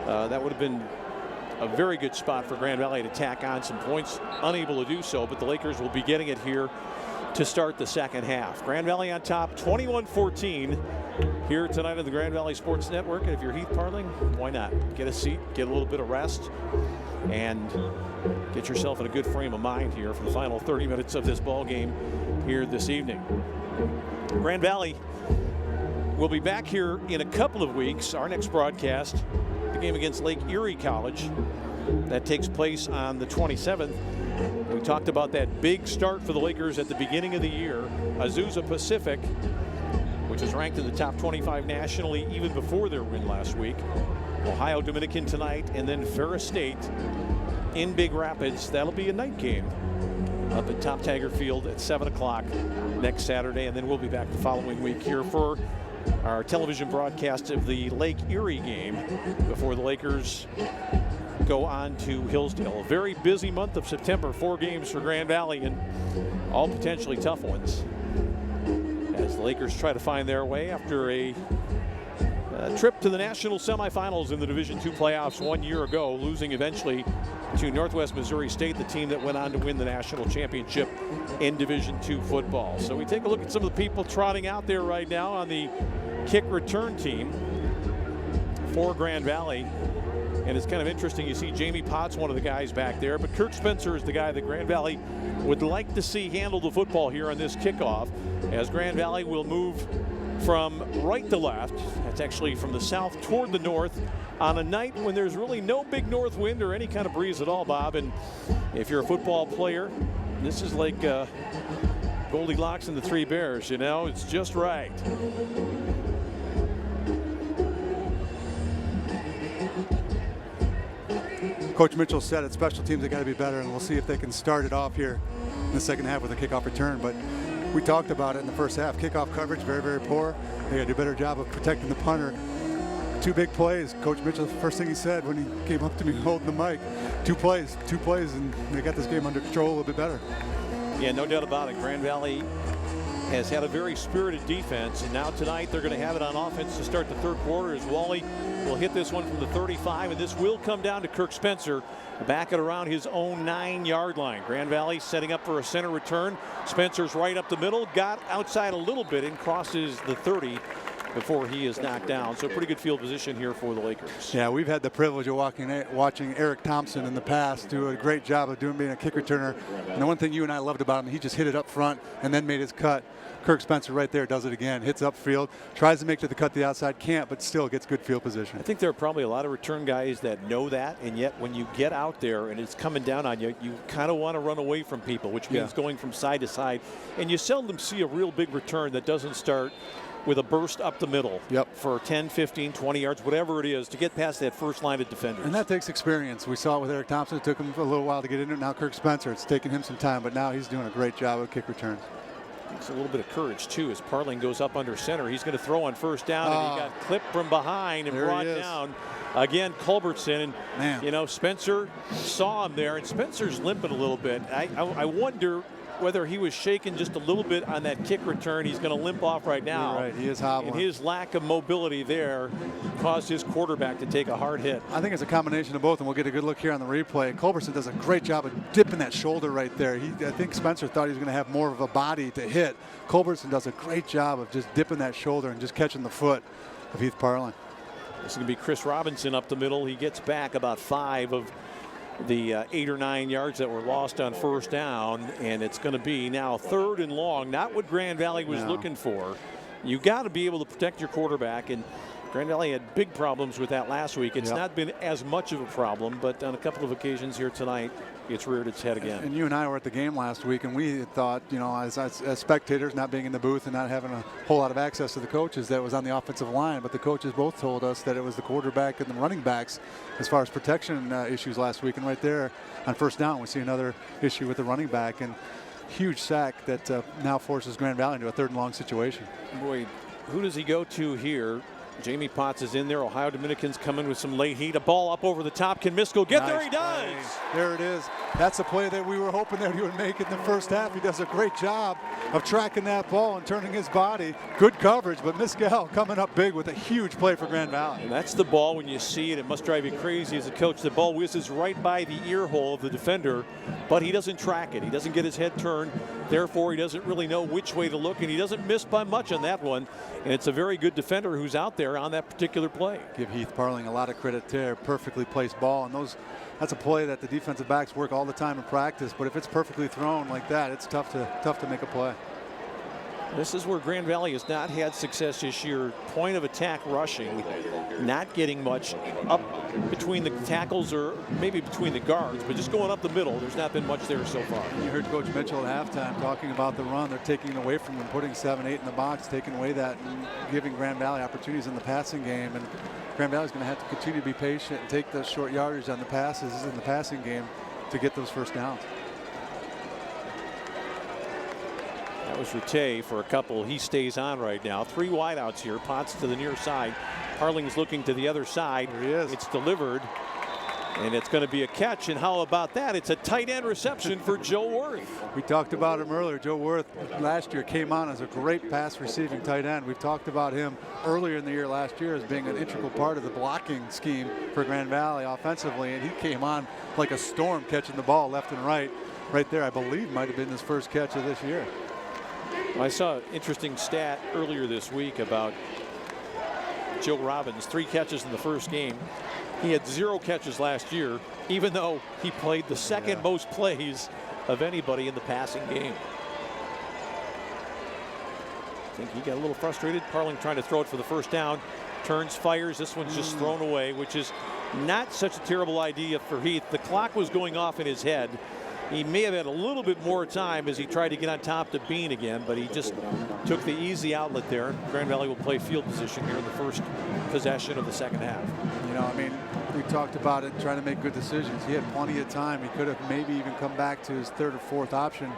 That would have been a very good spot for Grand Valley to tack on some points. Unable to do so, but the Lakers will be getting it here to start the second half. Grand Valley on top, 21-14 here tonight on the Grand Valley Sports Network. And if you're Heath Parling, why not? Get a seat, get a little bit of rest, and get yourself in a good frame of mind here for the final 30 minutes of this ball game here this evening. Grand Valley will be back here in a couple of weeks. Our next broadcast, the game against Lake Erie College, that takes place on the 27th. We talked about that big start for the Lakers at the beginning of the year. Azusa Pacific, which is ranked in the top 25 nationally even before their win last week. Ohio Dominican tonight, and then Ferris State in Big Rapids. That'll be a night game up at Top Tiger Field at 7 o'clock next Saturday, and then we'll be back the following week here for our television broadcast of the Lake Erie game before the Lakers go on to Hillsdale. A very busy month of September, 4 games for Grand Valley, and all potentially tough ones as the Lakers try to find their way after a trip to the national semifinals in the Division II playoffs 1 year ago, losing eventually to Northwest Missouri State, the team that went on to win the national championship in Division II football. So we take a look at some of the people trotting out there right now on the kick return team for Grand Valley. And it's kind of interesting. You see Jamie Potts, one of the guys back there, but Kirk Spencer is the guy that Grand Valley would like to see handle the football here on this kickoff, as Grand Valley will move from right to left. That's actually from the south toward the north on a night when there's really no big north wind or any kind of breeze at all, Bob. And if you're a football player, this is like Goldilocks and the Three Bears, you know, it's just right. Coach Mitchell said it, special teams have got to be better, and we'll see if they can start it off here in the second half with a kickoff return. But we talked about it in the first half. Kickoff coverage, very, very poor. They got to do a better job of protecting the punter. 2 big plays. Coach Mitchell, the first thing he said when he came up to me holding the mic, 2 plays, and they got this game under control a little bit better. Yeah, no doubt about it. Grand Valley has had a very spirited defense, and now tonight they're going to have it on offense to start the third quarter as Wally will hit this one from the 35, and this will come down to Kirk Spencer back at around his own 9-yard line. Grand Valley setting up for a center return. Spencer's right up the middle, got outside a little bit and crosses the 30 before he is knocked down. So pretty good field position here for the Lakers. Yeah, we've had the privilege of watching Eric Thompson in the past do a great job of being a kick returner. And the one thing you and I loved about him, he just hit it up front and then made his cut. Kirk Spencer right there does it again, hits upfield, tries to make to the cut the outside, can't, but still gets good field position. I think there are probably a lot of return guys that know that, and yet when you get out there and it's coming down on you, you kind of want to run away from people, which means going from side to side. And you seldom see a real big return that doesn't start with a burst up the middle for 10, 15, 20 yards, whatever it is, to get past that first line of defenders. And that takes experience. We saw it with Eric Thompson. It took him a little while to get in there. Now Kirk Spencer, it's taken him some time, but now he's doing a great job with kick returns. It's a little bit of courage, too, as Parling goes up under center. He's going to throw on first down, and he got clipped from behind and brought down. Again, Culbertson, and you know, Spencer saw him there, and Spencer's limping a little bit. I wonder whether he was shaken just a little bit on that kick return. He's going to limp off right now. You're right, he is hobbling. And his lack of mobility there caused his quarterback to take a hard hit. I think it's a combination of both, and we'll get a good look here on the replay. Culbertson does a great job of dipping that shoulder right there. I think Spencer thought he was going to have more of a body to hit. Culbertson does a great job of just dipping that shoulder and just catching the foot of Heath Parling. This is going to be Chris Robinson up the middle. He gets back about 5 of the 8 or 9 yards that were lost on first down, and it's going to be now 3rd and long. Not what Grand Valley was looking for. You got to be able to protect your quarterback, and Grand Valley had big problems with that last week. It's not been as much of a problem, but on a couple of occasions here tonight, it's reared its head again. And you and I were at the game last week, and we thought, you know, as spectators, not being in the booth and not having a whole lot of access to the coaches, that it was on the offensive line. But the coaches both told us that it was the quarterback and the running backs as far as protection issues last week. And right there on first down, we see another issue with the running back, and huge sack that now forces Grand Valley into a 3rd and long situation. Boy, who does he go to here? Jamie Potts is in there. Ohio Dominicans coming with some late heat. A ball up over the top. Can Misko get there? He does. There it is. That's a play that we were hoping that he would make in the first half. He does a great job of tracking that ball and turning his body. Good coverage, but Misko coming up big with a huge play for Grand Valley. And that's the ball. When you see it, it must drive you crazy as a coach. The ball whizzes right by the ear hole of the defender, but he doesn't track it. He doesn't get his head turned. Therefore, he doesn't really know which way to look, and he doesn't miss by much on that one. And it's a very good defender who's out there on that particular play. Give Heath Parling a lot of credit there. Perfectly placed ball, and that's a play that the defensive backs work all the time in practice, but if it's perfectly thrown like that, it's tough to make a play. This is where Grand Valley has not had success this year. Point of attack rushing, not getting much up between the tackles or maybe between the guards, but just going up the middle. There's not been much there so far. You heard Coach Mitchell at halftime talking about the run. They're taking it away from them, putting 7-8 in the box, taking away that and giving Grand Valley opportunities in the passing game. And Grand Valley's going to have to continue to be patient and take those short yardage on the passes in the passing game to get those first downs. That was Rattay for a couple. He stays on right now. 3 wideouts here. Potts to the near side. Parling's looking to the other side. There he is. It's delivered, and it's going to be a catch. And how about that? It's a tight end reception for Joe Worth. We talked about him earlier. Joe Worth last year came on as a great pass receiving tight end. We've talked about him earlier in the year last year as being an integral part of the blocking scheme for Grand Valley offensively, and he came on like a storm, catching the ball left and right. Right there, I believe, might have been his first catch of this year. I saw an interesting stat earlier this week about Joe Robbins. 3 catches in the first game. He had 0 catches last year, even though he played the second most plays of anybody in the passing game. I think he got a little frustrated. Parling trying to throw it for the first down. Turns, fires. This one's just thrown away, which is not such a terrible idea for Heath. The clock was going off in his head. He may have had a little bit more time as he tried to get on top to Bean again, but he just took the easy outlet there. Grand Valley will play field position here in the first possession of the second half. You know, I mean, we talked about it, trying to make good decisions. He had plenty of time. He could have maybe even come back to his 3rd or 4th option.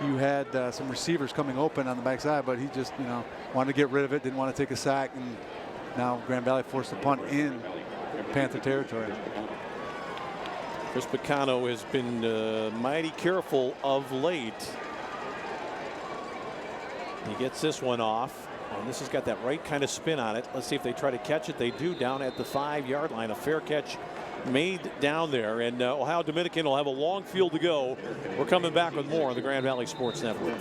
You had some receivers coming open on the backside, but he just, you know, wanted to get rid of it, didn't want to take a sack, and now Grand Valley forced a punt in Panther territory. Chris Picano has been mighty careful of late. He gets this one off, and this has got that right kind of spin on it. Let's see if they try to catch it. They do down at the 5-yard line. A fair catch made down there, and Ohio Dominican will have a long field to go. We're coming back with more on the Grand Valley Sports Network.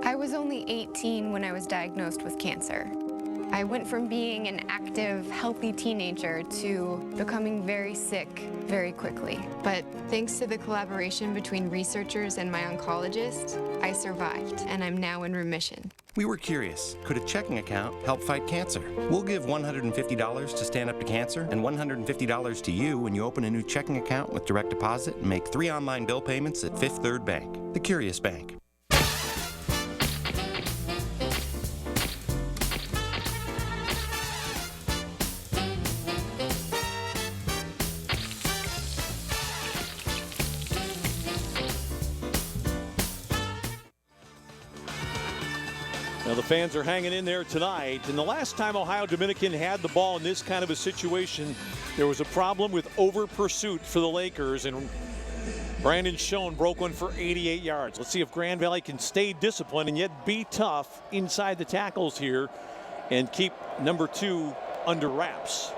I was only 18 when I was diagnosed with cancer. I went from being an active, healthy teenager to becoming very sick very quickly. But thanks to the collaboration between researchers and my oncologist, I survived, and I'm now in remission. We were curious, could a checking account help fight cancer? We'll give $150 to Stand Up to Cancer and $150 to you when you open a new checking account with direct deposit and make 3 online bill payments at Fifth Third Bank, the Curious Bank. Now the fans are hanging in there tonight, and the last time Ohio Dominican had the ball in this kind of a situation, there was a problem with over pursuit for the Lakers, and Brandon Schoen broke one for 88 yards. Let's see if Grand Valley can stay disciplined and yet be tough inside the tackles here and keep number 2 under wraps.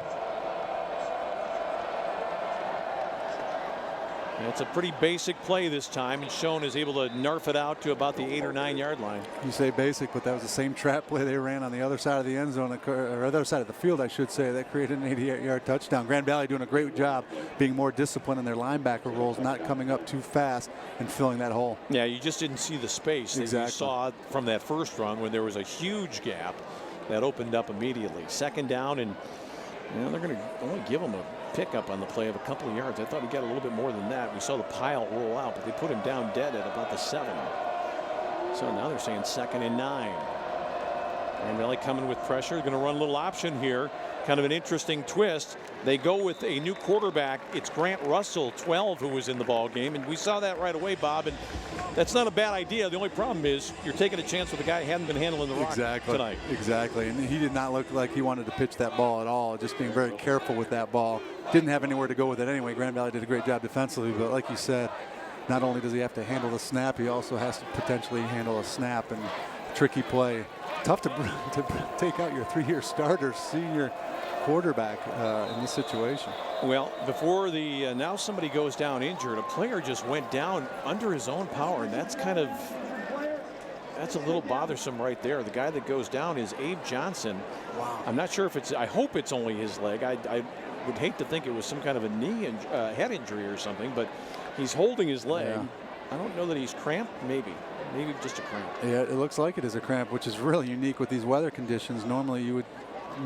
And it's a pretty basic play this time, and Schoen is able to narf it out to about the 8 or 9 yard line. You say basic, but that was the same trap play they ran on the other side of the end zone, or other side of the field, I should say. That created an 88-yard touchdown. Grand Valley doing a great job being more disciplined in their linebacker roles, not coming up too fast and filling that hole. Yeah, you just didn't see the space that you saw from that first run when there was a huge gap that opened up immediately. Second down, and they're going to only give him a pickup on the play of a couple of yards. I thought he got a little bit more than that. We saw the pile roll out, but they put him down dead at about the 7. So now they're saying 2nd and 9. Grand Valley coming with pressure. Going to run a little option here. Kind of an interesting twist. They go with a new quarterback. It's Grant Russell, 12, who was in the ball game, and we saw that right away, Bob. And that's not a bad idea. The only problem is you're taking a chance with a guy who hadn't been handling the rock tonight. Exactly. And he did not look like he wanted to pitch that ball at all. Just being very careful with that ball. Didn't have anywhere to go with it anyway. Grand Valley did a great job defensively, but like you said, not only does he have to handle the snap, he also has to potentially handle a snap, and tricky play. Tough to take out your 3-year starter, senior quarterback in this situation. Well, before the now somebody goes down injured, a player just went down under his own power, and that's a little bothersome right there. The guy that goes down is Abe Johnson. Wow. I'm not sure if I hope it's only his leg. I would hate to think it was some kind of a head injury or something, but he's holding his leg. Yeah. I don't know that he's cramped. Maybe just a cramp. Yeah, it looks like it is a cramp, which is really unique with these weather conditions. Normally you would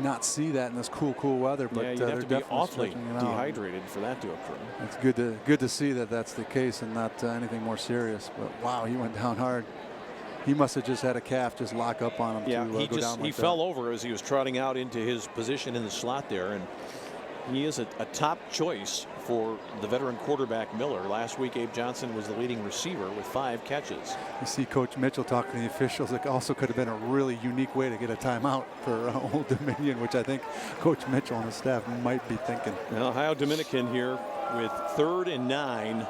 not see that in this cool weather, but yeah, you'd have to be awfully dehydrated for that to occur. It's good to see that that's the case and not anything more serious. But wow, he went down hard. He must have just had a calf just lock up on him. Yeah, to go down like he fell over as he was trotting out into his position in the slot there, and he is a top choice for the veteran quarterback Miller. Last week, Abe Johnson was the leading receiver with 5 catches. You see Coach Mitchell talking to the officials. It also could have been a really unique way to get a timeout for Old Dominion, which I think Coach Mitchell and his staff might be thinking. Now, Ohio Dominican here with 3rd and 9. And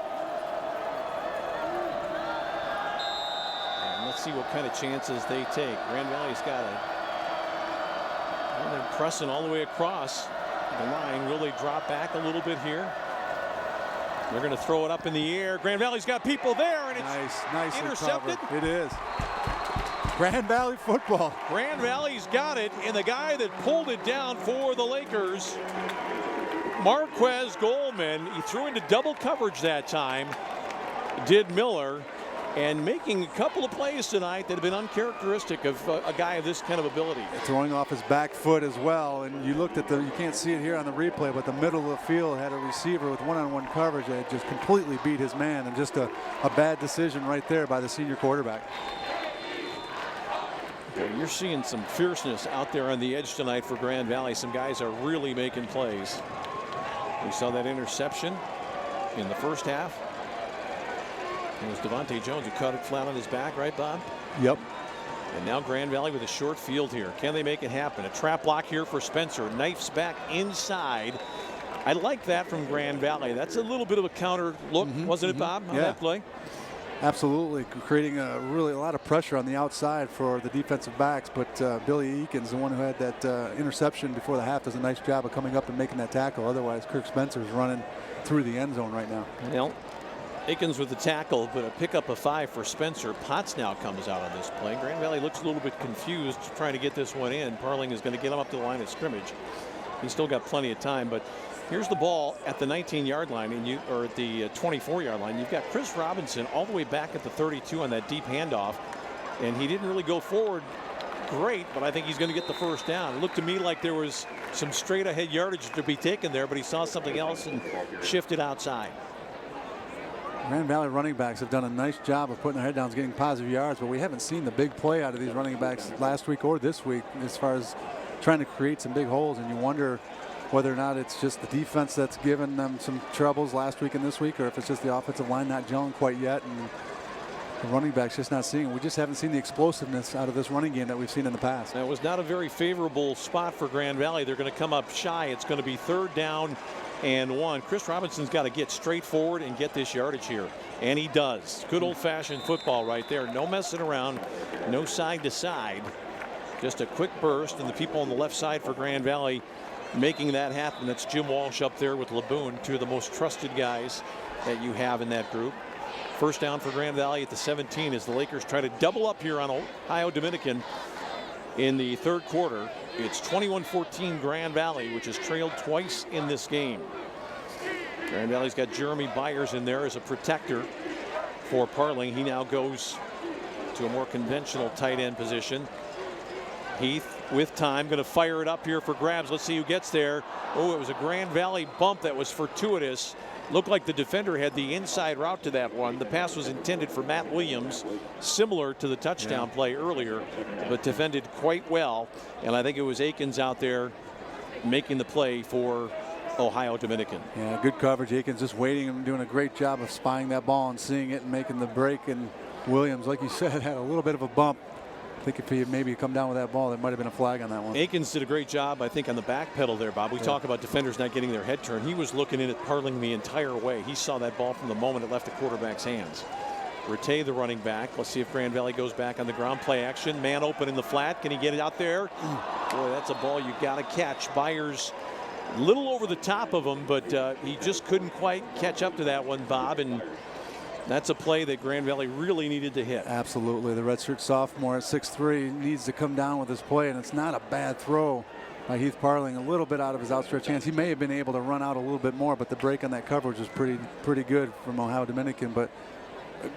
let's see what kind of chances they take. Grand Valley's got they're pressing all the way across the line. Will they drop back a little bit here? They're going to throw it up in the air. Grand Valley's got people there, and it's nicely intercepted. Covered. It is. Grand Valley football. Grand Valley's got it, and the guy that pulled it down for the Lakers, Marquez Goldman, he threw into double coverage that time, did Miller, and making a couple of plays tonight that have been uncharacteristic of a guy of this kind of ability. Throwing off his back foot as well, and you looked at you can't see it here on the replay, but the middle of the field had a receiver with one-on-one coverage that just completely beat his man, and just a bad decision right there by the senior quarterback. Okay, you're seeing some fierceness out there on the edge tonight for Grand Valley. Some guys are really making plays. We saw that interception in the first half. It was Devontae Jones who caught it flat on his back, right, Bob? Yep. And now Grand Valley with a short field here. Can they make it happen? A trap block here for Spencer. Knifes back inside. I like that from Grand Valley. That's a little bit of a counter look, wasn't it, Bob, on that play? Absolutely, creating a lot of pressure on the outside for the defensive backs. But Billy Eakins, the one who had that interception before the half, does a nice job of coming up and making that tackle. Otherwise, Kirk Spencer's running through the end zone right now. Well, Aikens with the tackle, but a pickup of 5 for Spencer. Potts now comes out on this play. Grand Valley looks a little bit confused trying to get this one in. Parling is going to get him up to the line of scrimmage. He's still got plenty of time, but here's the ball at the 19-yard line, or at the 24-yard line. You've got Chris Robinson all the way back at the 32 on that deep handoff, and he didn't really go forward great, but I think he's going to get the first down. It looked to me like there was some straight ahead yardage to be taken there, but he saw something else and shifted outside. Grand Valley running backs have done a nice job of putting their head down, getting positive yards, but we haven't seen the big play out of these running backs last week or this week as far as trying to create some big holes, and you wonder whether or not it's just the defense that's given them some troubles last week and this week, or if it's just the offensive line not gelling quite yet and the running backs just not seeing it. We just haven't seen the explosiveness out of this running game that we've seen in the past. That was not a very favorable spot for Grand Valley. They're going to come up shy. It's going to be 3rd down and 1. Chris Robinson's got to get straight forward and get this yardage here, and he does. Good old-fashioned football right there. No messing around, no side to side. Just a quick burst, and the people on the left side for Grand Valley making that happen. That's Jim Walsh up there with Laboon, two of the most trusted guys that you have in that group. First down for Grand Valley at the 17 as the Lakers try to double up here on Ohio Dominican in the third quarter. It's 21-14 Grand Valley, which has trailed twice in this game. Grand Valley's got Jeremy Byers in there as a protector for Parling. He now goes to a more conventional tight end position. Heath with time going to fire it up here for grabs. Let's see who gets there. Oh, it was a Grand Valley bump that was fortuitous. Looked like the defender had the inside route to that one. The pass was intended for Matt Williams, similar to the touchdown play earlier, but defended quite well. And I think it was Akins out there making the play for Ohio Dominican. Yeah, good coverage. Akins just waiting and doing a great job of spying that ball and seeing it and making the break. And Williams, like you said, had a little bit of a bump. I think if he had maybe come down with that ball, there might have been a flag on that one. Akins did a great job, I think, on the back pedal there, Bob. We talk about defenders not getting their head turned. He was looking in at Parling the entire way. He saw that ball from the moment it left the quarterback's hands. Rattay, the running back. Let's see if Grand Valley goes back on the ground. Play action. Man open in the flat. Can he get it out there? Boy, that's a ball you got to catch. Byers a little over the top of him, but he just couldn't quite catch up to that one, Bob. And that's a play that Grand Valley really needed to hit. Absolutely. The redshirt sophomore at 6'3" needs to come down with this play, and it's not a bad throw by Heath Parling. A little bit out of his outstretched hands. He may have been able to run out a little bit more, but the break on that coverage was pretty good from Ohio Dominican. But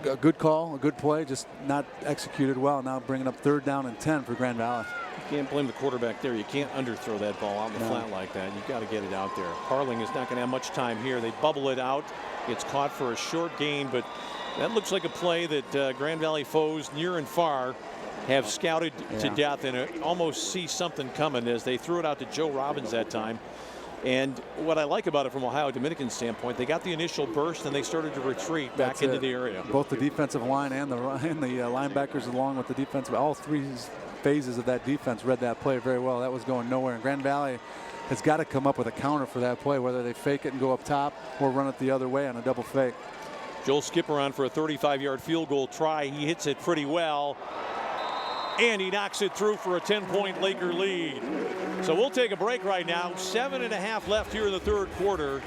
a good call, a good play, just not executed well. Now bringing up 3rd down and 10 for Grand Valley. You can't blame the quarterback there. You can't underthrow that ball out in the flat like that. You've got to get it out there. Parling is not going to have much time here. They bubble it out. It's caught for a short gain, but that looks like a play that Grand Valley foes near and far have scouted to death, and almost see something coming as they threw it out to Joe Robbins that time. And what I like about it from Ohio Dominican standpoint, they got the initial burst and they started to retreat back into the area. Both the defensive line and the linebackers, along with the defensive, all three phases of that defense read that play very well. That was going nowhere, and Grand Valley has got to come up with a counter for that play, whether they fake it and go up top or run it the other way on a double fake. Joel Skipper on for a 35-yard field goal try. He hits it pretty well, and he knocks it through for a 10-point Laker lead. So we'll take a break right now. 7.5 left here in the third quarter.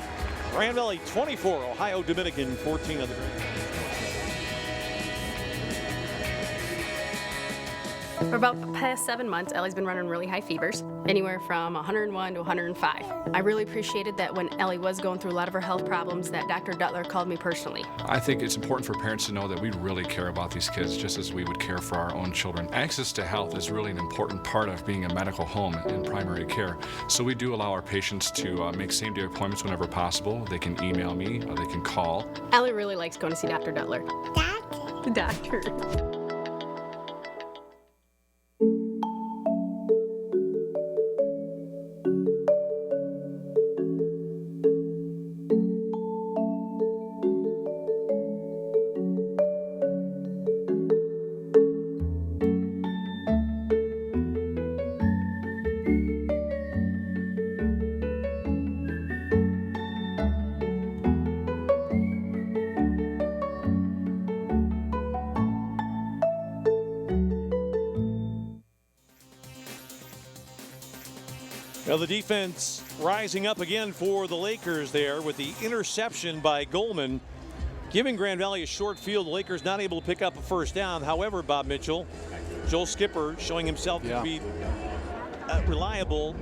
Grand Valley 24, Ohio Dominican 14 on the ground. For about the past 7 months, Ellie's been running really high fevers, anywhere from 101 to 105. I really appreciated that when Ellie was going through a lot of her health problems, that Dr. Duttler called me personally. I think it's important for parents to know that we really care about these kids just as we would care for our own children. Access to health is really an important part of being a medical home in primary care. So we do allow our patients to make same-day appointments whenever possible. They can email me or they can call. Ellie really likes going to see Dr. Duttler. The doctor. Well, the defense rising up again for the Lakers there with the interception by Goldman, giving Grand Valley a short field. The Lakers not able to pick up a first down. However, Bob Mitchell, Joel Skipper showing himself to be reliable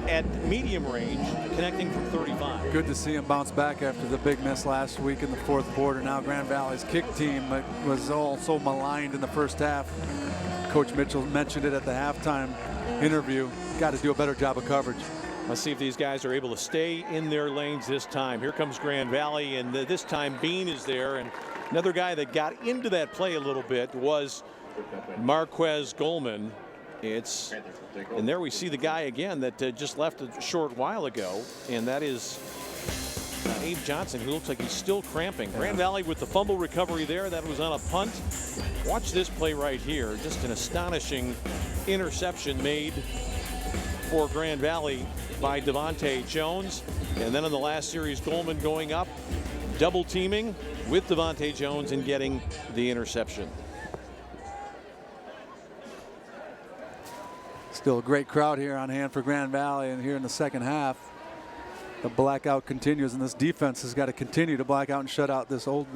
at medium range, connecting from 35. Good to see him bounce back after the big miss last week in the fourth quarter. Now Grand Valley's kick team was also maligned in the first half. Coach Mitchell mentioned it at the halftime interview. Got to do a better job of coverage. Let's see if these guys are able to stay in their lanes this time. Here comes Grand Valley, and this time Bean is there. And another guy that got into that play a little bit was Marquez Goldman. And there we see the guy again that just left a short while ago, and that is Abe Johnson, who looks like he's still cramping. Grand Valley with the fumble recovery there. That was on a punt. Watch this play right here. Just an astonishing interception made for Grand Valley by Devontae Jones. And then in the last series, Goldman going up, double teaming with Devontae Jones and getting the interception. Still a great crowd here on hand for Grand Valley, and here in the second half, the blackout continues, and this defense has got to continue to black out and shut out this old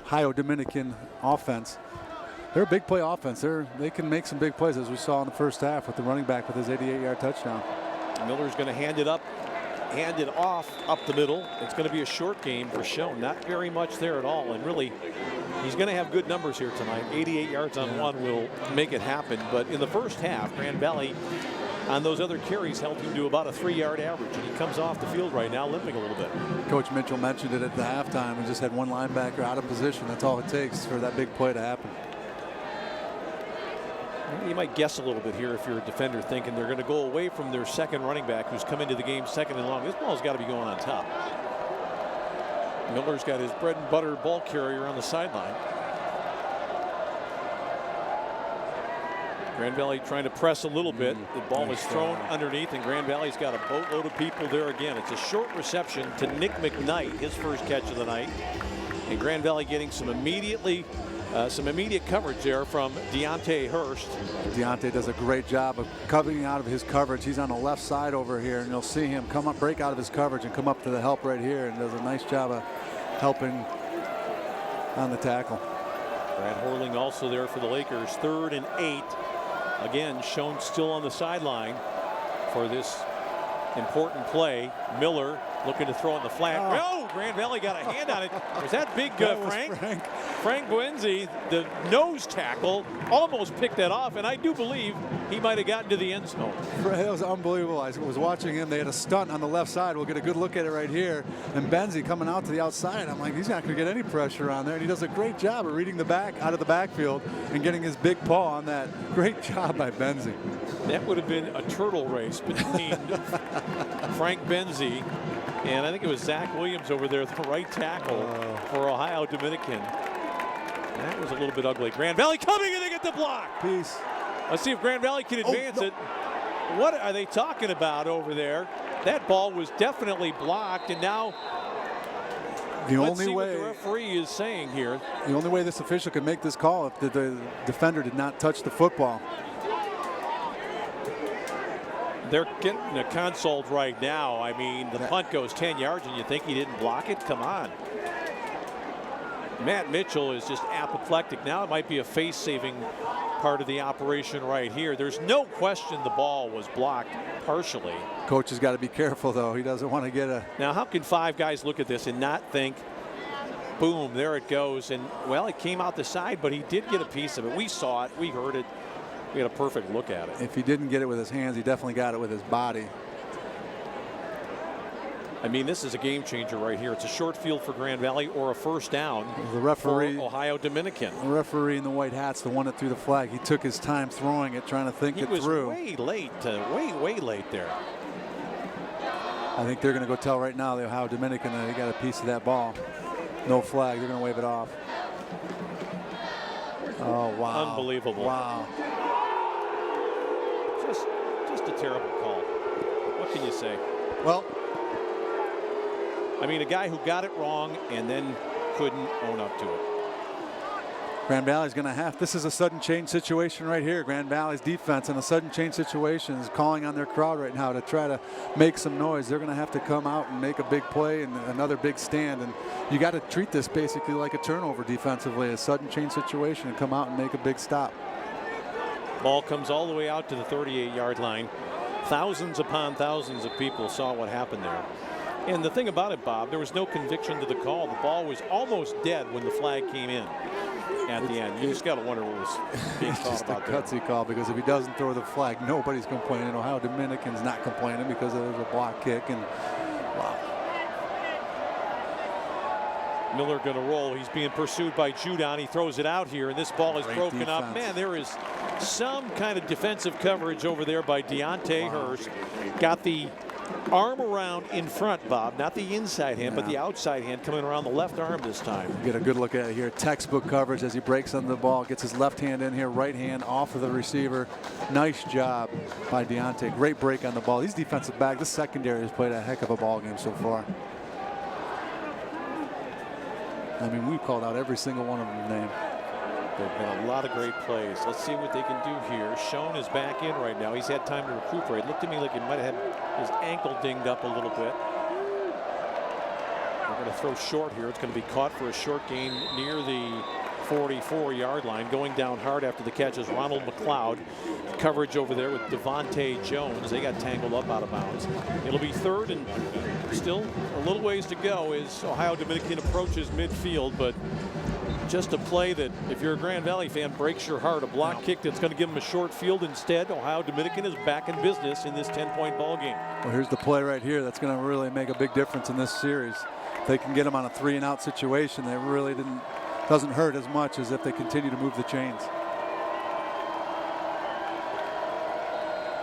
Ohio Dominican offense. They're a big play offense. They can make some big plays, as we saw in the first half with the running back with his 88-yard touchdown. Miller's going to hand it off up the middle. It's going to be a short game for Schoen. Not very much there at all, and really, he's going to have good numbers here tonight. 88 yards on one will make it happen. But in the first half, Grand Valley on those other carries helped him to about a 3-yard average, and he comes off the field right now limping a little bit. Coach Mitchell mentioned it at the halftime. We just had one linebacker out of position. That's all it takes for that big play to happen. You might guess a little bit here if you're a defender, thinking they're going to go away from their second running back who's come into the game second and long. This ball's got to be going on top. Miller's got his bread and butter ball carrier on the sideline. Grand Valley trying to press a little bit. The ball was thrown underneath, and Grand Valley's got a boatload of people there again. It's a short reception to Nick McKnight, his first catch of the night. And Grand Valley getting some immediate coverage there from Deontay Hurst. Deontay does a great job of coming out of his coverage. He's on the left side over here, and you'll see him come up, break out of his coverage, and come up to the help right here, and does a nice job of helping on the tackle. Brad Horling also there for the Lakers. 3rd and 8. Again, Schoen still on the sideline for this important play. Miller looking to throw in the flat. Oh, Grand Valley got a hand on it. Was that big Frank Buenzi, the nose tackle, almost picked that off, and I do believe he might have gotten to the end zone. That was unbelievable. I was watching him. They had a stunt on the left side. We'll get a good look at it right here. And Buenzi coming out to the outside. I'm like, he's not going to get any pressure on there. And he does a great job of reading the back out of the backfield and getting his big paw on that. Great job by Buenzi. That would have been a turtle race between Frank Buenzi and I think it was Zach Williams over there, the right tackle for Ohio Dominican. That was a little bit ugly. Grand Valley coming, and they get the block. Peace. Let's see if Grand Valley can advance it. What are they talking about over there? That ball was definitely blocked, and now let's see what the referee is saying here. The only way this official can make this call if the defender did not touch the football. They're getting a consult right now. I mean, the punt goes 10 yards, and you think he didn't block it? Come on. Matt Mitchell is just apoplectic. Now it might be a face-saving part of the operation right here. There's no question the ball was blocked partially. Coach has got to be careful, though. He doesn't want to get a... Now, how can 5 guys look at this and not think, boom, there it goes. And, well, it came out the side, but he did get a piece of it. We saw it. We heard it. We had a perfect look at it. If he didn't get it with his hands, he definitely got it with his body. I mean, this is a game changer right here. It's a short field for Grand Valley or a first down the referee, for Ohio Dominican. The referee in the white hat's the one that threw the flag. He took his time throwing it, trying to think it through. He was way late there. I think they're going to go tell right now the Ohio Dominican that they got a piece of that ball. No flag. They're going to wave it off. Oh, wow. Unbelievable. Wow. Just a terrible call. What can you say? Well, I mean, a guy who got it wrong and then couldn't own up to it. Grand Valley's going to have, this is a sudden change situation right here. Grand Valley's defense in a sudden change situation is calling on their crowd right now to try to make some noise. They're going to have to come out and make a big play and another big stand. And you got to treat this basically like a turnover defensively, a sudden change situation, and come out and make a big stop. Ball comes all the way out to the 38-yard line. Thousands upon thousands of people saw what happened there. And the thing about it, Bob, there was no conviction to the call. The ball was almost dead when the flag came in at the end. You just got to wonder what was being thought about there. It's just a gutsy call, because if he doesn't throw the flag, nobody's complaining. Ohio Dominican's not complaining because there was a block kick. And wow. Miller going to roll. He's being pursued by Judon. He throws it out here, and this ball is broken up. Man, there is some kind of defensive coverage over there by Deontay Hurst. Got the arm around in front, Bob, not the inside hand, but the outside hand coming around the left arm this time. Get a good look at it here. Textbook coverage as he breaks under the ball, gets his left hand in here, right hand off of the receiver. Nice job by Deontay. Great break on the ball. These defensive backs, this secondary has played a heck of a ball game so far. I mean, we've called out every single one of them name. There've been a lot of great plays. Let's see what they can do here. Schoen is back in right now. He's had time to recuperate. Looked to me like he might have had his ankle dinged up a little bit. They're going to throw short here. It's going to be caught for a short gain near the 44-yard line. Going down hard after the catch is Ronald McLeod. Coverage over there with Devontae Jones. They got tangled up out of bounds. It'll be third and still a little ways to go as Ohio Dominican approaches midfield, but just a play that, if you're a Grand Valley fan, breaks your heart. A block kick that's going to give them a short field instead. Ohio Dominican is back in business in this 10-point ball game. Well, here's the play right here that's going to really make a big difference in this series. If they can get them on a 3-and-out situation, they really doesn't hurt as much as if they continue to move the chains.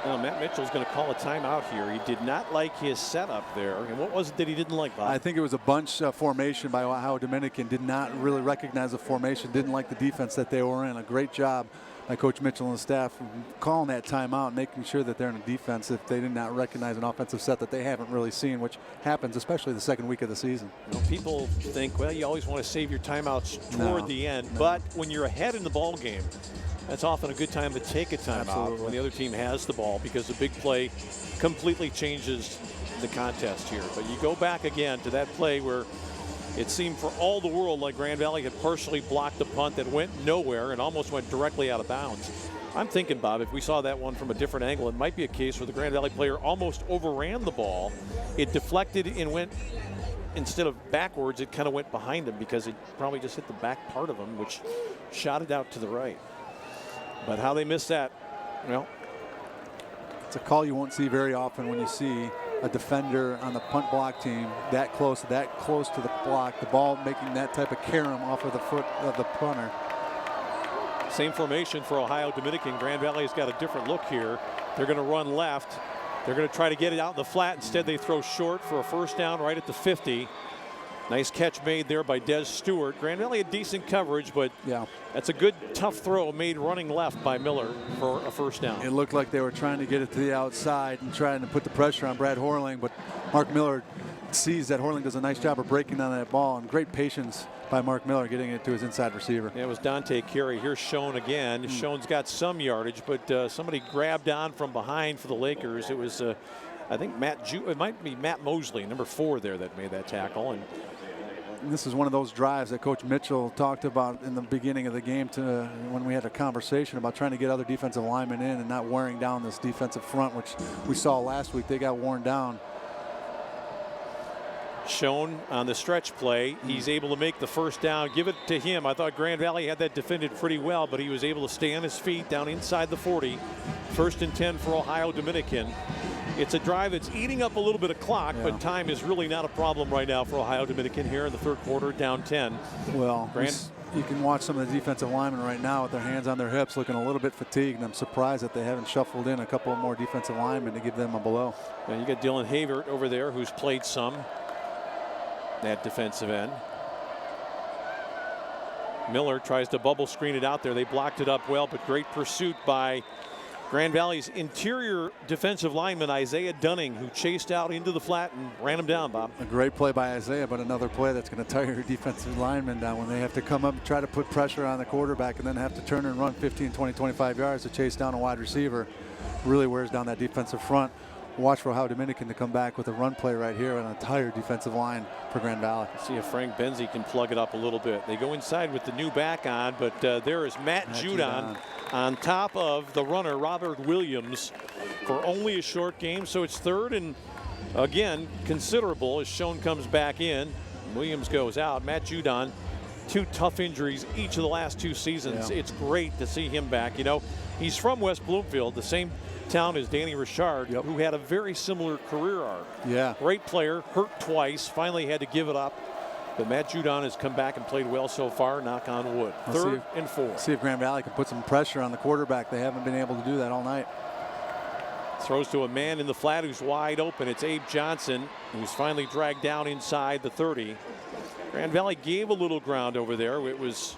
Well, Matt Mitchell's going to call a timeout here. He did not like his setup there. And what was it that he didn't like, Bob? I think it was a bunch formation by Ohio Dominican. Did not really recognize the formation. Didn't like the defense that they were in. A great job by Coach Mitchell and the staff calling that timeout, making sure that they're in a defense if they did not recognize an offensive set that they haven't really seen, which happens especially the second week of the season. You know, people think, well, you always want to save your timeouts toward the end, but when you're ahead in the ball game, that's often a good time to take a timeout when the other team has the ball, because the big play completely changes the contest here. But you go back again to that play where it seemed for all the world like Grand Valley had partially blocked a punt that went nowhere and almost went directly out of bounds. I'm thinking, Bob, if we saw that one from a different angle, it might be a case where the Grand Valley player almost overran the ball. It deflected and went, instead of backwards, it kind of went behind him because it probably just hit the back part of him, which shot it out to the right. But how they missed that, well, it's a call you won't see very often when you see a defender on the punt block team that close to the block, the ball making that type of carom off of the foot of the punter. Same formation for Ohio Dominican. Grand Valley's got a different look here. They're going to run left. They're going to try to get it out in the flat. Instead, they throw short for a first down right at the 50. Nice catch made there by Des Stewart. Grand Valley had decent coverage, but yeah, that's a good tough throw made running left by Miller for a first down. It looked like they were trying to get it to the outside and trying to put the pressure on Brad Horling, but Mark Miller sees that Horling does a nice job of breaking on that ball, and great patience by Mark Miller getting it to his inside receiver. Yeah, it was Dante Carey. Here's Schoen again. Schoen's got some yardage, but somebody grabbed on from behind for the Lakers. It was, I think, it might be Matt Mosley, number 4 there, that made that tackle. And this is one of those drives that Coach Mitchell talked about in the beginning of the game when we had a conversation about trying to get other defensive linemen in and not wearing down this defensive front, which we saw last week. They got worn down. Schoen on the stretch play. He's able to make the first down. Give it to him. I thought Grand Valley had that defended pretty well, but he was able to stay on his feet down inside the 40. First and 10 for Ohio Dominican. It's a drive that's eating up a little bit of clock, but time is really not a problem right now for Ohio Dominican here in the third quarter, down 10. Well, you can watch some of the defensive linemen right now with their hands on their hips looking a little bit fatigued, and I'm surprised that they haven't shuffled in a couple more defensive linemen to give them a blow. And you got Dylan Havert over there, who's played some at defensive end. Miller tries to bubble screen it out there. They blocked it up well, but great pursuit by Grand Valley's interior defensive lineman, Isaiah Dunning, who chased out into the flat and ran him down, Bob. A great play by Isaiah, but another play that's going to tire your defensive lineman down when they have to come up and try to put pressure on the quarterback and then have to turn and run 15, 20, 25 yards to chase down a wide receiver. Really wears down that defensive front. Watch for Ohio Dominican to come back with a run play right here on an entire defensive line for Grand Valley. See if Frank Benzie can plug it up a little bit. They go inside with the new back on, but there is Matt Judon on top of the runner, Robert Williams, for only a short game. So it's third and, again, considerable as Schoen comes back in. Williams goes out. Matt Judon, 2 tough injuries each of the last 2 seasons. Yeah. It's great to see him back. You know, he's from West Bloomfield, the same town as Danny Richard, who had a very similar career arc. Yeah. Great player, hurt twice, finally had to give it up. But Matt Judon has come back and played well so far, knock on wood. Third and 4. See if Grand Valley can put some pressure on the quarterback. They haven't been able to do that all night. Throws to a man in the flat who's wide open. It's Abe Johnson, who's finally dragged down inside the 30. Grand Valley gave a little ground over there. It was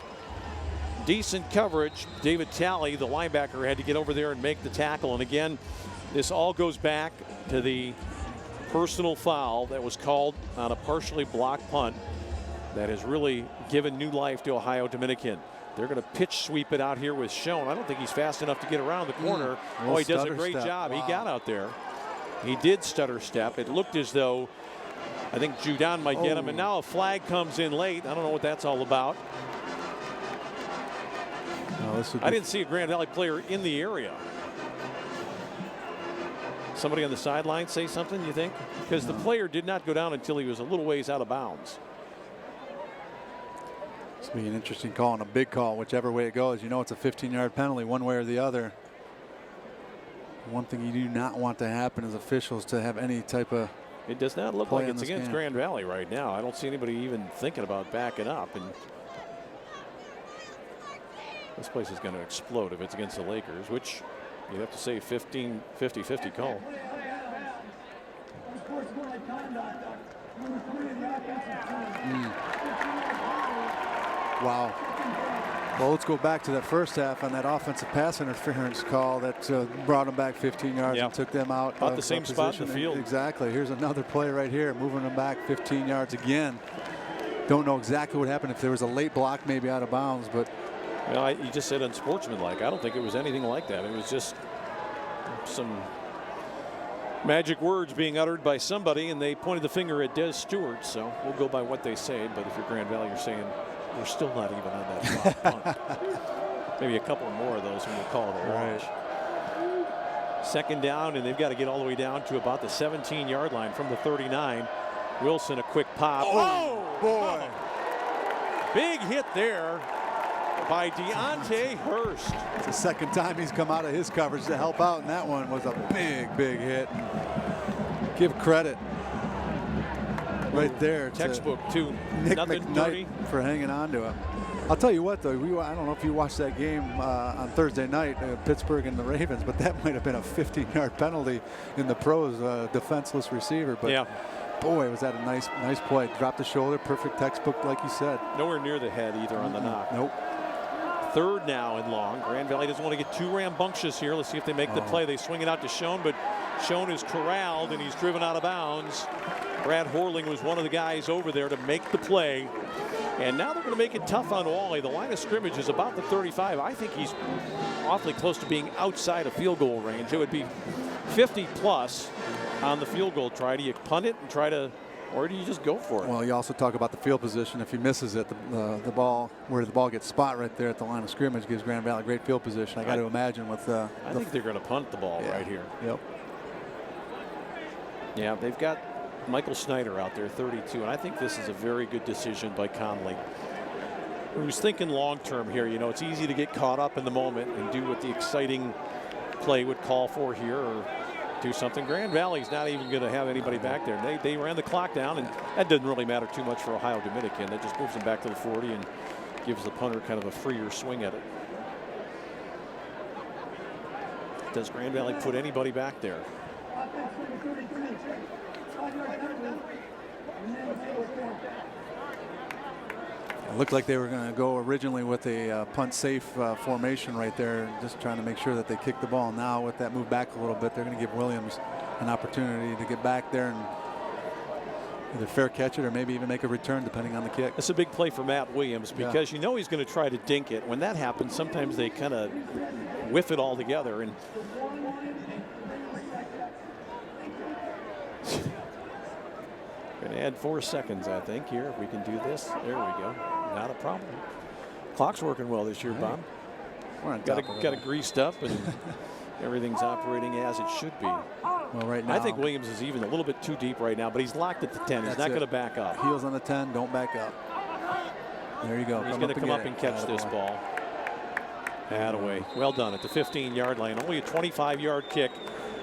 decent coverage. David Talley, the linebacker, had to get over there and make the tackle. And again, this all goes back to the personal foul that was called on a partially blocked punt that has really given new life to Ohio Dominican. They're going to pitch sweep it out here with Schoen. I don't think he's fast enough to get around the corner. Oh, he does a great job. Wow. He got out there. He did stutter step. It looked as though I think Judon might get him, and now a flag comes in late. I don't know what that's all about. No, I didn't see a Grand Valley player in the area. Somebody on the sideline say something, you think? Because the player did not go down until he was a little ways out of bounds. This will be an interesting call and a big call, whichever way it goes. You know it's a 15-yard penalty one way or the other. One thing you do not want to happen as officials to have any type of It does not look like it's against Grand Valley right now. I don't see anybody even thinking about backing up. And this place is going to explode if it's against the Lakers, which you'd have to say 50-50 call. Wow. Well, let's go back to that first half on that offensive pass interference call that brought them back 15 yards and took them out. About the same spot in the field. Exactly. Here's another play right here, moving them back 15 yards again. Don't know exactly what happened, if there was a late block maybe out of bounds, but. Well, you just said unsportsmanlike. I don't think it was anything like that. It was just some magic words being uttered by somebody, and they pointed the finger at Des Stewart, so we'll go by what they say. But if you're Grand Valley, you're saying we're still not even on that punt. Maybe a couple more of those when we call it a wash. Second down, and they've got to get all the way down to about the 17-yard line from the 39. Wilson, a quick pop. Oh, boy. Big hit there by Deontay Hurst. It's the second time he's come out of his coverage to help out, and that one was a big hit. Give credit right there. Textbook to Nick nothing McKnight dirty for hanging on to it. I'll tell you what, though, I don't know if you watched that game on Thursday night, Pittsburgh and the Ravens, but that might have been a 15-yard penalty in the pros, defenseless receiver. But yeah. Boy, was that a nice play. Dropped the shoulder, perfect textbook, like you said. Nowhere near the head either on the knock. Nope. Third now and long. Grand Valley doesn't want to get too rambunctious here. Let's see if they make the play. They swing it out to Schoen, but Schoen is corralled and he's driven out of bounds. Brad Horling was one of the guys over there to make the play. And now they're going to make it tough on Wally. The line of scrimmage is about the 35. I think he's awfully close to being outside of field goal range. It would be 50 plus on the field goal try. Do you punt it and try to, or do you just go for it? Well, you also talk about the field position. If he misses it, the ball, where the ball gets spot right there at the line of scrimmage, gives Grand Valley great field position. I got to imagine with I think they're going to punt the ball right here. Yep. Yeah, they've got Michael Snyder out there, 32, and I think this is a very good decision by Conley, who's thinking long term here. You know, it's easy to get caught up in the moment and do what the exciting play would call for here, or do something. Grand Valley's not even going to have anybody back there. They ran the clock down, and that doesn't really matter too much for Ohio Dominican. That just moves them back to the 40 and gives the punter kind of a freer swing at it. Does Grand Valley put anybody back there? It looked like they were going to go originally with a punt safe formation right there, just trying to make sure that they kick the ball. Now with that move back a little bit, they're going to give Williams an opportunity to get back there and either fair catch it or maybe even make a return depending on the kick. It's a big play for Matt Williams because you know he's going to try to dink it. When that happens, sometimes they kind of whiff it all together. And going to add 4 seconds, I think, here. If we can do this. There we go. Not a problem. Clock's working well this year, Bob. Got it greased up and everything's operating as it should be. Well, right now, I think Williams is even a little bit too deep right now, but he's locked at the 10. He's not going to back up. Heels on the 10, don't back up. There you go. He's going to come up and catch this ball. Attaway. Well done at the 15-yard line. Only a 25-yard kick.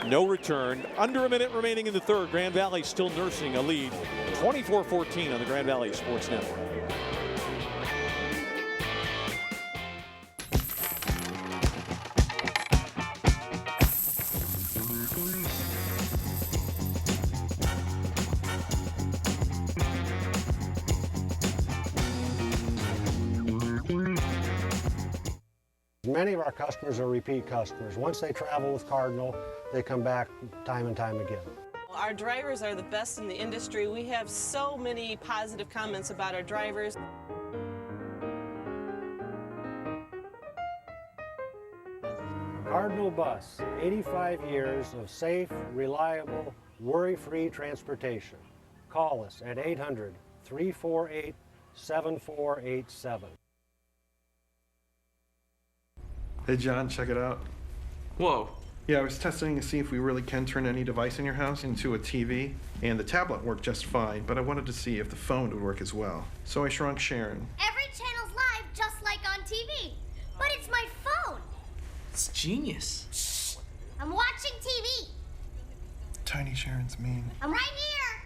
No return. Under a minute remaining in the third. Grand Valley still nursing a lead. 24-14 on the Grand Valley Sports Network. Many of our customers are repeat customers. Once they travel with Cardinal, they come back time and time again. Our drivers are the best in the industry. We have so many positive comments about our drivers. Cardinal Bus, 85 years of safe, reliable, worry-free transportation. Call us at 800-348-7487. Hey John, check it out. Whoa. Yeah, I was testing to see if we really can turn any device in your house into a TV, and the tablet worked just fine, but I wanted to see if the phone would work as well. So I shrunk Sharon. Every channel's live just like on TV, but it's my phone. It's genius. Shh. I'm watching TV. Tiny Sharon's mean. I'm right here.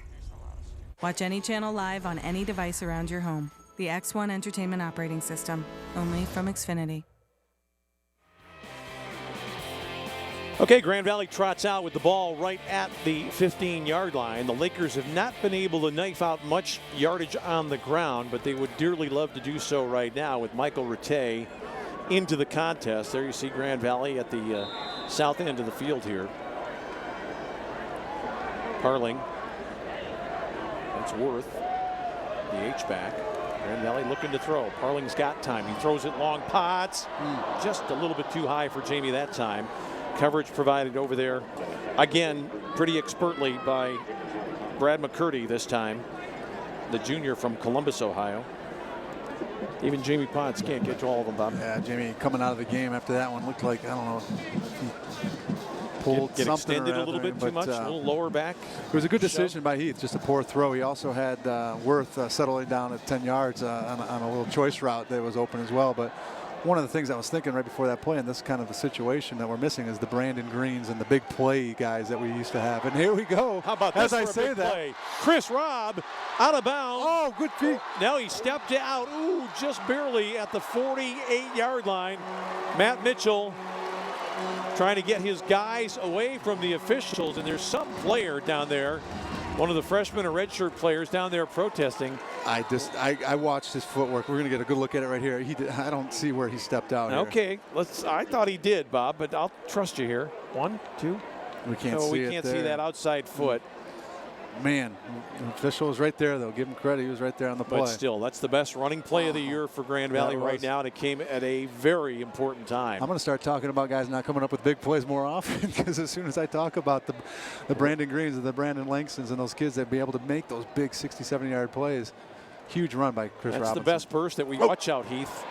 Watch any channel live on any device around your home. The X1 Entertainment Operating System, only from XFINITY. Okay, Grand Valley trots out with the ball right at the 15-yard line. The Lakers have not been able to knife out much yardage on the ground, but they would dearly love to do so right now with Michael Rattay into the contest. There you see Grand Valley at the south end of the field here. Parling. That's Worth, the H-back. Grand Valley looking to throw. Parling's got time. He throws it long. Potts. Just a little bit too high for Jamie that time. Coverage provided over there, again, pretty expertly by Brad McCurdy this time, the junior from Columbus, Ohio. Even Jamie Potts can't get to all of them, Bob. Yeah, Jamie coming out of the game after that one looked like, I don't know, he pulled get something extended a little bit too much, a little lower back. It was a good decision by Heath, just a poor throw. He also had Worth settling down at 10 yards on a little choice route that was open as well. But one of the things I was thinking right before that play, and this kind of a situation that we're missing, is the Brandon Greens and the big play guys that we used to have. And here we go. How about as this I for a say big that? Play? Chris Robb out of bounds. Oh, good feet. Now he stepped out. Ooh, just barely at the 48-yard line. Matt Mitchell trying to get his guys away from the officials, and there's some player down there, one of the freshmen or redshirt players down there protesting. I watched his footwork. We're going to get a good look at it right here. I don't see where he stepped out. Okay, I thought he did, Bob, but I'll trust you here. 1, 2. We can't no, see we can't it see there. that outside foot. Man, the official was right there, though. Give him credit. He was right there on the play. But still, that's the best running play of the year for Grand Valley right now, and it came at a very important time. I'm going to start talking about guys not coming up with big plays more often, because as soon as I talk about the Brandon Greens and the Brandon Langstons and those kids that be able to make those big 60, 70-yard plays. Huge run by Chris Robinson. That's the best burst that we watch out, Heath.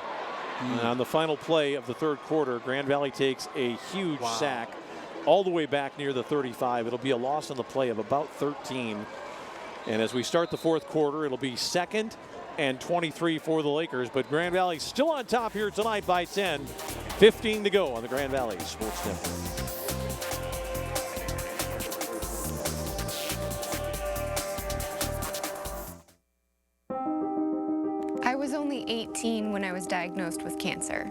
And on the final play of the third quarter, Grand Valley takes a huge sack all the way back near the 35. It'll be a loss on the play of about 13. And as we start the fourth quarter, it'll be 2nd and 23 for the Lakers. But Grand Valley still on top here tonight by 10. 15 to go on the Grand Valley Sports Network. I was only 18 when I was diagnosed with cancer.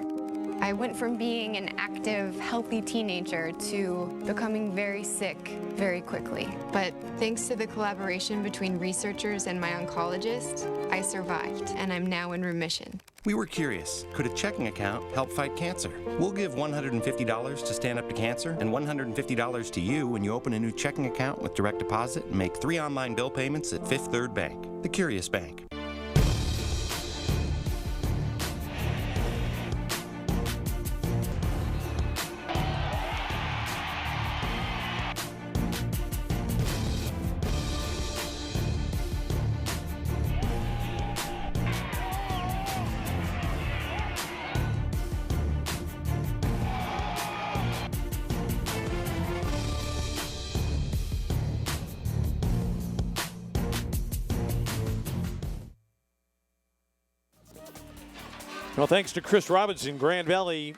I went from being an active, healthy teenager to becoming very sick very quickly. But thanks to the collaboration between researchers and my oncologist, I survived, and I'm now in remission. We were curious, could a checking account help fight cancer? We'll give $150 to Stand Up to Cancer and $150 to you when you open a new checking account with direct deposit and make 3 online bill payments at Fifth Third Bank, the Curious Bank. Well, thanks to Chris Robinson, Grand Valley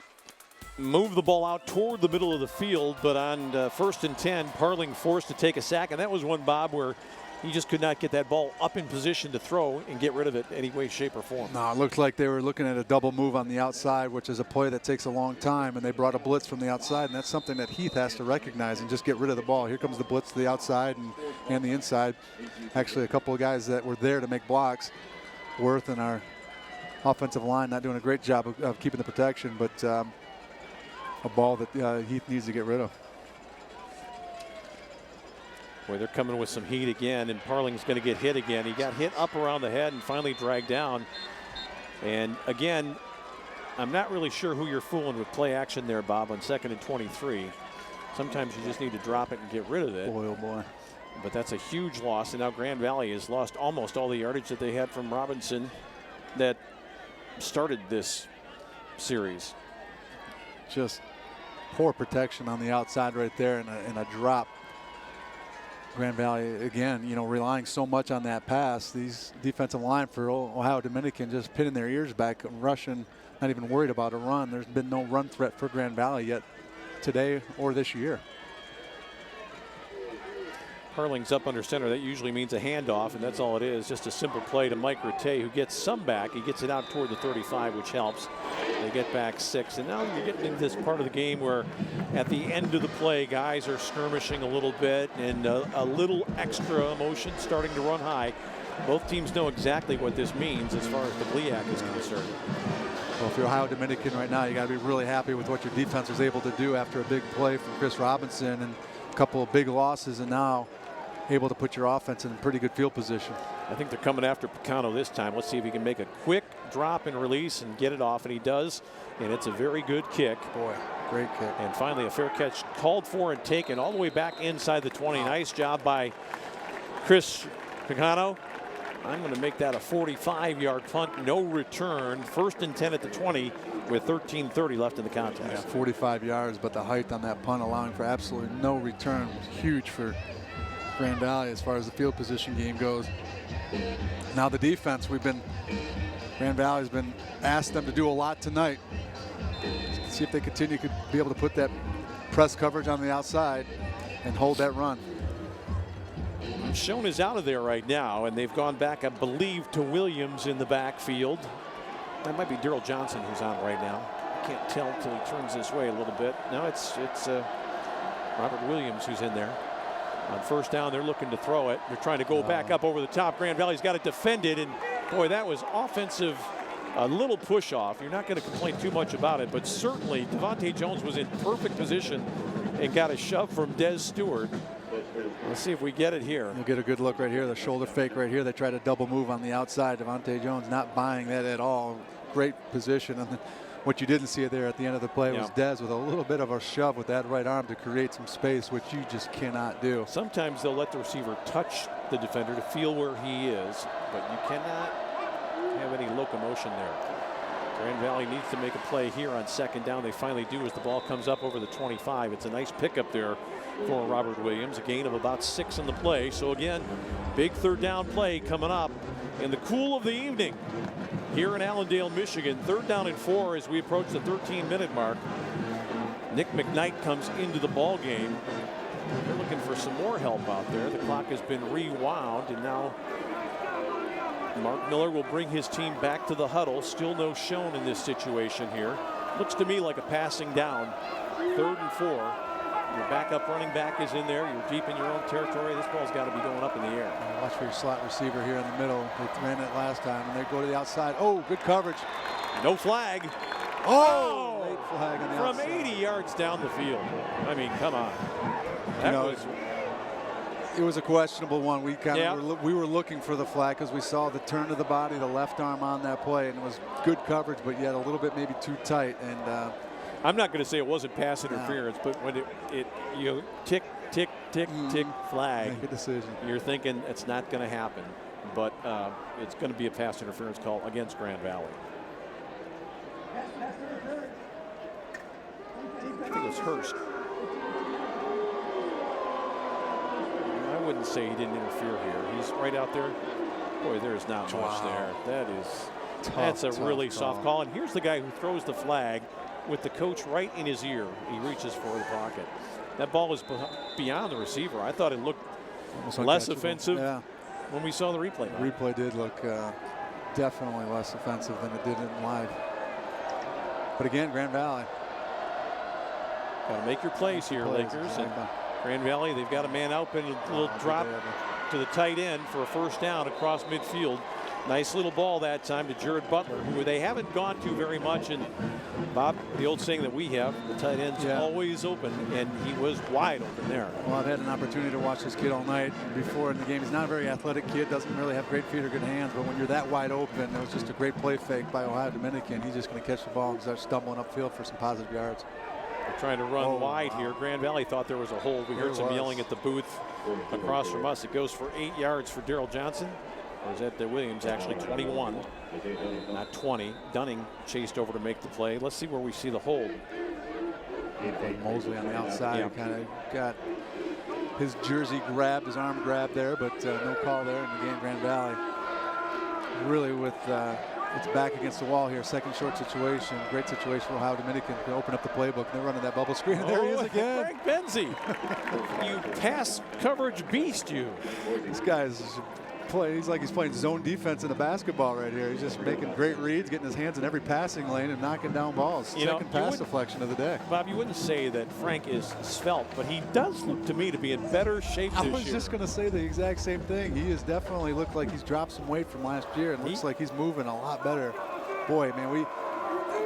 moved the ball out toward the middle of the field, but on 1st and 10, Parling forced to take a sack, and that was one, Bob, where he just could not get that ball up in position to throw and get rid of it any way, shape, or form. No, it looked like they were looking at a double move on the outside, which is a play that takes a long time, and they brought a blitz from the outside, and that's something that Heath has to recognize and just get rid of the ball. Here comes the blitz to the outside and the inside. Actually, a couple of guys that were there to make blocks, Worth and our offensive line not doing a great job of keeping the protection, but a ball that Heath needs to get rid of. Boy, they're coming with some heat again, and Parling's going to get hit again. He got hit up around the head and finally dragged down. And again, I'm not really sure who you're fooling with play action there, Bob, on 2nd and 23. Sometimes you just need to drop it and get rid of it. Boy, oh boy. But that's a huge loss, and now Grand Valley has lost almost all the yardage that they had from Robinson that started this series. Just poor protection on the outside right there, and a drop. Grand Valley, again, you know, relying so much on that pass. These defensive line for Ohio Dominican just pinning their ears back, rushing, not even worried about a run. There's been no run threat for Grand Valley yet today or this year. Hurling's up under center. That usually means a handoff, and that's all it is. Just a simple play to Mike Rattay, who gets some back. He gets it out toward the 35, which helps. They get back 6. And now you're getting into this part of the game where at the end of the play, guys are skirmishing a little bit, and a little extra emotion starting to run high. Both teams know exactly what this means as far as the GLIAC is concerned. Well, if you're Ohio Dominican right now, you got to be really happy with what your defense was able to do after a big play from Chris Robinson and a couple of big losses, and now able to put your offense in pretty good field position. I think they're coming after Picano this time. Let's see if he can make a quick drop and release and get it off, and he does, and it's a very good kick. Boy, great kick. And finally a fair catch called for and taken all the way back inside the 20. Nice job by Chris Picano. I'm going to make that a 45-yard punt, no return. 1st and 10 at the 20 with 13:30 left in the contest. Yeah, 45 yards, but the height on that punt allowing for absolutely no return was huge for Grand Valley as far as the field position game goes. Now the defense, Grand Valley's been asked them to do a lot tonight. Let's see if they could be able to put that press coverage on the outside and hold that run. Schoen is out of there right now, and they've gone back, I believe, to Williams in the backfield. That might be Daryl Johnson who's on right now. I can't tell until he turns this way a little bit. No, it's Robert Williams who's in there. On 1st down, they're looking to throw it. They're trying to go back up over the top. Grand Valley's got it defended, and boy, that was offensive, a little push off. You're not going to complain too much about it, but certainly Devontae Jones was in perfect position and got a shove from Des Stewart. Let's see if we get it here. You'll get a good look right here. The shoulder fake right here. They try to double move on the outside. Devontae Jones not buying that at all. Great position. And what you didn't see there at the end of the play was Des with a little bit of a shove with that right arm to create some space, which you just cannot do. Sometimes they'll let the receiver touch the defender to feel where he is, but you cannot have any locomotion there. Grand Valley needs to make a play here on 2nd down. They finally do as the ball comes up over the 25. It's a nice pickup there for Robert Williams, a gain of about 6 in the play. So again, big 3rd down play coming up in the cool of the evening here in Allendale, Michigan. 3rd down and 4 as we approach the 13-minute mark. Nick McKnight comes into the ball game. They're looking for some more help out there. The clock has been rewound, and now Mark Miller will bring his team back to the huddle. Still no Schoen in this situation here. Looks to me like a passing down. 3rd and 4. Your backup running back is in there. You're deep in your own territory. This ball's got to be going up in the air. Watch for your slot receiver here in the middle. They ran it last time, and they go to the outside. Oh, good coverage. No flag. Oh! Late flag on the from outside. 80 yards down the field. I mean, come on. It was a questionable one. We we were looking for the flag because we saw the turn of the body, the left arm on that play, and it was good coverage, but yet a little bit maybe too tight. And I'm not going to say it wasn't pass interference, but when you tick, tick, tick, tick, flag, make a decision. You're thinking it's not going to happen, but it's going to be a pass interference call against Grand Valley. I think it was Hurst. I wouldn't say he didn't interfere here. He's right out there. Boy, there is not much there. That's a really soft call. And here's the guy who throws the flag with the coach right in his ear. He reaches for the pocket. That ball was beyond the receiver. I thought it looked less offensive when we saw the replay. The replay did look definitely less offensive than it did in live. But again, Grand Valley. Got to make your plays here, Lakers. And Grand Valley, they've got a man open, a little drop to the tight end for a 1st down across midfield. Nice little ball that time to Jared Butler, who they haven't gone to very much. And Bob, the old saying that we have, the tight end's always open, and he was wide open there. Well, I've had an opportunity to watch this kid all night before in the game. He's not a very athletic kid, doesn't really have great feet or good hands, but when you're that wide open, it was just a great play fake by Ohio Dominican. He's just going to catch the ball and start stumbling upfield for some positive yards. They're trying to run wide here. Grand Valley thought there was a hold. We heard some yelling at the booth across from us. It goes for 8 yards for Daryl Johnson. Or is that Williams, actually 21, not 20. Dunning chased over to make the play. Let's see where we see the hold. Mosley on the outside kind of got his jersey grabbed, his arm grabbed there, but no call there in the game. Grand Valley really with its back against the wall here. Second short situation. Great situation for Ohio Dominican to open up the playbook. They're running that bubble screen, and there he is again. Frank Benzie, you pass coverage beast, you. This guy's he's like he's playing zone defense in a basketball right here. He's just making great reads, getting his hands in every passing lane and knocking down balls. Second pass deflection of the day. Bob, you wouldn't say that Frank is svelte, but he does look to me to be in better shape this year. I was just going to say the exact same thing. He has definitely looked like he's dropped some weight from last year and looks like he's moving a lot better. Boy, man,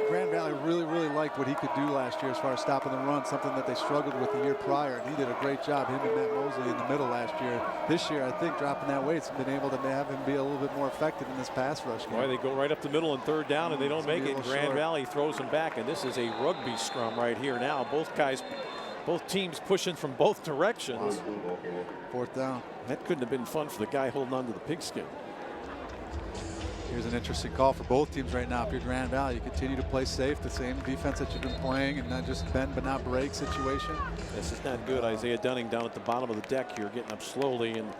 Grand Valley really liked what he could do last year as far as stopping the run, something that they struggled with the year prior, and he did a great job, him and Matt Mosley in the middle last year. This year, I think dropping that weight has been able to have him be a little bit more effective in this pass rush game. Boy, they go right up the middle and third down, and they don't make it. Grand Valley throws them back, and this is a rugby scrum right here now. Both teams pushing from both directions. Fourth down. That couldn't have been fun for the guy holding on to the pigskin. Here's an interesting call for both teams right now. If you're Grand Valley, you continue to play safe, the same defense that you've been playing, and not just bend but not break situation. This is not good. Isaiah Dunning down at the bottom of the deck here, getting up slowly, and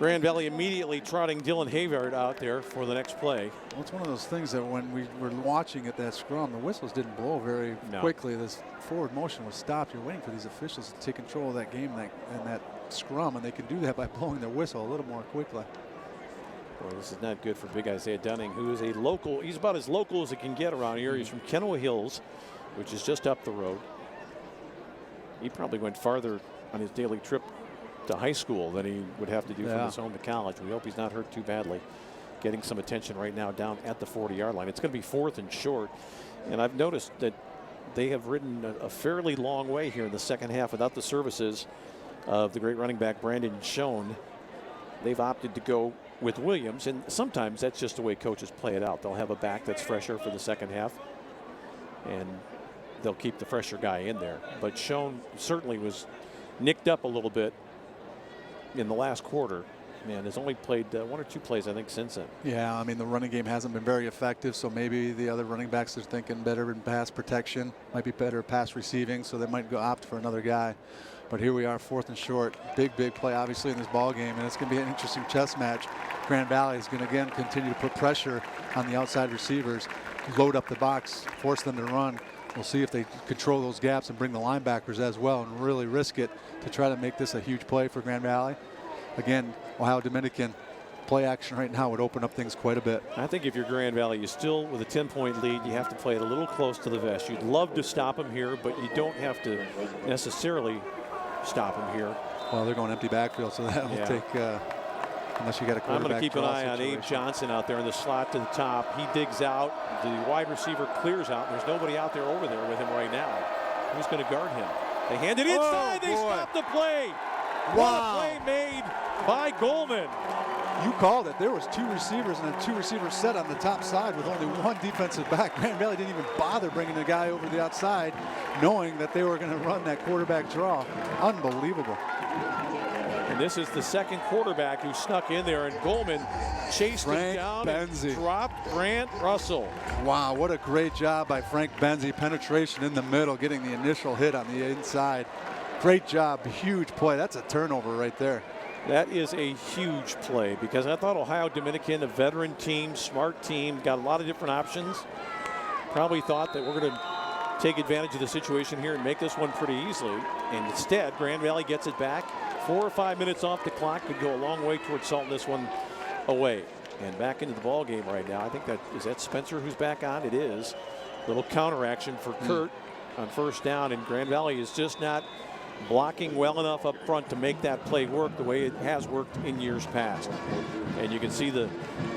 Grand Valley immediately trotting Dylan Hayward out there for the next play. Well, it's one of those things that when we were watching at that scrum, the whistles didn't blow very quickly. This forward motion was stopped. You're waiting for these officials to take control of that game and that scrum, and they can do that by blowing their whistle a little more quickly. Boy, this is not good for big Isaiah Dunning, who is a local. He's about as local as it can get around here. He's from Kennewa Hills, which is just up the road. He probably went farther on his daily trip to high school than he would have to do from his home to college. We hope he's not hurt too badly. Getting some attention right now down at the 40-yard line. It's going to be 4th and short. And I've noticed that they have ridden a fairly long way here in the second half without the services of the great running back Brandon Schoen. They've opted to go with Williams, and sometimes that's just the way coaches play it out. They'll have a back that's fresher for the second half, and they'll keep the fresher guy in there. But Schoen certainly was nicked up a little bit in the last quarter. Man, has only played 1 or 2 plays, I think, since then. Yeah, I mean, the running game hasn't been very effective, so maybe the other running backs are thinking better in pass protection, might be better pass receiving, so they might go opt for another guy. But here we are, 4th and short. Big play, obviously, in this ball game, and it's going to be an interesting chess match. Grand Valley is going to, again, continue to put pressure on the outside receivers, load up the box, force them to run. We'll see if they control those gaps and bring the linebackers as well and really risk it to try to make this a huge play for Grand Valley. Again, Ohio Dominican play action right now would open up things quite a bit. I think if you're Grand Valley, you still, with a 10-point lead, you have to play it a little close to the vest. You'd love to stop them here, but you don't have to necessarily stop him here. Well, they're going empty backfield, so that will take, unless you got a quarterback. I'm going to keep an eye on Abe Johnson out there in the slot to the top. He digs out. The wide receiver clears out. There's nobody out there over there with him right now. Who's going to guard him? They hand it inside. They stop the play. Wow. What a play made by Goldman. You called it. There was 2 receivers and a 2 receiver set on the top side with only 1 defensive back. Grand Valley didn't even bother bringing the guy over the outside, knowing that they were going to run that quarterback draw. Unbelievable. And this is the second quarterback who snuck in there, and Goldman chased him down and dropped Grant Russell. Wow, what a great job by Frank Benzie. Penetration in the middle, getting the initial hit on the inside. Great job, huge play. That's a turnover right there. That is a huge play, because I thought Ohio Dominican, a veteran team, smart team, got a lot of different options. Probably thought that we're going to take advantage of the situation here and make this one pretty easily. And instead, Grand Valley gets it back. 4 or 5 minutes off the clock could go a long way towards salting this one away. And back into the ball game right now. I think is that Spencer who's back on? It is. Little counter action for Kurt on first down, and Grand Valley is just not blocking well enough up front to make that play work the way it has worked in years past. And you can see the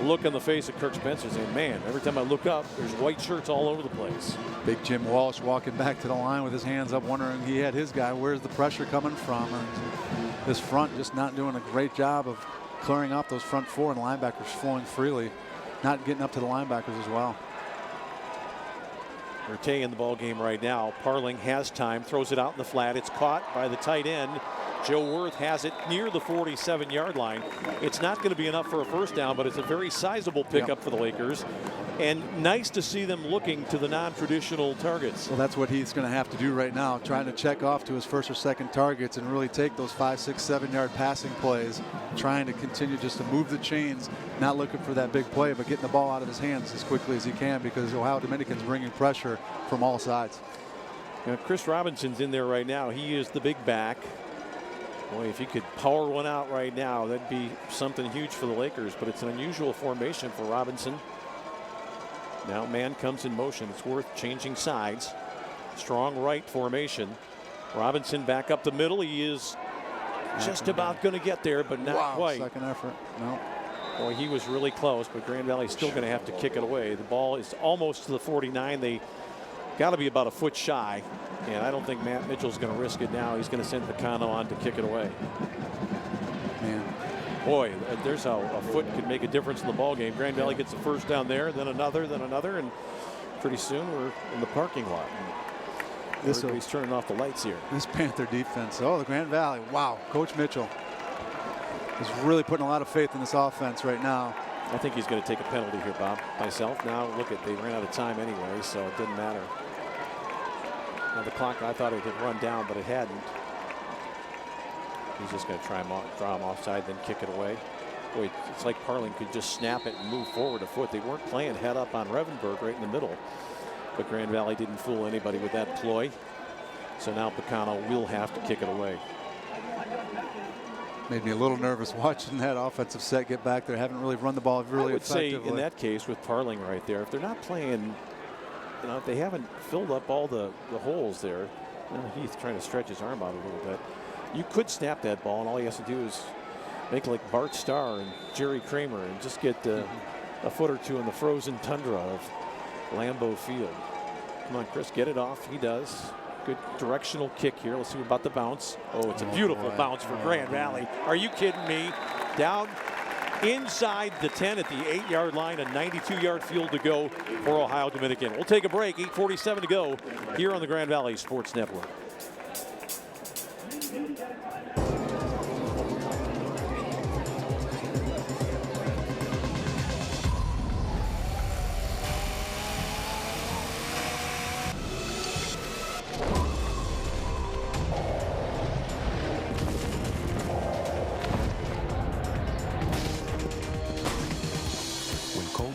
look on the face of Kirk Spencer saying, man, every time I look up, there's white shirts all over the place. Big Jim Walsh walking back to the line with his hands up, wondering he had his guy. Where's the pressure coming from? And this front just not doing a great job of clearing off those front four, and linebackers flowing freely, not getting up to the linebackers as well. Merte in the ball game right now. Parling has time, throws it out in the flat. It's caught by the tight end. Joe Worth has it near the 47-yard line. It's not going to be enough for a first down, but it's a very sizable pickup for the Lakers. And nice to see them looking to the non-traditional targets. Well, that's what he's going to have to do right now, trying to check off to his first or second targets and really take those 5, 6, 7-yard passing plays, trying to continue just to move the chains, not looking for that big play, but getting the ball out of his hands as quickly as he can, because Ohio Dominican's bringing pressure from all sides. You know, Chris Robinson's in there right now. He is the big back. Boy, if he could power one out right now, that'd be something huge for the Lakers, but it's an unusual formation for Robinson. Now man comes in motion. It's Worth changing sides. Strong right formation. Robinson back up the middle. He is just about going to get there, but not quite. Second effort. No. Boy, he was really close, but Grand Valley's still going to have to kick it away. The ball is almost to the 49. They got to be about a foot shy, and I don't think Matt Mitchell's going to risk it now. He's going to send Picano on to kick it away. Man. Boy, there's how a foot could make a difference in the ball game. Grand Valley gets the first down there, then another, and pretty soon we're in the parking lot. Everybody's turning off the lights here. This Panther defense. Oh, the Grand Valley. Wow. Coach Mitchell is really putting a lot of faith in this offense right now. I think he's going to take a penalty here, Bob. Myself. Now, look at, they ran out of time anyway, so it didn't matter. Now, the clock, I thought it had run down, but it hadn't. He's just going to draw him offside, then kick it away. Boy, it's like Parling could just snap it and move forward a foot. They weren't playing head up on Revenberg right in the middle. But Grand Valley didn't fool anybody with that ploy. So now Picano will have to kick it away. Made me a little nervous watching that offensive set get back there. Haven't really run the ball really effectively. I would say in that case with Parling right there, if they're not playing, you know, if they haven't filled up all the holes there, you know, he's trying to stretch his arm out a little bit. You could snap that ball, and all he has to do is make like Bart Starr and Jerry Kramer and just get a foot or two in the frozen tundra of Lambeau Field. Come on, Chris, get it off. He does. Good directional kick here. Let's see about the bounce. Oh, it's a beautiful bounce for Grand Valley. Are you kidding me? Down inside the 10 at the 8-yard line, a 92-yard field to go for Ohio Dominican. We'll take a break. 8:47 to go here on the Grand Valley Sports Network.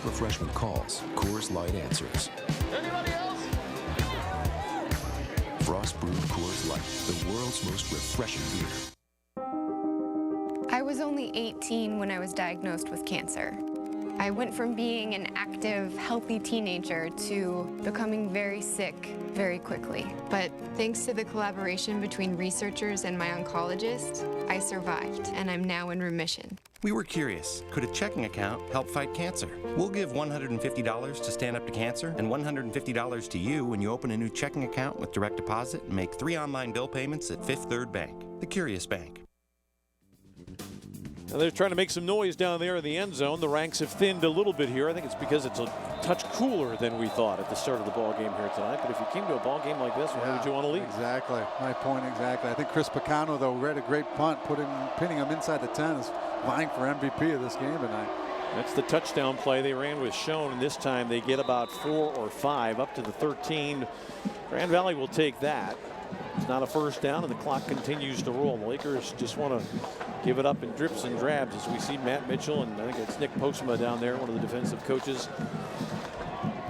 Refreshment calls, Coors Light answers. Anybody else? Frost brewed Coors Light, the world's most refreshing beer. I was only 18 when I was diagnosed with cancer. I went from being an active, healthy teenager to becoming very sick very quickly. But thanks to the collaboration between researchers and my oncologist, I survived, and I'm now in remission. We were curious, could a checking account help fight cancer? We'll give $150 to Stand Up to Cancer and $150 to you when you open a new checking account with direct deposit and make 3 online bill payments at Fifth Third Bank, the Curious Bank. Now they're trying to make some noise down there in the end zone. The ranks have thinned a little bit here. I think it's because it's a touch cooler than we thought at the start of the ball game here tonight. But if you came to a ball game like this, why would you want to leave? Exactly. My point exactly. I think Chris Picano, though, read a great punt, pinning him inside the 10, is vying for MVP of this game tonight. That's the touchdown play they ran with Schoen, and this time they get about 4 or 5 up to the 13. Grand Valley will take that. It's not a first down, and the clock continues to roll. The Lakers just want to give it up in drips and drabs as we see Matt Mitchell, and I think it's Nick Postma down there, one of the defensive coaches,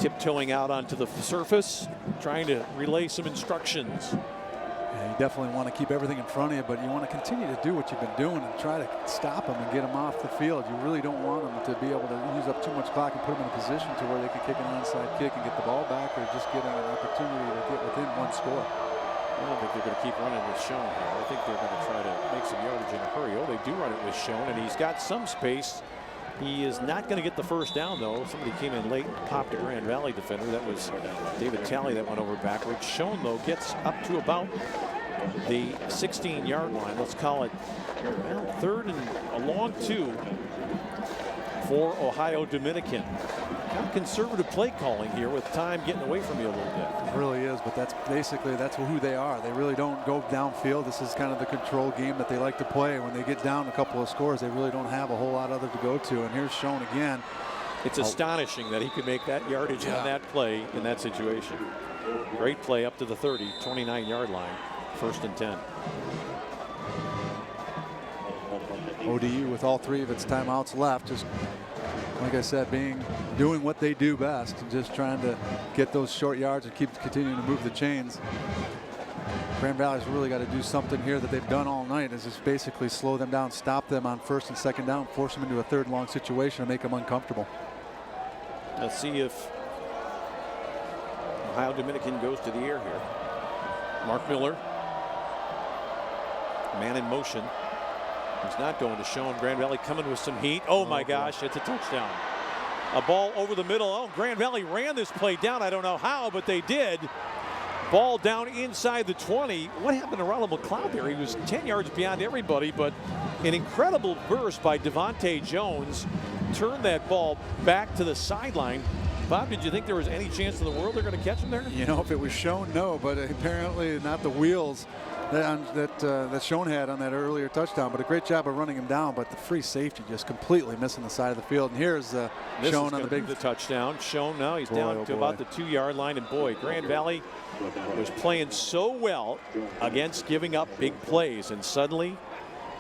tiptoeing out onto the surface, trying to relay some instructions. Yeah, you definitely want to keep everything in front of you, but you want to continue to do what you've been doing and try to stop them and get them off the field. You really don't want them to be able to use up too much clock and put them in a position to where they can kick an onside kick and get the ball back, or just get an opportunity to get within one score. I don't think they're going to keep running with Schoen here. I think they're going to try to make some yardage in a hurry. Oh, they do run it with Schoen, and he's got some space. He is not going to get the first down, though. Somebody came in late and popped a Grand Valley defender. That was David Talley that went over backwards. Schoen, though, gets up to about the 16-yard line. Let's call it, well, 3rd and a long 2 for Ohio Dominican. Kind of conservative play calling here with time getting away from you a little bit. It really is, but that's basically who they are. They really don't go downfield. This is kind of the control game that they like to play. When they get down a couple of scores, they really don't have a whole lot other to go to. And here's Schoen again. It's astonishing that he could make that yardage on that play in that situation. Great play up to the 30, 29-yard line. 1st and 10. ODU with all 3 of its timeouts left, just like I said, doing what they do best, and just trying to get those short yards and continuing to move the chains. Grand Valley's really got to do something here that they've done all night, is just basically slow them down, stop them on 1st and 2nd down, force them into a 3rd and long situation and make them uncomfortable. Let's see if Ohio Dominican goes to the air here. Mark Miller, man in motion. He's not going to Schoen. Grand Valley coming with some heat. Oh my gosh, it's a touchdown. A ball over the middle. Oh, Grand Valley ran this play down. I don't know how, but they did. Ball down inside the 20. What happened to Ronald McLeod there? He was 10 yards beyond everybody, but an incredible burst by Devontae Jones turned that ball back to the sideline. Bob, did you think there was any chance in the world they're going to catch him there? You know, if it was Schoen, no, but apparently not the wheels that Schoen had on that earlier touchdown. But a great job of running him down, but the free safety just completely missing the side of the field. And here's Schoen on the big touchdown. Schoen now he's down to about the 2-yard line, and boy, Grand Valley was playing so well against giving up big plays, and suddenly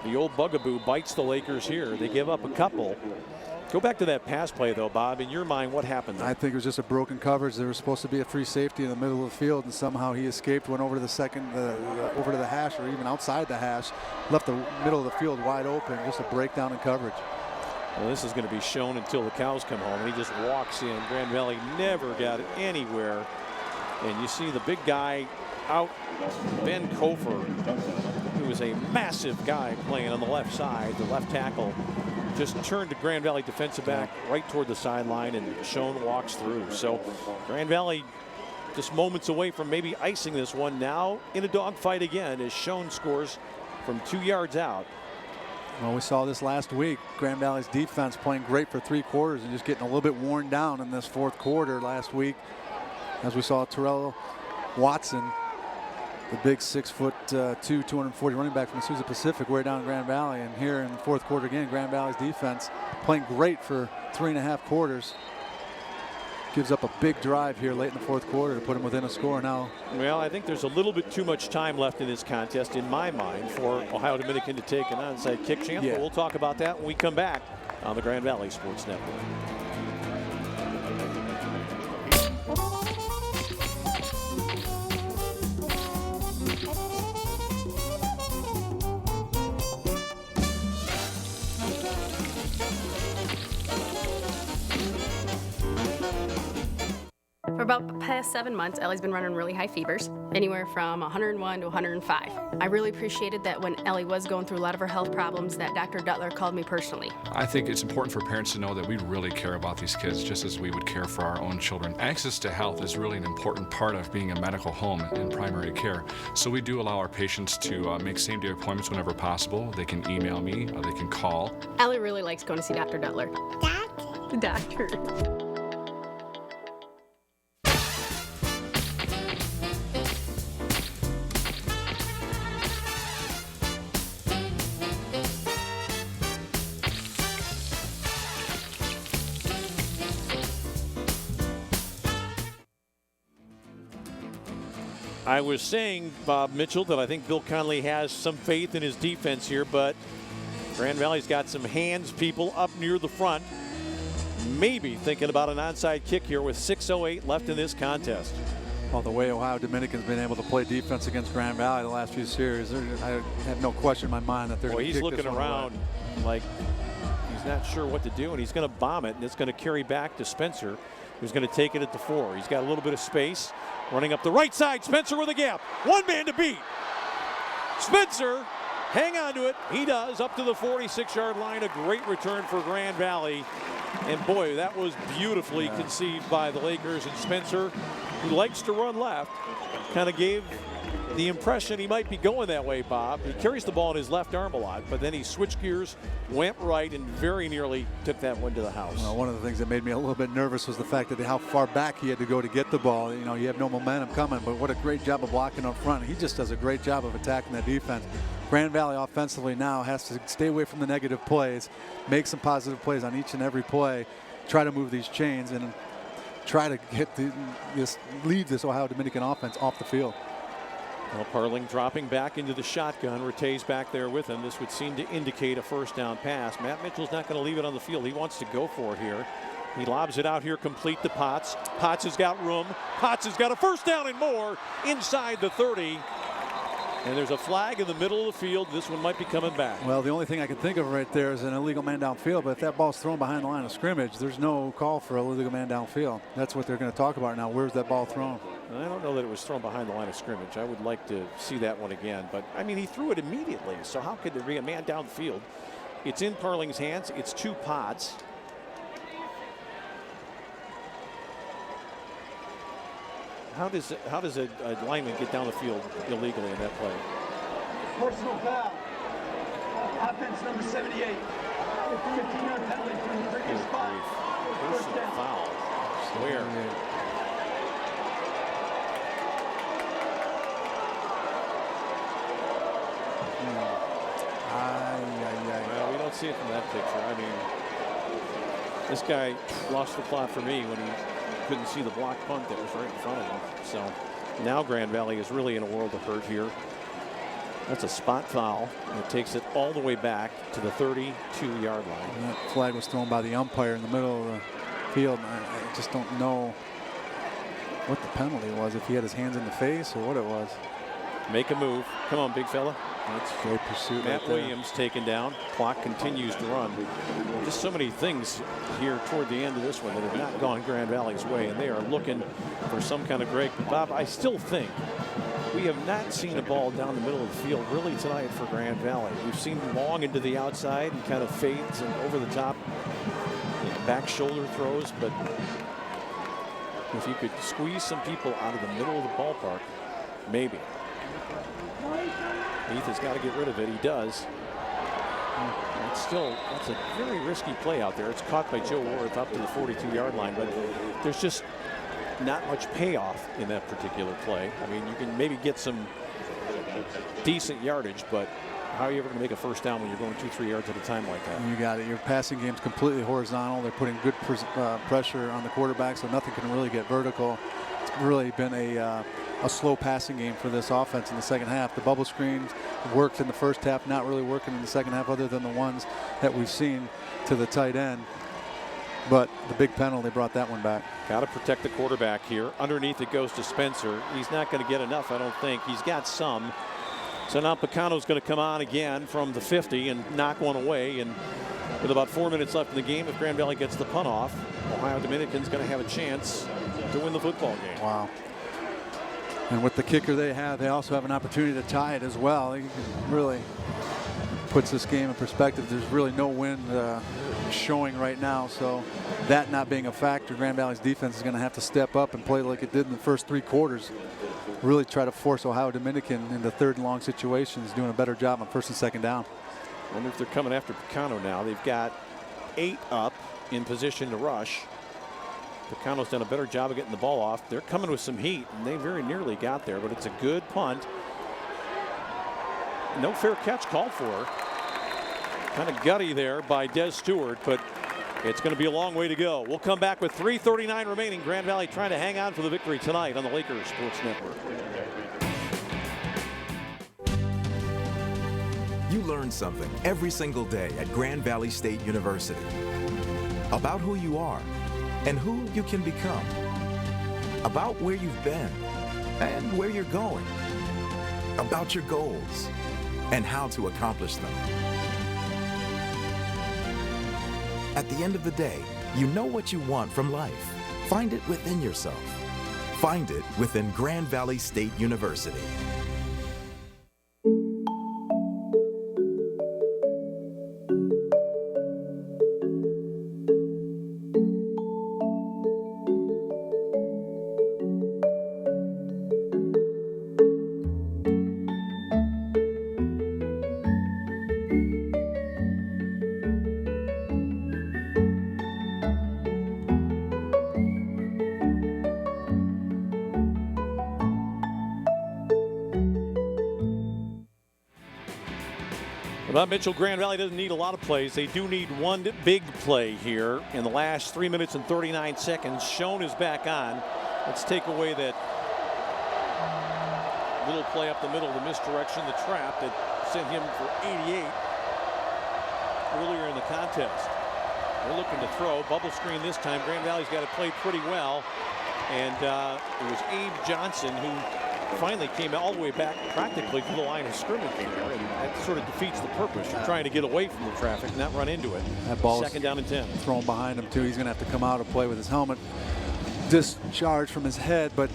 the old bugaboo bites the Lakers here. They give up a couple. Go back to that pass play, though, Bob. In your mind, what happened there? I think it was just a broken coverage. There was supposed to be a free safety in the middle of the field, and somehow he escaped, went over to the over to the hash, or even outside the hash, left the middle of the field wide open. Just a breakdown in coverage. Well, this is going to be shown until the cows come home, and he just walks in. Grand Valley never got anywhere, and you see the big guy out, Ben Kofer, who is a massive guy playing on the left side, the left tackle. Just turned to Grand Valley defensive back right toward the sideline, and Schoen walks through. So Grand Valley just moments away from maybe icing this one. Now in a dogfight again as Schoen scores from 2 yards out. Well, we saw this last week. Grand Valley's defense playing great for 3 quarters and just getting a little bit worn down in this 4th quarter last week, as we saw Terrell Watson, the big 6'2", 240 running back from the Sousa Pacific, way down Grand Valley. And here in the 4th quarter again, Grand Valley's defense playing great for 3.5 quarters. Gives up a big drive here late in the 4th quarter to put them within a score now. Well, I think there's a little bit too much time left in this contest, in my mind, for Ohio Dominican to take an onside kick chance. But we'll talk about that when we come back on the Grand Valley Sports Network. For about the past 7 months, Ellie's been running really high fevers, anywhere from 101 to 105. I really appreciated that when Ellie was going through a lot of her health problems, that Dr. Duttler called me personally. I think it's important for parents to know that we really care about these kids just as we would care for our own children. Access to health is really an important part of being a medical home in primary care. So we do allow our patients to make same-day appointments whenever possible. They can email me, or they can call. Ellie really likes going to see Dr. Duttler. Doctor. Doctor. I was saying, Bob Mitchell, that I think Bill Conley has some faith in his defense here, but Grand Valley's got some hands people up near the front. Maybe thinking about an onside kick here with 6:08 left in this contest. Well, the way Ohio Dominican's been able to play defense against Grand Valley the last few series, I have no question in my mind that they're going to kick this one away. He's looking around like he's not sure what to do, and he's going to bomb it, and it's going to carry back to Spencer. who's going to take it at the 4. He's got a little bit of space. Running up the right side, Spencer with a gap. One man to beat. Spencer, hang on to it. He does, up to the 46-yard line. A great return for Grand Valley. And boy, that was beautifully conceived by the Lakers. And Spencer, who likes to run left, kind of gave the impression he might be going that way, Bob. He carries the ball in his left arm a lot, but then he switched gears, went right, and very nearly took that one to the house. Well, one of the things that made me a little bit nervous was the fact that how far back he had to go to get the ball. You know, you have no momentum coming, but what a great job of blocking up front. He just does a great job of attacking that defense. Grand Valley offensively now has to stay away from the negative plays, make some positive plays on each and every play, try to move these chains, and try to get lead this Ohio Dominican offense off the field. Well, Parling dropping back into the shotgun. Rattay's back there with him. This would seem to indicate a first down pass. Matt Mitchell's not going to leave it on the field. He wants to go for it here. He lobs it out here complete to Potts. Potts has got room. Potts has got a first down and more inside the 30. And there's a flag in the middle of the field. This one might be coming back. Well, the only thing I can think of right there is an illegal man downfield, but if that ball's thrown behind the line of scrimmage, there's no call for a illegal man downfield. That's what they're going to talk about now. Where's that ball thrown? I don't know that it was thrown behind the line of scrimmage. I would like to see that one again. But, I mean, he threw it immediately. So how could there be a man downfield? It's in Parling's hands. It's 2 Potts. How does a lineman get down the field illegally in that play? Personal foul. Offense number 78. 15-yard penalty from the previous spot. Personal foul. Where? Well, we don't see it from that picture. I mean, this guy lost the plot for me when he couldn't see the block punt that was right in front of him. So now Grand Valley is really in a world of hurt here. That's a spot foul. It takes it all the way back to the 32-yard line. And that flag was thrown by the umpire in the middle of the field. I just don't know what the penalty was, if he had his hands in the face or what it was. Make a move. Come on, big fella. That's great pursuit. Matt right there. Williams taken down. Clock continues to run. Just so many things here toward the end of this one that have not gone Grand Valley's way, and they are looking for some kind of break. Bob, I still think we have not seen a ball down the middle of the field really tonight for Grand Valley. We've seen long into the outside and kind of fades and over the top back shoulder throws, but if you could squeeze some people out of the middle of the ballpark, maybe. Heath has got to get rid of it. He does. That's a very risky play out there. It's caught by Joe Worth up to the 42-yard line, but there's just not much payoff in that particular play. I mean, you can maybe get some decent yardage, but how are you ever going to make a first down when you're going 2-3 yards at a time like that? You got it. Your passing game's completely horizontal. They're putting good pressure on the quarterback, so nothing can really get vertical. It's really been a slow passing game for this offense in the second half. The bubble screens worked in the first half, not really working in the second half other than the ones that we've seen to the tight end. But the big penalty brought that one back. Got to protect the quarterback here. Underneath it goes to Spencer. He's not going to get enough, I don't think. He's got some. So now Picano's going to come on again from the 50 and knock one away. And with about 4 minutes left in the game, if Grand Valley gets the punt off, Ohio Dominican's going to have a chance to win the football game. Wow. And with the kicker they have, they also have an opportunity to tie it as well. He really puts this game in perspective. There's really no wind showing right now, so that not being a factor, Grand Valley's defense is going to have to step up and play like it did in the first 3 quarters. Really try to force Ohio Dominican into 3rd and long situations, doing a better job on 1st and 2nd down. I wonder if they're coming after Picano now. They've got 8 up in position to rush. Picano's done a better job of getting the ball off. They're coming with some heat, and they very nearly got there, but it's a good punt. No fair catch called for. Kind of gutty there by Des Stewart, but it's going to be a long way to go. We'll come back with 3:39 remaining. Grand Valley trying to hang on for the victory tonight on the Lakers Sports Network. You learn something every single day at Grand Valley State University about who you are and who you can become, about where you've been and where you're going, about your goals and how to accomplish them. At the end of the day, you know what you want from life. Find it within yourself. Find it within Grand Valley State University. Well, Mitchell, Grand Valley doesn't need a lot of plays. They do need one big play here in the last 3 minutes and 39 seconds. Schoen is back on. Let's take away that little play up the middle, the misdirection, the trap that sent him for 88 earlier in the contest. They're looking to throw. Bubble screen this time. Grand Valley's got it played pretty well. And it was Abe Johnson who finally came all the way back practically to the line of scrimmage there, and that sort of defeats the purpose. You're trying to get away from the traffic, not run into it. That ball second down and 10. Thrown behind him too. He's going to have to come out and play with his helmet discharged from his head, but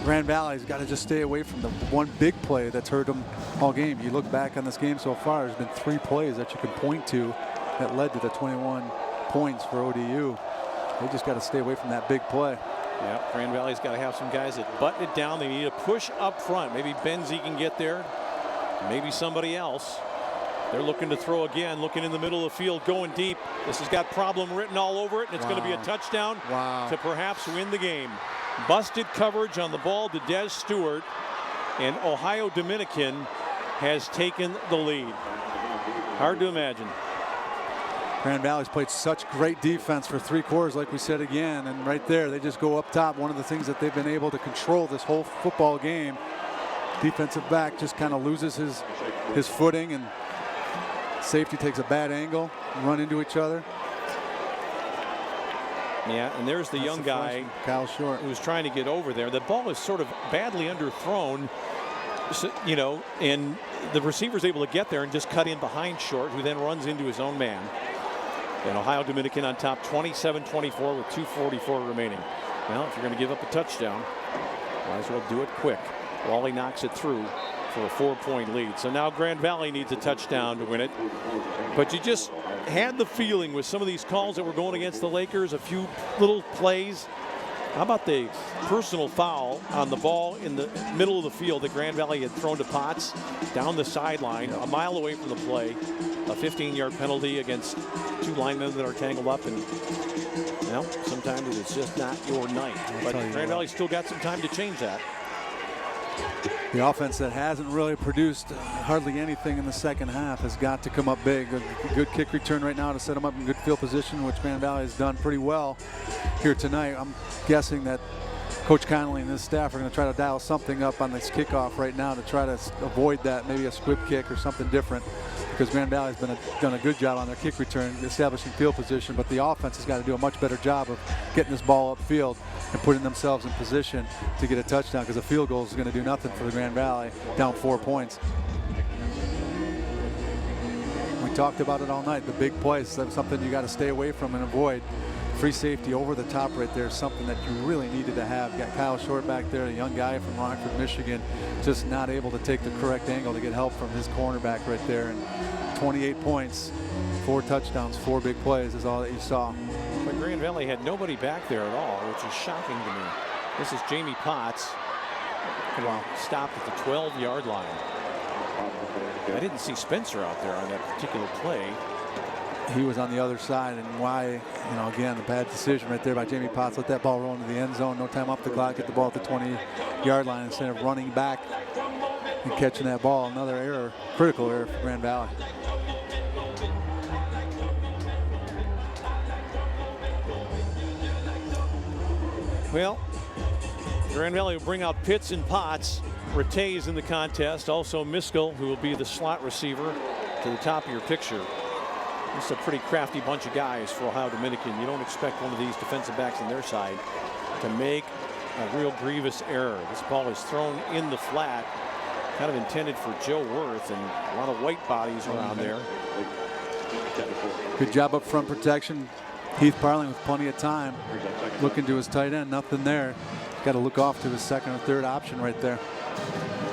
Grand Valley's got to just stay away from the one big play that's hurt him all game. You look back on this game so far, there's been 3 plays that you can point to that led to the 21 points for ODU. They just got to stay away from that big play. Yeah, Grand Valley's got to have some guys that button it down. They need a push up front. Maybe Benzie can get there. Maybe somebody else. They're looking to throw again, looking in the middle of the field, going deep. This has got problem written all over it, and it's going to be a touchdown to perhaps win the game. Busted coverage on the ball to Des Stewart, and Ohio Dominican has taken the lead. Hard to imagine. Grand Valley's played such great defense for 3 quarters, like we said again, and right there they just go up top. One of the things that they've been able to control this whole football game. Defensive back just kind of loses his footing, and safety takes a bad angle, run into each other. Yeah, and there's the young guy, Kyle Short, who's trying to get over there. The ball is sort of badly underthrown, you know, and the receiver's able to get there and just cut in behind Short, who then runs into his own man. And Ohio Dominican on top 27-24 with 2:44 remaining. Well, if you're going to give up a touchdown, might as well do it quick. Wally knocks it through for a 4-point lead. So now Grand Valley needs a touchdown to win it. But you just had the feeling with some of these calls that were going against the Lakers, a few little plays. How about the personal foul on the ball in the middle of the field that Grand Valley had thrown to Potts down the sideline, a mile away from the play. A 15-yard penalty against 2 linemen that are tangled up, and well, sometimes it's just not your night. But Grand Valley's still got some time to change that. The offense that hasn't really produced hardly anything in the second half has got to come up big. A good kick return right now to set them up in good field position, which Grand Valley has done pretty well here tonight. I'm guessing that Coach Connolly and his staff are going to try to dial something up on this kickoff right now to try to avoid that, maybe a squib kick or something different, because Grand Valley's done a good job on their kick return, establishing field position, but the offense has got to do a much better job of getting this ball upfield and putting themselves in position to get a touchdown, because a field goal is going to do nothing for the Grand Valley, down 4 points. We talked about it all night. The big plays, that's something you got to stay away from and avoid. Free safety over the top right there is something that you really needed to have. Got Kyle Short back there, a young guy from Rockford, Michigan, just not able to take the correct angle to get help from his cornerback right there. And 28 points, 4 touchdowns, 4 big plays is all that you saw. But Grand Valley had nobody back there at all, which is shocking to me. This is Jamie Potts. Wow. Stopped at the 12-yard line. I didn't see Spencer out there on that particular play. He was on the other side, and why, you know, again, the bad decision right there by Jamie Potts. Let that ball roll into the end zone. No time off the clock. Get the ball at the 20-yard line instead of running back and catching that ball. Another error, critical error for Grand Valley. Well, Grand Valley will bring out Pitts and Potts. Rattay's in the contest. Also Miskell, who will be the slot receiver to the top of your picture. This is a pretty crafty bunch of guys for Ohio Dominican. You don't expect one of these defensive backs on their side to make a real grievous error. This ball is thrown in the flat, kind of intended for Joe Worth, and a lot of white bodies around there. Good job up front protection. Heath Parling with plenty of time. looking to his tight end, nothing there. Got to look off to his second or third option right there.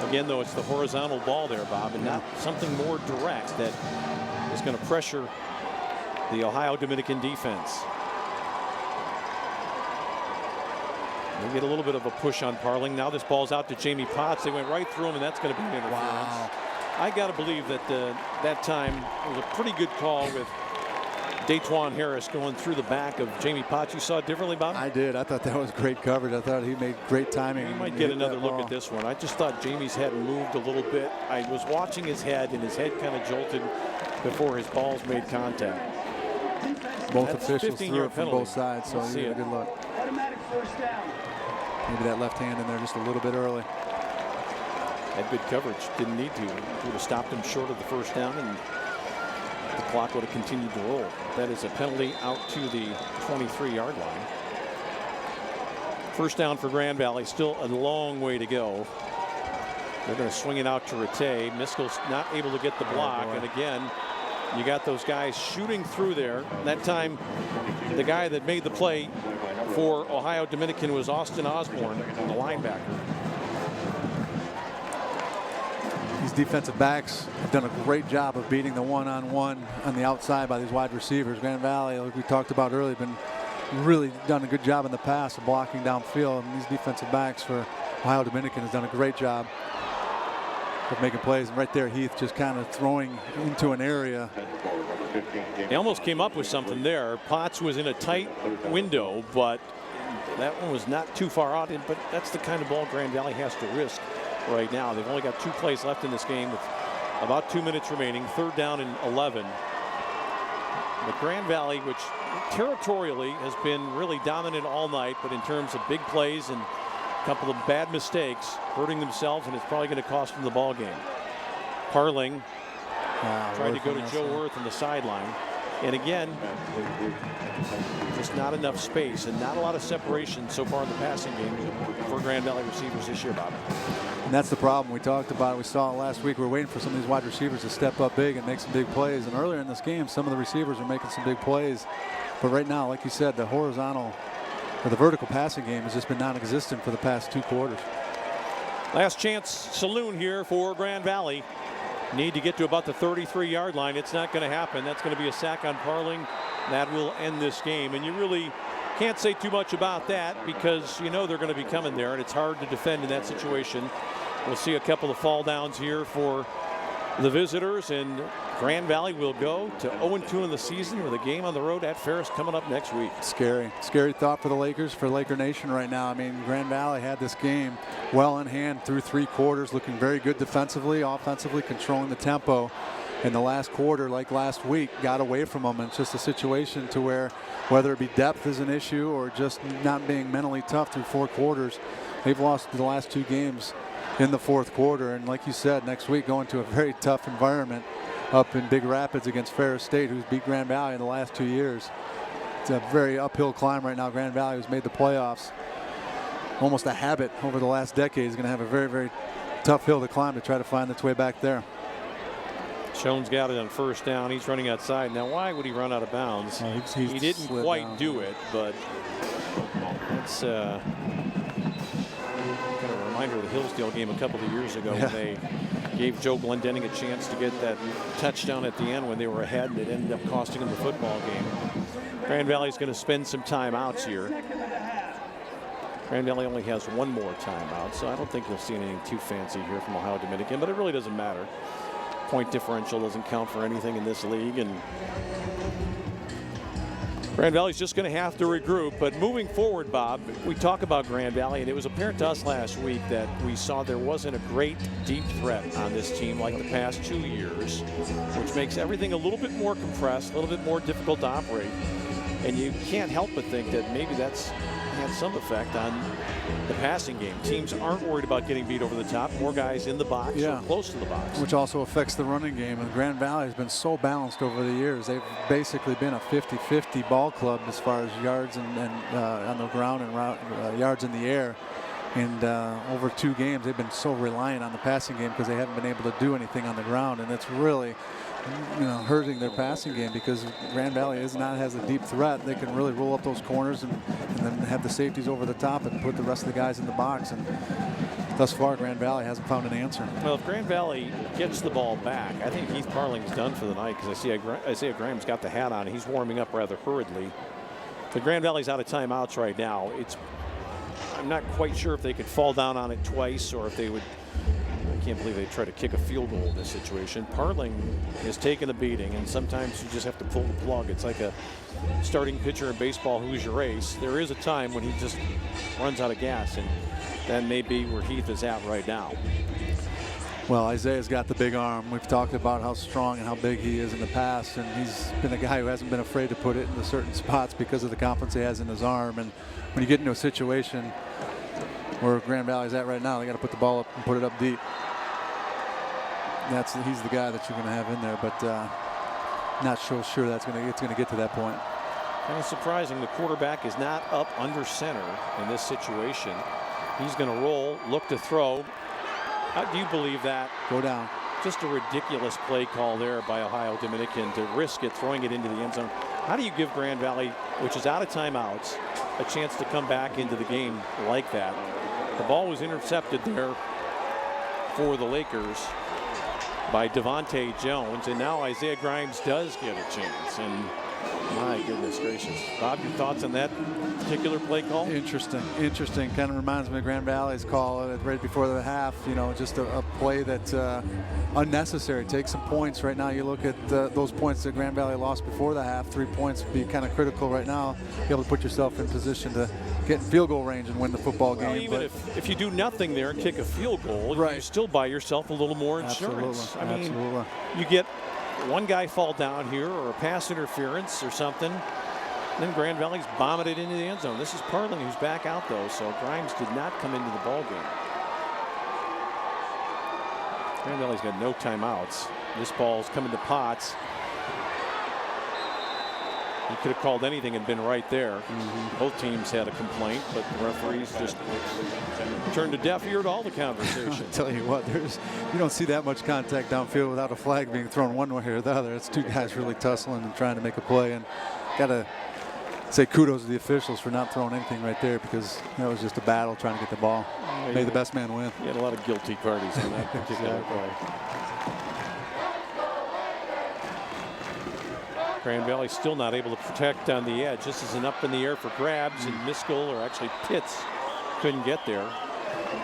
Again, though, it's the horizontal ball there, Bob, and not something more direct that is going to pressure the Ohio Dominican defense. They get a little bit of a push on Parling. Now this ball's out to Jamie Potts. They went right through him, and that's going to be an interference. Wow. I got to believe that that time was a pretty good call with Datwan Harris going through the back of Jamie Potts. You saw it differently, Bob? I did. I thought that was great coverage. I thought he made great timing. We might get another look at this one. I just thought Jamie's head moved a little bit. I was watching his head, and his head kind of jolted before his balls made contact. Both That's officials 15-yard threw it from penalty. both sides, so Let's you see get a it. good look. Automatic first down. Maybe that left hand in there just a little bit early. Had good coverage. Didn't need to. Would have stopped him short of the first down, and the clock would have continued to roll. That is a penalty out to the 23-yard line. First down for Grand Valley. Still a long way to go. They're going to swing it out to Rattay. Miskell's not able to get the block. And again, you got those guys shooting through there. That time, the guy that made the play for Ohio Dominican was Austin Osborne, the linebacker. These defensive backs have done a great job of beating the one-on-one on the outside by these wide receivers. Grand Valley, like we talked about earlier, been really done a good job in the past of blocking downfield. And these defensive backs for Ohio Dominican has done a great job of making plays. And right there, Heath just kind of throwing into an area. They almost came up with something there. Potts was in a tight window, but that one was not too far out. But that's the kind of ball Grand Valley has to risk right now. They've only got 2 plays left in this game with about 2 minutes remaining. 3rd down and 11. But Grand Valley, which territorially has been really dominant all night, but in terms of big plays and a couple of bad mistakes, hurting themselves, and it's probably going to cost them the ball game. Parling tried to go to Joe Worth on the sideline. And again, just not enough space and not a lot of separation so far in the passing game for Grand Valley receivers this year, Bob. And that's the problem. We talked about it. We saw it last week. We're waiting for some of these wide receivers to step up big and make some big plays. And earlier in this game, some of the receivers are making some big plays. But right now, like you said, the horizontal or the vertical passing game has just been non-existent for the past 2 quarters. Last chance saloon here for Grand Valley. Need to get to about the 33-yard line. It's not going to happen. That's going to be a sack on Parling. That will end this game. And you really can't say too much about that because you know they're going to be coming there, and it's hard to defend in that situation. We'll see a couple of fall downs here for the visitors, and Grand Valley will go to 0-2 in the season with a game on the road at Ferris coming up next week. Scary thought for the Lakers, for Laker Nation right now. I mean, Grand Valley had this game well in hand through 3 quarters, looking very good defensively, offensively, controlling the tempo. In the last quarter, like last week, got away from them. And it's just a situation to where, whether it be depth is an issue or just not being mentally tough through 4 quarters, they've lost the last 2 games in the 4th quarter. And like you said, next week going to a very tough environment up in Big Rapids against Ferris State, who's beat Grand Valley in the last 2 years. It's a very uphill climb right now. Grand Valley, who's made the playoffs almost a habit over the last decade, is going to have a very, very tough hill to climb to try to find its way back there. Jones got it on 1st down. He's running outside. Now, why would he run out of bounds? He didn't quite do it, but it's kind of a reminder of the Hillsdale game a couple of years ago when they gave Joe Glendenning a chance to get that touchdown at the end when they were ahead, and it ended up costing them the football game. Grand Valley's going to spend some timeouts here. Grand Valley only has 1 more timeout, so I don't think you'll see anything too fancy here from Ohio Dominican, but it really doesn't matter. Point differential doesn't count for anything in this league, and Grand Valley's just going to have to regroup. But moving forward, Bob, we talk about Grand Valley, and it was apparent to us last week that we saw there wasn't a great deep threat on this team like the past 2 years, which makes everything a little bit more compressed, a little bit more difficult to operate. And you can't help but think that maybe that's had some effect on the passing game. Teams aren't worried about getting beat over the top. More guys in the box or close to the box. Which also affects the running game. And Grand Valley has been so balanced over the years. They've basically been a 50-50 ball club as far as yards and on the ground and yards in the air. And over 2 games, they've been so reliant on the passing game because they haven't been able to do anything on the ground, and it's really, hurting their passing game because Grand Valley has a deep threat. They can really roll up those corners and then have the safeties over the top and put the rest of the guys in the box. And thus far, Grand Valley hasn't found an answer. Well, if Grand Valley gets the ball back, I think Heath Parling's done for the night because I see Isaiah Graham's got the hat on. He's warming up rather hurriedly. But Grand Valley's out of timeouts right now. I'm not quite sure if they could fall down on it twice or if they would. I can't believe they try to kick a field goal in this situation. Parling has taken a beating, and sometimes you just have to pull the plug. It's like a starting pitcher in baseball, who's your ace. There is a time when he just runs out of gas, and that may be where Heath is at right now. Well, Isaiah's got the big arm. We've talked about how strong and how big he is in the past, and he's been a guy who hasn't been afraid to put it into certain spots because of the confidence he has in his arm. And when you get into a situation where Grand Valley's at right now, they got to put the ball up and put it up deep. He's the guy that you're going to have in there, but not so sure it's going to get to that point. Kind of surprising the quarterback is not up under center in this situation. He's going to roll, look to throw. How do you believe that? Go down. Just a ridiculous play call there by Ohio Dominican to risk it, throwing it into the end zone. How do you give Grand Valley, which is out of timeouts, a chance to come back into the game like that? The ball was intercepted there for the Lakers by Devontae Jones, and now Isaiah Grimes does get a chance. And my goodness gracious. Bob, your thoughts on that particular play call? Interesting. Kind of reminds me of Grand Valley's call right before the half. Just a play that's unnecessary. Take some points right now. You look at those points that Grand Valley lost before the half. 3 points would be kind of critical right now. Be able to put yourself in position to get in field goal range and win the football game. Even if you do nothing there and kick a field goal, right, you still buy yourself a little more insurance. Absolutely. You get one guy fall down here or a pass interference or something, then Grand Valley's bombing it into the end zone. This is Parling who's back out though, so Grimes did not come into the ball game. Grand Valley's got no timeouts. This ball's coming to Potts. He could have called anything and been right there. Both teams had a complaint, but the referees just turned a deaf ear to all the conversation. I'll tell you what, you don't see that much contact downfield without a flag being thrown one way or the other. It's 2 guys really tussling and trying to make a play, and got to say kudos to the officials for not throwing anything right there because that was just a battle trying to get the ball. May the best man win. You had a lot of guilty parties on that particular play. Grand Valley still not able to protect on the edge. This is an up in the air for grabs, and Miskell, or actually Pitts, couldn't get there.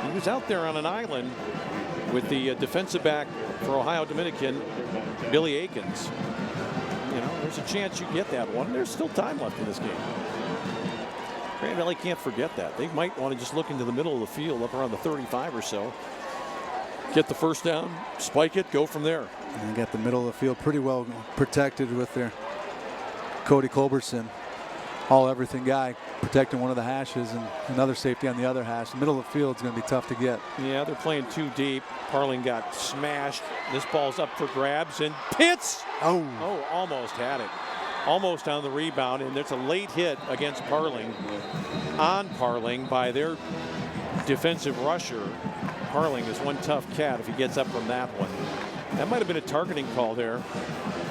He was out there on an island with the defensive back for Ohio Dominican, Billy Akins. There's a chance you get that one. There's still time left in this game. Grand Valley can't forget that. They might want to just look into the middle of the field up around the 35 or so. Get the first down, spike it, go from there. And they got the middle of the field pretty well protected with their Cody Culbertson, all-everything guy, protecting one of the hashes and another safety on the other hash. The middle of the field is going to be tough to get. Yeah, they're playing too deep. Parling got smashed. This ball's up for grabs, and Pitts! Oh, almost had it. Almost on the rebound, and there's a late hit against Parling, on Parling by their defensive rusher. Parling is one tough cat if he gets up from that one. That might have been a targeting call there.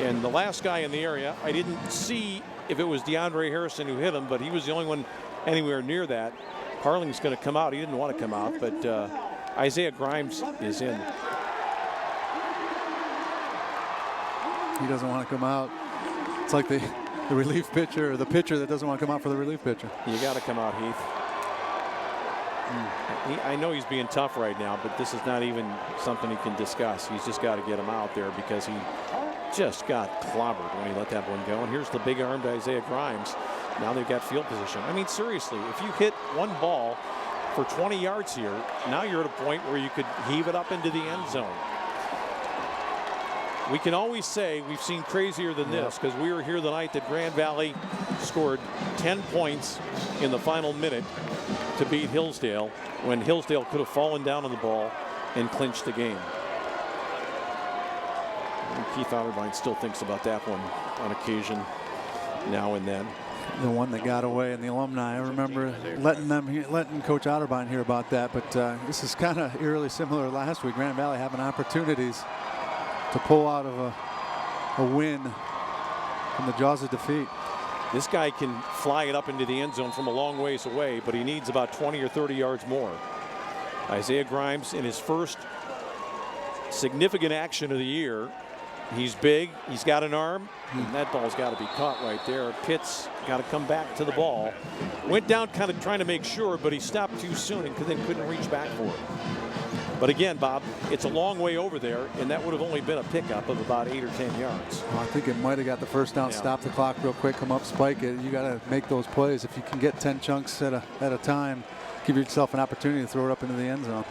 And the last guy in the area, I didn't see if it was DeAndre Harrison who hit him, but he was the only one anywhere near that. Parling's going to come out. He didn't want to come out, but Isaiah Grimes is in. He doesn't want to come out. It's like the relief pitcher, or the pitcher that doesn't want to come out for the relief pitcher. You got to come out, Heath. I know he's being tough right now, but this is not even something he can discuss. He's just got to get him out there because he just got clobbered when he let that one go. And here's the big armed Isaiah Grimes. Now they've got field position. I mean, seriously, if you hit one ball for 20 yards here, now you're at a point where you could heave it up into the end zone. We can always say we've seen crazier than this because we were here the night that Grand Valley scored 10 points in the final minute to beat Hillsdale when Hillsdale could have fallen down on the ball and clinched the game. And Keith Otterbein still thinks about that one on occasion now and then. the one that got away and the alumni. I remember letting Coach Otterbein hear about that, but this is kind of eerily similar to last week. Grand Valley having opportunities to pull out of a win from the jaws of defeat. This guy can fly it up into the end zone from a long ways away, but he needs about 20 or 30 yards more. Isaiah Grimes in his first significant action of the year. He's big, he's got an arm, and that ball's got to be caught right there. Pitts got to come back to the ball. Went down kind of trying to make sure, but he stopped too soon and then couldn't reach back for it. But again, Bob, it's a long way over there, and that would have only been a pickup of about 8 or 10 yards. Well, I think it might have got the first down, stop the clock real quick, come up, spike it. You got to make those plays. If you can get 10 chunks at a time, give yourself an opportunity to throw it up into the end zone.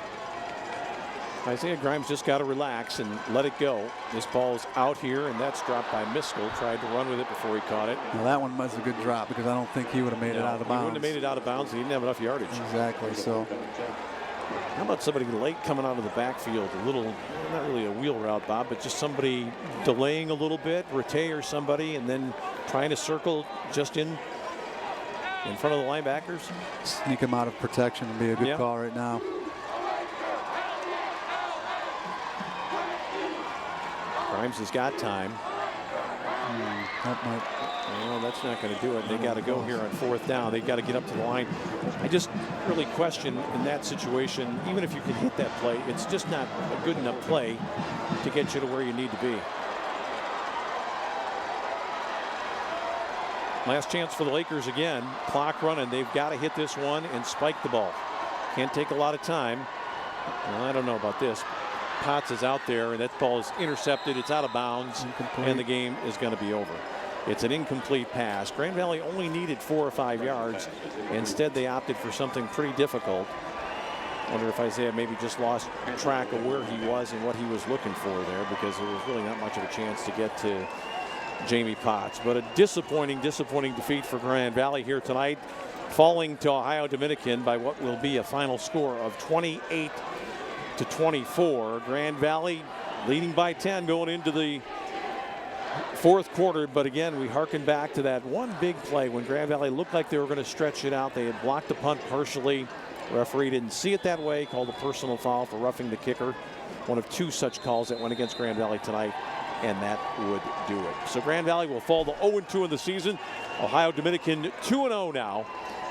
Isaiah Grimes just got to relax and let it go. This ball's out here, and that's dropped by Miskell. Tried to run with it before he caught it. Well, that one was a good drop because I don't think he would have made it out of bounds. He wouldn't have made it out of bounds. He didn't have enough yardage. Exactly. So, how about somebody late coming out of the backfield? A little, not really a wheel route, Bob, but just somebody delaying a little bit, Rattay or somebody, and then trying to circle just in front of the linebackers. Sneak him out of protection would be a good call right now. Grimes has got time. No, that's not going to do it. They got to go here on 4th down. They've got to get up to the line. I just really question in that situation, even if you can hit that play, it's just not a good enough play to get you to where you need to be. Last chance for the Lakers again. Clock running. They've got to hit this one and spike the ball. Can't take a lot of time. Well, I don't know about this. Potts is out there, and that ball is intercepted. It's out of bounds, and the game is going to be over. It's an incomplete pass. Grand Valley only needed 4 or 5 yards. Instead, they opted for something pretty difficult. Wonder if Isaiah maybe just lost track of where he was and what he was looking for there, because there was really not much of a chance to get to Jamie Potts. But a disappointing defeat for Grand Valley here tonight, falling to Ohio Dominican by what will be a final score of 28-24. Grand Valley leading by 10 going into the 4th quarter. But again, we harken back to that one big play when Grand Valley looked like they were going to stretch it out. They had blocked the punt partially. Referee didn't see it that way, called a personal foul for roughing the kicker. One of 2 such calls that went against Grand Valley tonight, and that would do it. So Grand Valley will fall to 0-2 in the season. Ohio Dominican 2-0 now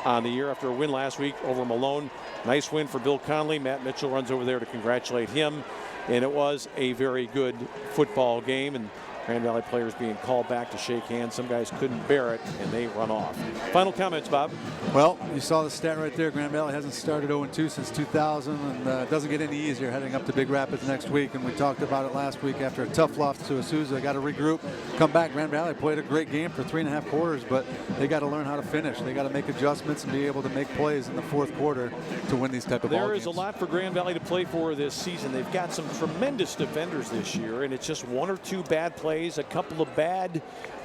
on the year after a win last week over Malone. Nice win for Bill Conley. Matt Mitchell runs over there to congratulate him. And it was a very good football game, and Grand Valley players being called back to shake hands. Some guys couldn't bear it, and they run off. Final comments, Bob? Well, you saw the stat right there. Grand Valley hasn't started 0-2 since 2000, and it doesn't get any easier heading up to Big Rapids next week. And we talked about it last week after a tough loss to Azusa. They got to regroup, come back. Grand Valley played a great game for 3.5 quarters, but they got to learn how to finish. They got to make adjustments and be able to make plays in the 4th quarter to win these type of ball games. There is a lot for Grand Valley to play for this season. They've got some tremendous defenders this year, and it's just 1 or 2 bad plays, a couple of bad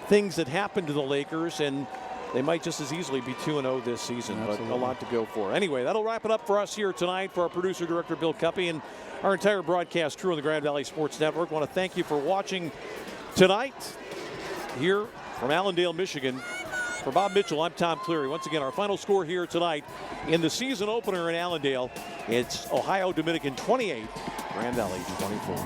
things that happened to the Lakers, and they might just as easily be 2-0 this season. Absolutely. But a lot to go for. Anyway, that'll wrap it up for us here tonight. For our producer, director Bill Cuppy, and our entire broadcast crew on the Grand Valley Sports Network, I want to thank you for watching tonight here from Allendale, Michigan. For Bob Mitchell, I'm Tom Cleary. Once again, our final score here tonight in the season opener in Allendale, it's Ohio Dominican 28, Grand Valley 24.